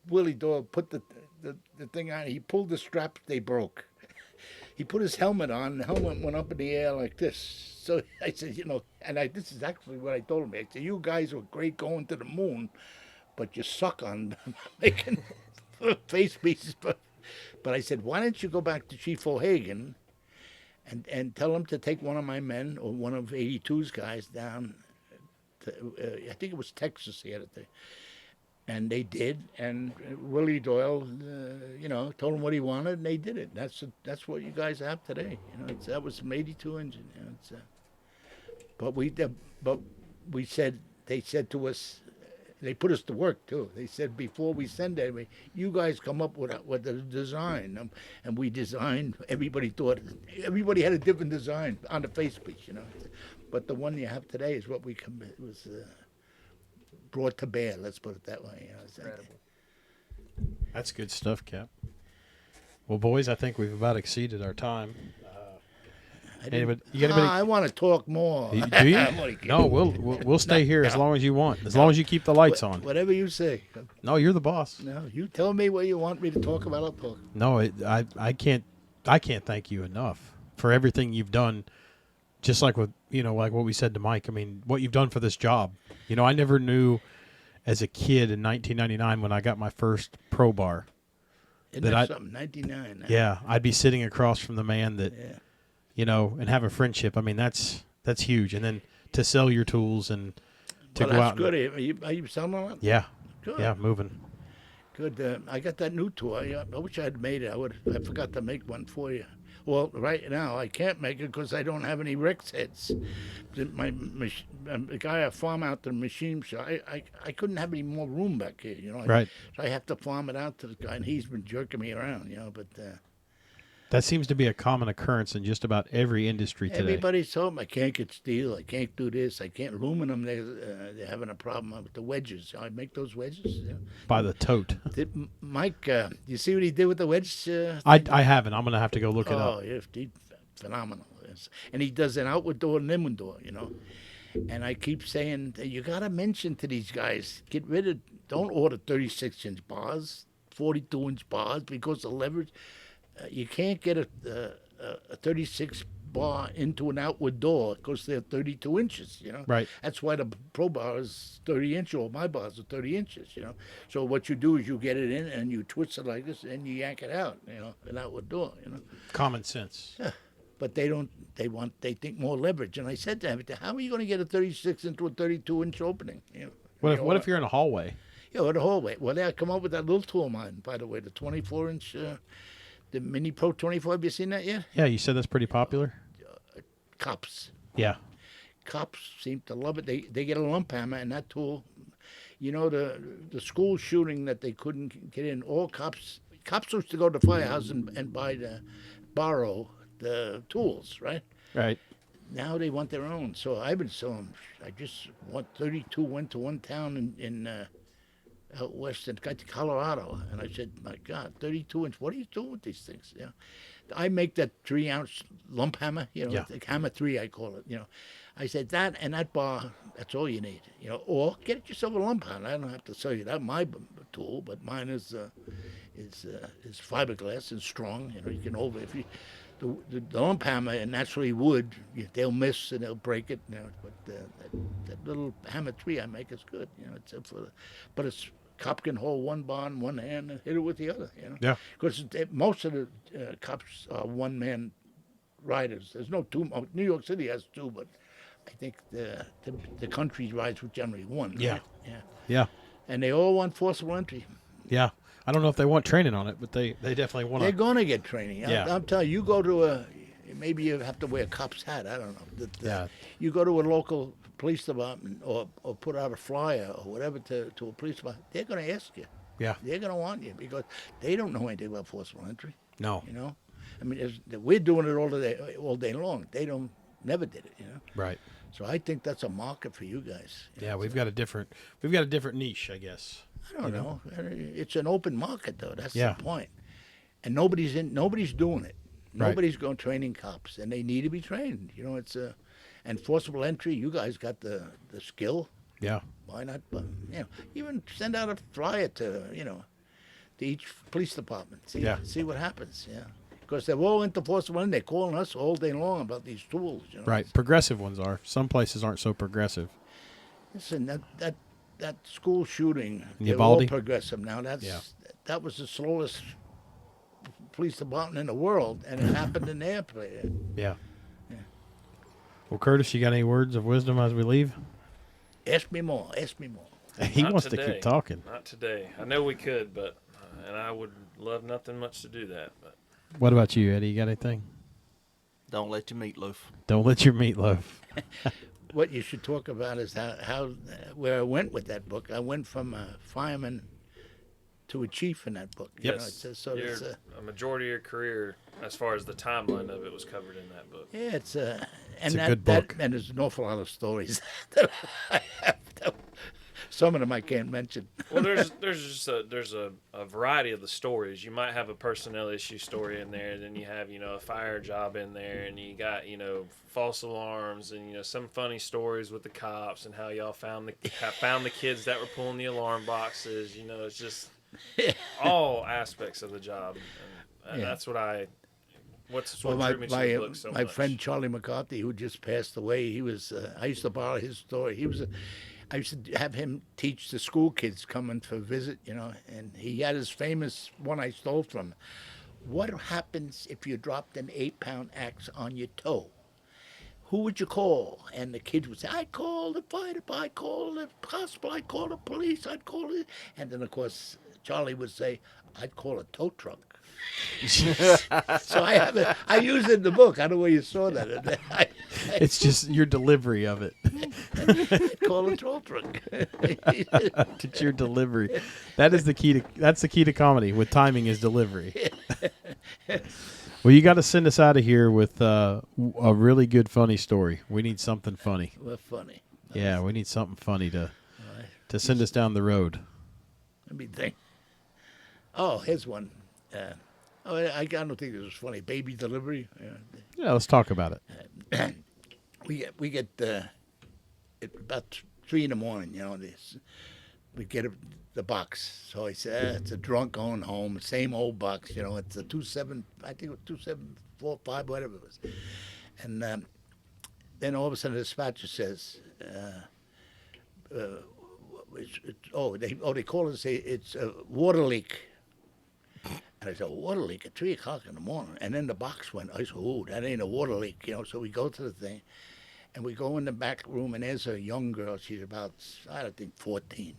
Speaker 3: Willie Doyle, put the thing on. He pulled the straps, they broke. He put his helmet on. The helmet went up in the air like this. So I said, this is actually what I told him. I said, you guys were great going to the moon, but you suck on making face pieces. But I said, why don't you go back to Chief O'Hagan and tell him to take one of my men or one of 82's guys down to, I think it was Texas the other day. And they did, and Willie Doyle, told him what he wanted, and they did it. That's what you guys have today. That was an '82 engine. But we said, they said to us, they put us to work too. They said before we send anybody, you guys come up with a design, and we designed. Everybody had a different design on the face piece, But the one you have today is what was brought to bear. Let's put it that way.
Speaker 5: Incredible.
Speaker 1: That's good stuff, Cap. Well, boys, I think we've about exceeded our time.
Speaker 3: I want to talk more.
Speaker 1: Do you? No, we'll stay here as long as you want. As long as you keep the lights on.
Speaker 3: Whatever you say.
Speaker 1: No, you're the boss.
Speaker 3: No, you tell me what you want me to talk about. I'll talk.
Speaker 1: No, I can't thank you enough for everything you've done. Just like with like what we said to Mike. I mean, what you've done for this job. I never knew as a kid in 1999 when I got my first Pro Bar.
Speaker 3: Isn't that something? 99.
Speaker 1: Yeah, I'd be sitting across from the man that.
Speaker 3: Yeah.
Speaker 1: And have a friendship. I mean, that's huge. And then to sell your tools and to go out.
Speaker 3: That's good. Are you selling them?
Speaker 1: Yeah.
Speaker 3: Good.
Speaker 1: Yeah, moving.
Speaker 3: Good. I got that new tool. I wish I had made it. I forgot to make one for you. Well, right now I can't make it because I don't have any Rex heads. The guy I farm out the machine shop, I couldn't have any more room back here.
Speaker 1: Right.
Speaker 3: So I have to farm it out to the guy, and he's been jerking me around. But.
Speaker 1: That seems to be a common occurrence in just about every industry today.
Speaker 3: Everybody's told me I can't get steel, I can't do this, I can't. Aluminum, they're having a problem with the wedges. I make those wedges.
Speaker 1: By the tote.
Speaker 3: Mike, you see what he did with the wedge?
Speaker 1: I haven't. I'm going to have to go look it up.
Speaker 3: Oh, yeah, he's phenomenal. And he does an outward door and inward door, And I keep saying, you got to mention to these guys, don't order 36-inch bars, 42-inch bars, because the leverage. You can't get a 36 bar into an outward door because they're 32 inches,
Speaker 1: Right.
Speaker 3: That's why the Pro Bar is 30 inches, or my bars are 30 inches, So what you do is you get it in and you twist it like this and you yank it out, an outward door,
Speaker 1: Common sense.
Speaker 3: Yeah. But they think more leverage. And I said to him, how are you going to get a 36 into a 32-inch opening?
Speaker 1: What if you're in a hallway?
Speaker 3: Yeah, or the hallway. Well, I come up with that little tool of mine, by the way, the 24-inch... the Mini Pro 24, have you seen that yet?
Speaker 1: Yeah, you said that's pretty popular.
Speaker 3: Cops.
Speaker 1: Yeah.
Speaker 3: Cops seem to love it. They get a lump hammer, and that tool, the school shooting that they couldn't get in, all cops used to go to the firehouse and borrow the tools, right?
Speaker 1: Right.
Speaker 3: Now they want their own. So I've been selling, I just want 32, went to one town in out west in Colorado. And I said, my God, 32-inch, what are you doing with these things? You know, I make that 3-ounce lump hammer, you know,
Speaker 1: Yeah.
Speaker 3: the hammer 3, I call it, you know. I said, that and that bar, that's all you need, you know. Or get yourself a lump hammer. I don't have to sell you that, my tool, but mine is fiberglass and strong. You know, you can if you, the lump hammer and naturally wood, they'll miss and they'll break it. You know, but that little hammer 3 I make is good. You know, but it's cop can hold one bar in one hand and hit it with the other. You know,
Speaker 1: Yeah.
Speaker 3: because most of the cops are one-man riders. There's no two. New York City has 2, but I think the country rides with generally 1.
Speaker 1: Yeah.
Speaker 3: Right? Yeah.
Speaker 1: Yeah.
Speaker 3: And they all want forcible entry.
Speaker 1: Yeah. I don't know if they want training on it, but they definitely want
Speaker 3: They're
Speaker 1: to.
Speaker 3: going to get training.
Speaker 1: Yeah.
Speaker 3: I'm telling you, you go to maybe you have to wear a cop's hat. I don't know.
Speaker 1: Yeah.
Speaker 3: You go to a local police department or put out a flyer or whatever to a police department, they're going to ask you.
Speaker 1: Yeah.
Speaker 3: They're going to want you because they don't know anything about forcible entry.
Speaker 1: No.
Speaker 3: You know? I mean, we're doing it all day long. They never did it, you know?
Speaker 1: Right.
Speaker 3: So I think that's a market for you guys.
Speaker 1: Yeah, we've got a different niche, I guess.
Speaker 3: I don't know. It's an open market, though. That's
Speaker 1: Yeah.
Speaker 3: the point. And nobody's doing it.
Speaker 1: Right.
Speaker 3: Nobody's going training cops, and they need to be trained. You know, it's and forcible entry. You guys got the skill.
Speaker 1: Yeah.
Speaker 3: Why not? You know, even send out a flyer to each police department. See what happens. Yeah, because they're all into forcible entry. They're calling us all day long about these tools. You know?
Speaker 1: Right. Progressive ones are. Some places aren't so progressive.
Speaker 3: Listen, that school shooting, they're
Speaker 1: Uvalde?
Speaker 3: all progressive now. That was the slowest police department in the world, and it happened in their place.
Speaker 1: Yeah. Well, Curtis, you got any words of wisdom as we leave?
Speaker 3: Ask me more. Ask me more.
Speaker 1: He
Speaker 2: Not
Speaker 1: wants to
Speaker 2: today.
Speaker 1: keep talking.
Speaker 2: Not today. I know we could, but and I would love nothing much to do that. But
Speaker 1: What about you, Eddie? You got anything?
Speaker 4: Don't let your meatloaf.
Speaker 1: Don't let your meatloaf.
Speaker 3: What you should talk about is how where I went with that book. I went from a fireman to a chief in that book. You know,
Speaker 2: yes,
Speaker 3: it's
Speaker 2: a majority of your career, as far as the timeline of it, was covered in that book.
Speaker 3: yeah, it's
Speaker 1: a
Speaker 3: that,
Speaker 1: good book.
Speaker 3: and there's an awful lot of stories that I have. Some of them I can't mention.
Speaker 2: Well, there's just a variety of the stories. You might have a personnel issue story in there, and then you have a fire job in there, and you got false alarms, and some funny stories with the cops and how y'all found the kids that were pulling the alarm boxes. It's just all aspects of the job, and
Speaker 3: Yeah.
Speaker 2: that's what What's
Speaker 3: Well,
Speaker 2: what drew me to the book so
Speaker 3: my
Speaker 2: much.
Speaker 3: friend Charlie McCarthy, who just passed away, he was. I used to borrow his story. I used to have him teach the school kids coming for a visit, and he had his famous one I stole from him. What happens if you dropped an 8-pound axe on your toe? Who would you call? And the kids would say, I'd call the fire department, I'd call the hospital, I'd call the police, I'd call it. And then, of course, Charlie would say, I'd call a tow truck. So I use it in the book. I don't know where you saw that.
Speaker 1: It's just your delivery of it.
Speaker 3: I'd call a tow truck.
Speaker 1: It's your delivery. That's the key to comedy. With timing is delivery. Well, you got to send us out of here with a really good funny story. We need something funny.
Speaker 3: We're funny.
Speaker 1: Yeah, we need something funny to send us down the road.
Speaker 3: Let me think. Oh, here's one. I don't think this was funny. Baby delivery.
Speaker 1: Yeah, let's talk about it.
Speaker 3: We get at about 3 a.m. We get the box. So I said, it's a drunk going home, same old box. It's a 27. I think it was 2745, whatever it was. And then all of a sudden, the dispatcher says, they call it and say it's a water leak. And I said, water leak at 3 o'clock in the morning. And then the box went. I said, oh, that ain't a water leak, So we go to the thing, and we go in the back room, and there's a young girl. She's about, I think, 14.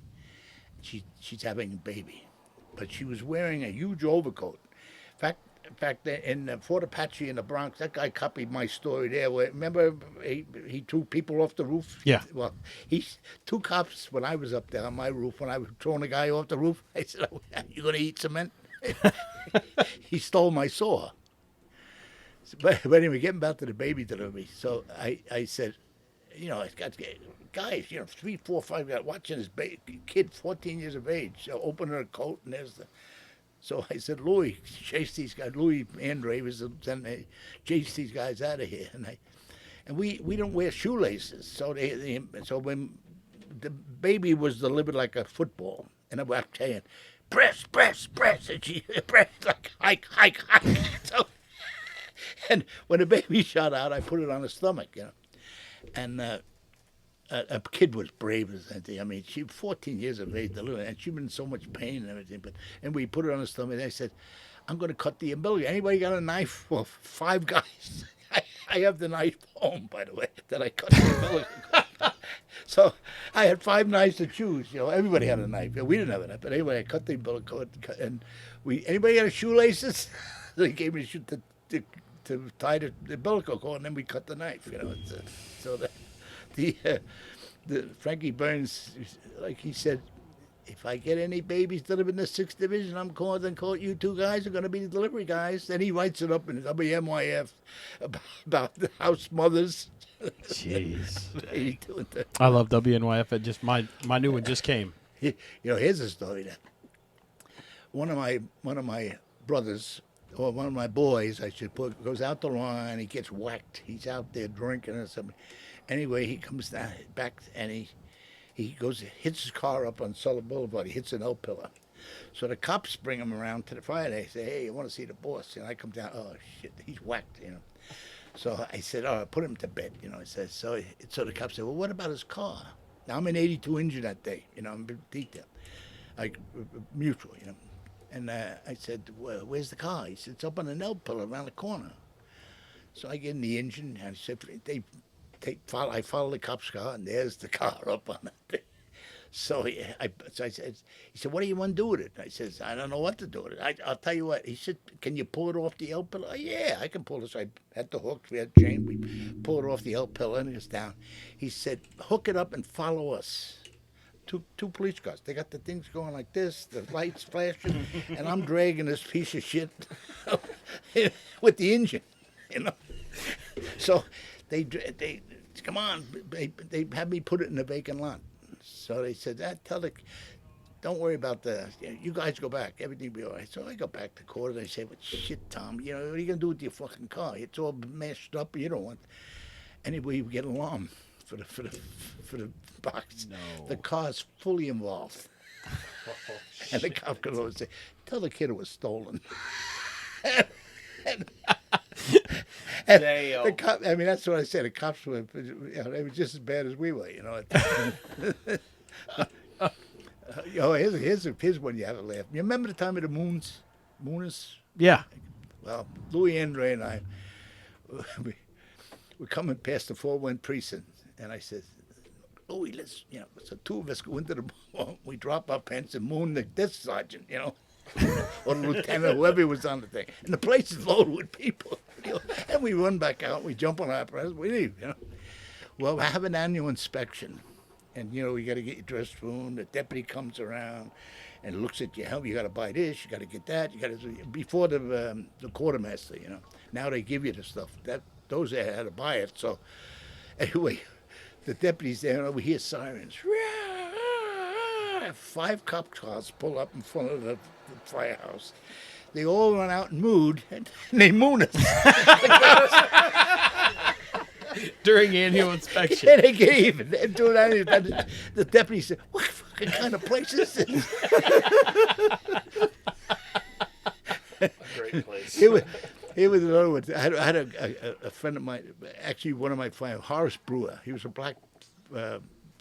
Speaker 3: She's having a baby, but she was wearing a huge overcoat. In fact, in Fort Apache in the Bronx, that guy copied my story there. Remember, he threw people off the roof?
Speaker 1: Yeah.
Speaker 3: Well, two cops, when I was up there on my roof, when I was throwing a guy off the roof, I said, you going to eat cement? He stole my saw. But anyway, getting back to the baby delivery. So I said, you know, it's got guys, you know, 3, 4, 5 guys watching this kid, 14 years of age, opening her coat, and there's the. So I said, Louis, chase these guys. Louis Andre was then chase these guys out of here, and we don't wear shoelaces, so so when the baby was delivered like a football, and I was saying, press, and she press like hike. So, and when the baby shot out, I put it on her stomach, you know, and a kid was brave as anything. I mean, she 14 years of age, and she'd been in so much pain and everything. And we put it on her stomach, and I said, I'm going to cut the umbilical. Anybody got a knife? Well, 5 guys. I have the knife home, by the way, that I cut the umbilical. So I had 5 knives to choose. You know, everybody had a knife. We didn't have a knife, but anyway, I cut the umbilical, and anybody got a shoelaces? They gave me to tie the umbilical cord, and then we cut the knife. You know, so that. The Frankie Burns, like he said, if I get any babies delivered in the 6th Division, I'm calling you 2 guys are going to be the delivery guys. Then he writes it up in WMYF about the house mothers.
Speaker 1: Jeez.
Speaker 3: 82 and
Speaker 1: I love WNYF. It just my new one just came.
Speaker 3: You know, here's a story that one of my brothers, or one of my boys, I should put, goes out the line. He gets whacked. He's out there drinking or something. Anyway, he comes down back, and he goes, hits his car up on Sullivan Boulevard. He hits an L-pillar. So the cops bring him around to the fire. They say, hey, you want to see the boss? And I come down, oh, shit, he's whacked, you know. So I said, oh, put him to bed, you know. I said, so the cops said, well, what about his car? Now, I'm in 82 injured that day, you know, I'm in detail, like mutual, you know. And I said, well, where's the car? He said, it's up on an L-pillar around the corner. So I get in the engine, and I said, I follow the cop's car, and there's the car up on it. So I said, he said, what do you want to do with it? I said, I don't know what to do with it. I'll tell you what. He said, can you pull it off the L-pillar? Oh, yeah, I can pull it. So I had the hooks, we had chain, we pull it off the L-pillar, and it's down. He said, hook it up and follow us. Two police cars. They got the things going like this, the lights flashing, and I'm dragging this piece of shit with the engine, you know. So they come on, they had me put it in a vacant lot. So they said, don't worry about you guys go back, everything will be all right. So I go back to court, and they say, but shit, Tom, you know, what are you going to do with your fucking car? It's all mashed up, you don't want. Anyway, we get an alarm for the box. No. The car's fully involved. And the cop comes over and say, tell the kid it was stolen. And the cop, I mean, that's what I said. The cops were, you know, they were just as bad as we were, you know. Here's one you have to laugh. You remember the time of the Mooners?
Speaker 1: Yeah.
Speaker 3: Well, Louis Andre and I, we're coming past the 4-1 precinct, and I said, Louis, let's, you know, so 2 of us go into the ball, we drop our pants and moon the desk sergeant, you know. Or the lieutenant, whoever was on the thing. And the place is loaded with people. You know? And we run back out, we jump on our apparatus, we leave, you know. Well, we have an annual inspection. And, you know, you got to get your dress room. The deputy comes around and looks at your helmet. You got to buy this, you got to get that. You got to, before the quartermaster, you know. Now they give you the stuff. Those there had to buy it. So, anyway, the deputy's there, and we hear sirens. 5 cop cars pull up in front of the firehouse. They all run out in mood, and they moon us.
Speaker 1: During annual inspection.
Speaker 3: And they get even. The deputy said, what fucking kind of place is this?
Speaker 2: Great place.
Speaker 3: Here was another one. I had a friend of mine, actually one of my friends, Horace Brewer. He was a black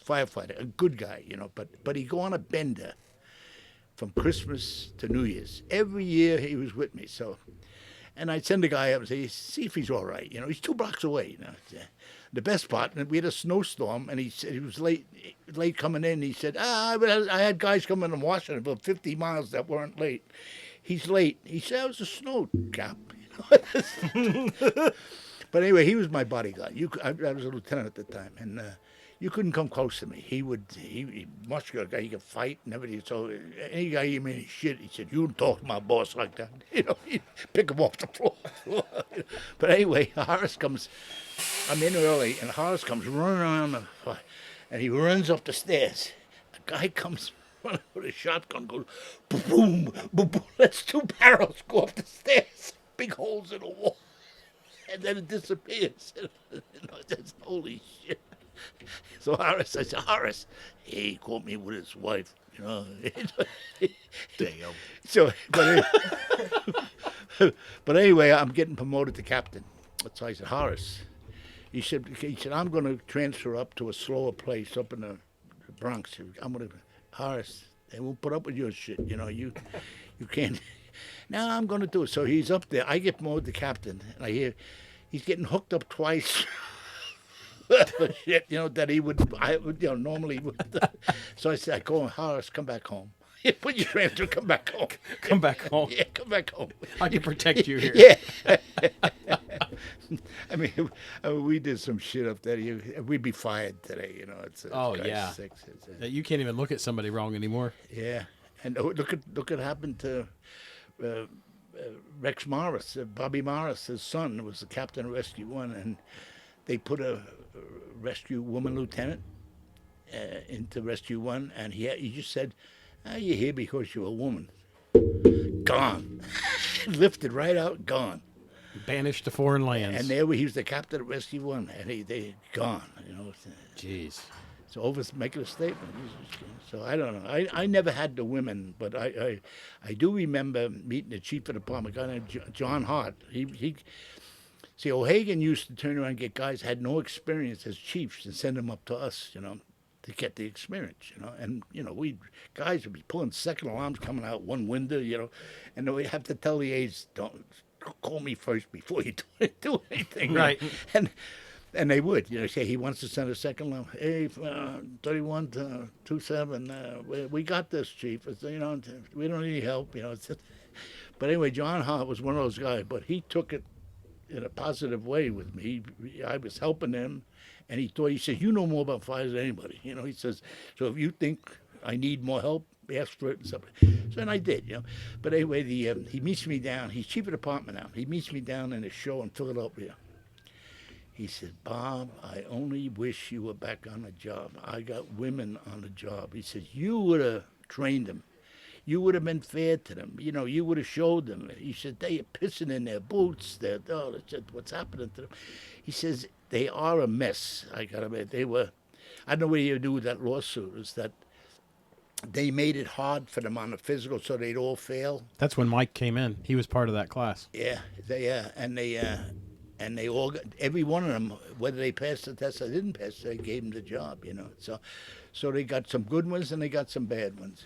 Speaker 3: firefighter, a good guy, you know, but he'd go on a bender from Christmas to New Year's. Every year he was with me, so, and I'd send the guy up and say, see if he's all right, you know, he's 2 blocks away, you know. The best part, we had a snowstorm, and he said he was late coming in. He said, I had guys coming in Washington for 50 miles that weren't late. He's late. He said, it was a snow gap, you know. But anyway, he was my bodyguard. I was a lieutenant at the time, and you couldn't come close to me. He muscular guy, he could fight and everything. So any guy he made shit, he said, you don't talk to my boss like that. You know, he'd pick him off the floor. But anyway, Horace comes I'm in early, and Horace comes running around, and he runs up the stairs. A guy comes running with a shotgun, goes boom, boom, boom. Lets 2 barrels go up the stairs, big holes in the wall, and then it disappears. That's holy shit. So I said, Horace, he caught me with his wife,
Speaker 4: Damn.
Speaker 3: So, but anyway, I'm getting promoted to captain. So I said, Horace, he said, I'm going to transfer up to a slower place up in the Bronx. Horace, they won't put up with your shit. You can't. No, I'm going to do it. So he's up there. I get promoted to captain, and I hear he's getting hooked up twice. Shit, that he would, normally would. So I said, I go, Horace, come back home. Put your transfer, come back home.
Speaker 1: Come back home.
Speaker 3: Yeah, come back home.
Speaker 1: I can protect you here.
Speaker 3: Yeah. I mean, we did some shit up there. We'd be fired today, It's
Speaker 1: yeah. You can't even look at somebody wrong anymore.
Speaker 3: Yeah, and look at what happened to Rex Morris, Bobby Morris, his son, was the captain of Rescue 1, and they put a rescue woman lieutenant into Rescue 1, and he just said, you're here because you're a woman. Gone. Lifted right out, gone.
Speaker 1: Banished to foreign lands.
Speaker 3: And there he was the captain of Rescue 1, and they gone,
Speaker 1: Jeez.
Speaker 3: So over making a statement. So I don't know. I never had the women, but I do remember meeting the chief of the department, a guy named John Hart. See, O'Hagan used to turn around and get guys who had no experience as chiefs and send them up to us, to get the experience, And, guys would be pulling second alarms coming out one window, and we have to tell the aides, don't call me first before you do anything.
Speaker 1: Right.
Speaker 3: And they would, say he wants to send a second alarm. Hey, 31 to 27, we got this, chief. It's, we don't need help, But anyway, John Hart was one of those guys, but he took it in a positive way with me. I was helping him, and he said, you know more about fires than anybody. He says, so if you think I need more help, ask for it and stuff. So, and I did, But anyway, he meets me down. He's chief of department now. He meets me down in a show in Philadelphia. He said, Bob, I only wish you were back on the job. I got women on the job. He says, you would have trained them. You would have been fair to them. You would have showed them. He said, they are pissing in their boots. What's happening to them? He says, they are a mess. I got to admit, they were. I don't know what you do with that lawsuit. Is that they made it hard for them on the physical so they'd all fail.
Speaker 1: That's when Mike came in. He was part of that class.
Speaker 3: Yeah, and they all got, every one of them, whether they passed the test or didn't pass, they gave them the job, So they got some good ones and they got some bad ones,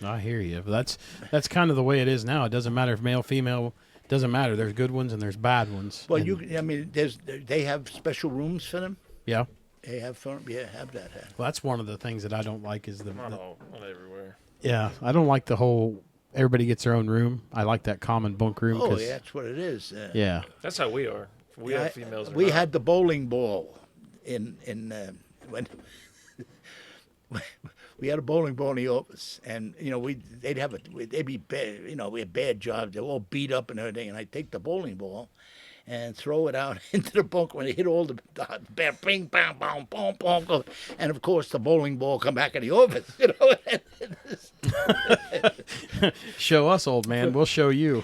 Speaker 1: I hear you. But that's kind of the way it is now. It doesn't matter if male, female. It doesn't matter. There's good ones and there's bad ones.
Speaker 3: Well, they have special rooms for them.
Speaker 1: Yeah.
Speaker 3: They have have that.
Speaker 1: Well, that's one of the things that I don't like is
Speaker 2: not everywhere.
Speaker 1: Yeah, I don't like the whole everybody gets their own room. I like that common bunk room.
Speaker 3: Oh, yeah, that's what it is.
Speaker 1: Yeah.
Speaker 2: That's how we are. We have females.
Speaker 3: We had the bowling ball when we had a bowling ball in the office, and they'd be bad, we had bad jobs. They're all beat up and everything, and I'd take the bowling ball and throw it out into the bunk when it hit all the bing, bang, bang, boom, boom, and of course the bowling ball come back in the office.
Speaker 1: Show us, old man. We'll show you.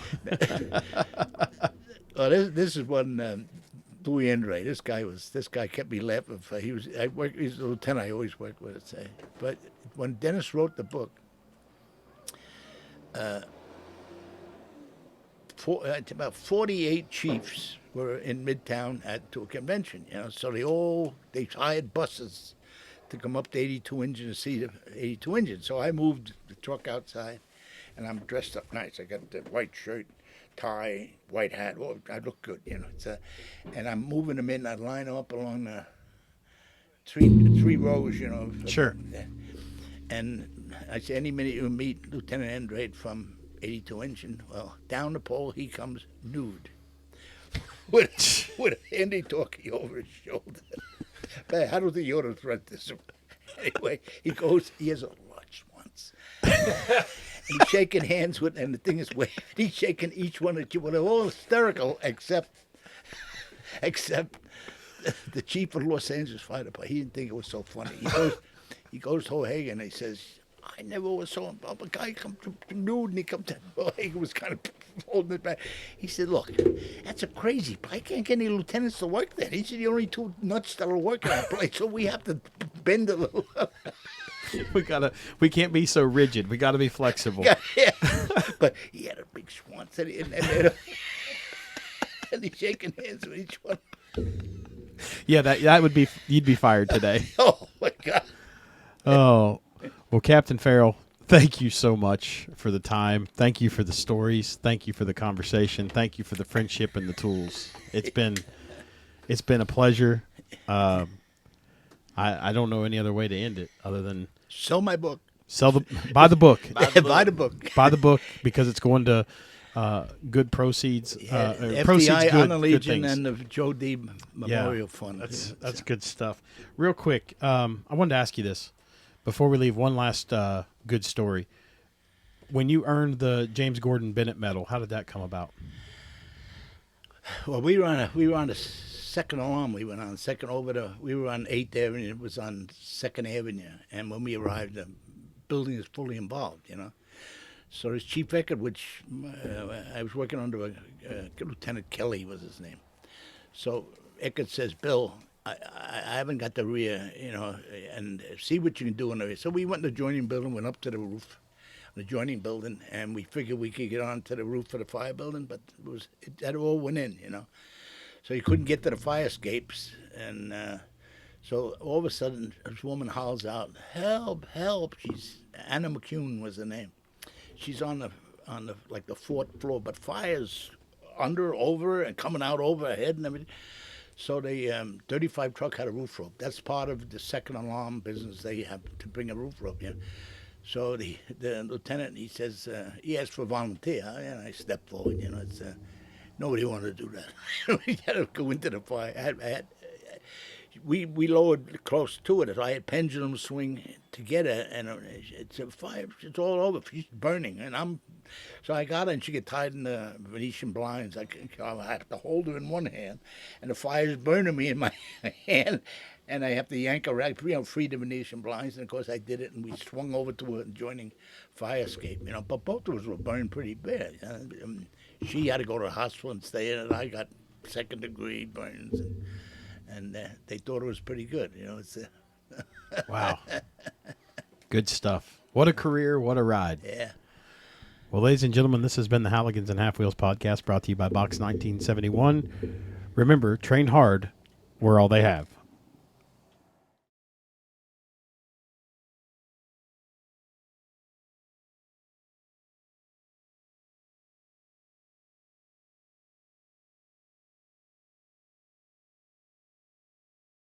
Speaker 3: This is one. Louis Andre, this guy kept me laughing. He's a lieutenant I always worked with. But when Dennis wrote the book, about 48 chiefs were in Midtown to a convention. So they hired buses to come up to 82 engine to see the 82 engine. So I moved the truck outside, and I'm dressed up nice. I got the white shirt, tie, white hat. Oh, I look good, and I'm moving them in. I line them up along the three rows,
Speaker 1: Sure.
Speaker 3: And I say, any minute you meet Lieutenant Andrade from 82 engine. Well, down the pole he comes nude, with a handy talkie over his shoulder. I don't think you ought to threat this. Anyway, he has a lunch once. He's shaking hands with, and the thing is, he's shaking each one at you. Well, they're all hysterical except the chief of Los Angeles Fire Department, he didn't think it was so funny. He goes to O'Hagan and he says, I never was so involved. A guy come to nude and he come to O'Hagan was kind of holding it back. He said, look, that's a crazy. I can't get any lieutenants to work there. He said, the only two nuts that will work in that place, so we have to bend a little.
Speaker 1: We can't be so rigid. We got to be flexible.
Speaker 3: Yeah. But he had a big schwanz and he's shaking hands with each one.
Speaker 1: Yeah, that would be, you'd be fired today.
Speaker 3: Oh my God.
Speaker 1: Oh, well, Captain Farrell, thank you so much for the time. Thank you for the stories. Thank you for the conversation. Thank you for the friendship and the tools. It's been a pleasure. I don't know any other way to end it other than
Speaker 3: Sell my book.
Speaker 1: Buy the book.
Speaker 3: Buy the book.
Speaker 1: Buy the book because it's going to good proceeds.
Speaker 3: FDI, Honor
Speaker 1: good
Speaker 3: Legion,
Speaker 1: things.
Speaker 3: and the Joe D. Memorial Fund.
Speaker 1: That's good stuff. Real quick, I wanted to ask you this before we leave. One last good story. When you earned the James Gordon Bennett Medal, how did that come about?
Speaker 3: Well, we were on the second alarm. We went on we were on 8th Avenue. It was on 2nd Avenue. And when we arrived, the building is fully involved, you know. So this Chief Eckert, which I was working under Lieutenant Kelly was his name. So Eckert says, Bill, I haven't got the rear, you know, and see what you can do in the rear. So we went to the adjoining building, went up to the roof, the adjoining building, and we figured we could get onto the roof of the fire building, but that all went in, you know. So you couldn't get to the fire escapes, and so all of a sudden this woman howls out, "Help! Help!" Anna McCune was her name. She's on the like the 4th floor, but fire's under, over, and coming out over her head and everything. So the 35 truck had a roof rope. That's part of the second alarm business. They have to bring a roof rope. Yeah. So the lieutenant, he says, he asked for a volunteer, and I stepped forward. You know, it's nobody wanted to do that. We had to go into the fire. We lowered close to it. I had pendulum swing to get her, and it's a fire. It's all over. She's burning, and so I got her, and she get tied in the Venetian blinds. I have to hold her in one hand, and the fire's burning me in my hand, and I have to yank her right, free the Venetian blinds. And of course I did it, and we swung over to an adjoining fire escape. You know, but both of us were burned pretty bad. She had to go to the hospital and stay in it. I got 2nd degree burns. And they thought it was pretty good, you know. It's
Speaker 1: Wow, good stuff. What a career! What a ride!
Speaker 3: Yeah.
Speaker 1: Well, ladies and gentlemen, this has been the Halligans and Half Wheels podcast, brought to you by Box 1971. Remember, train hard. We're all they have.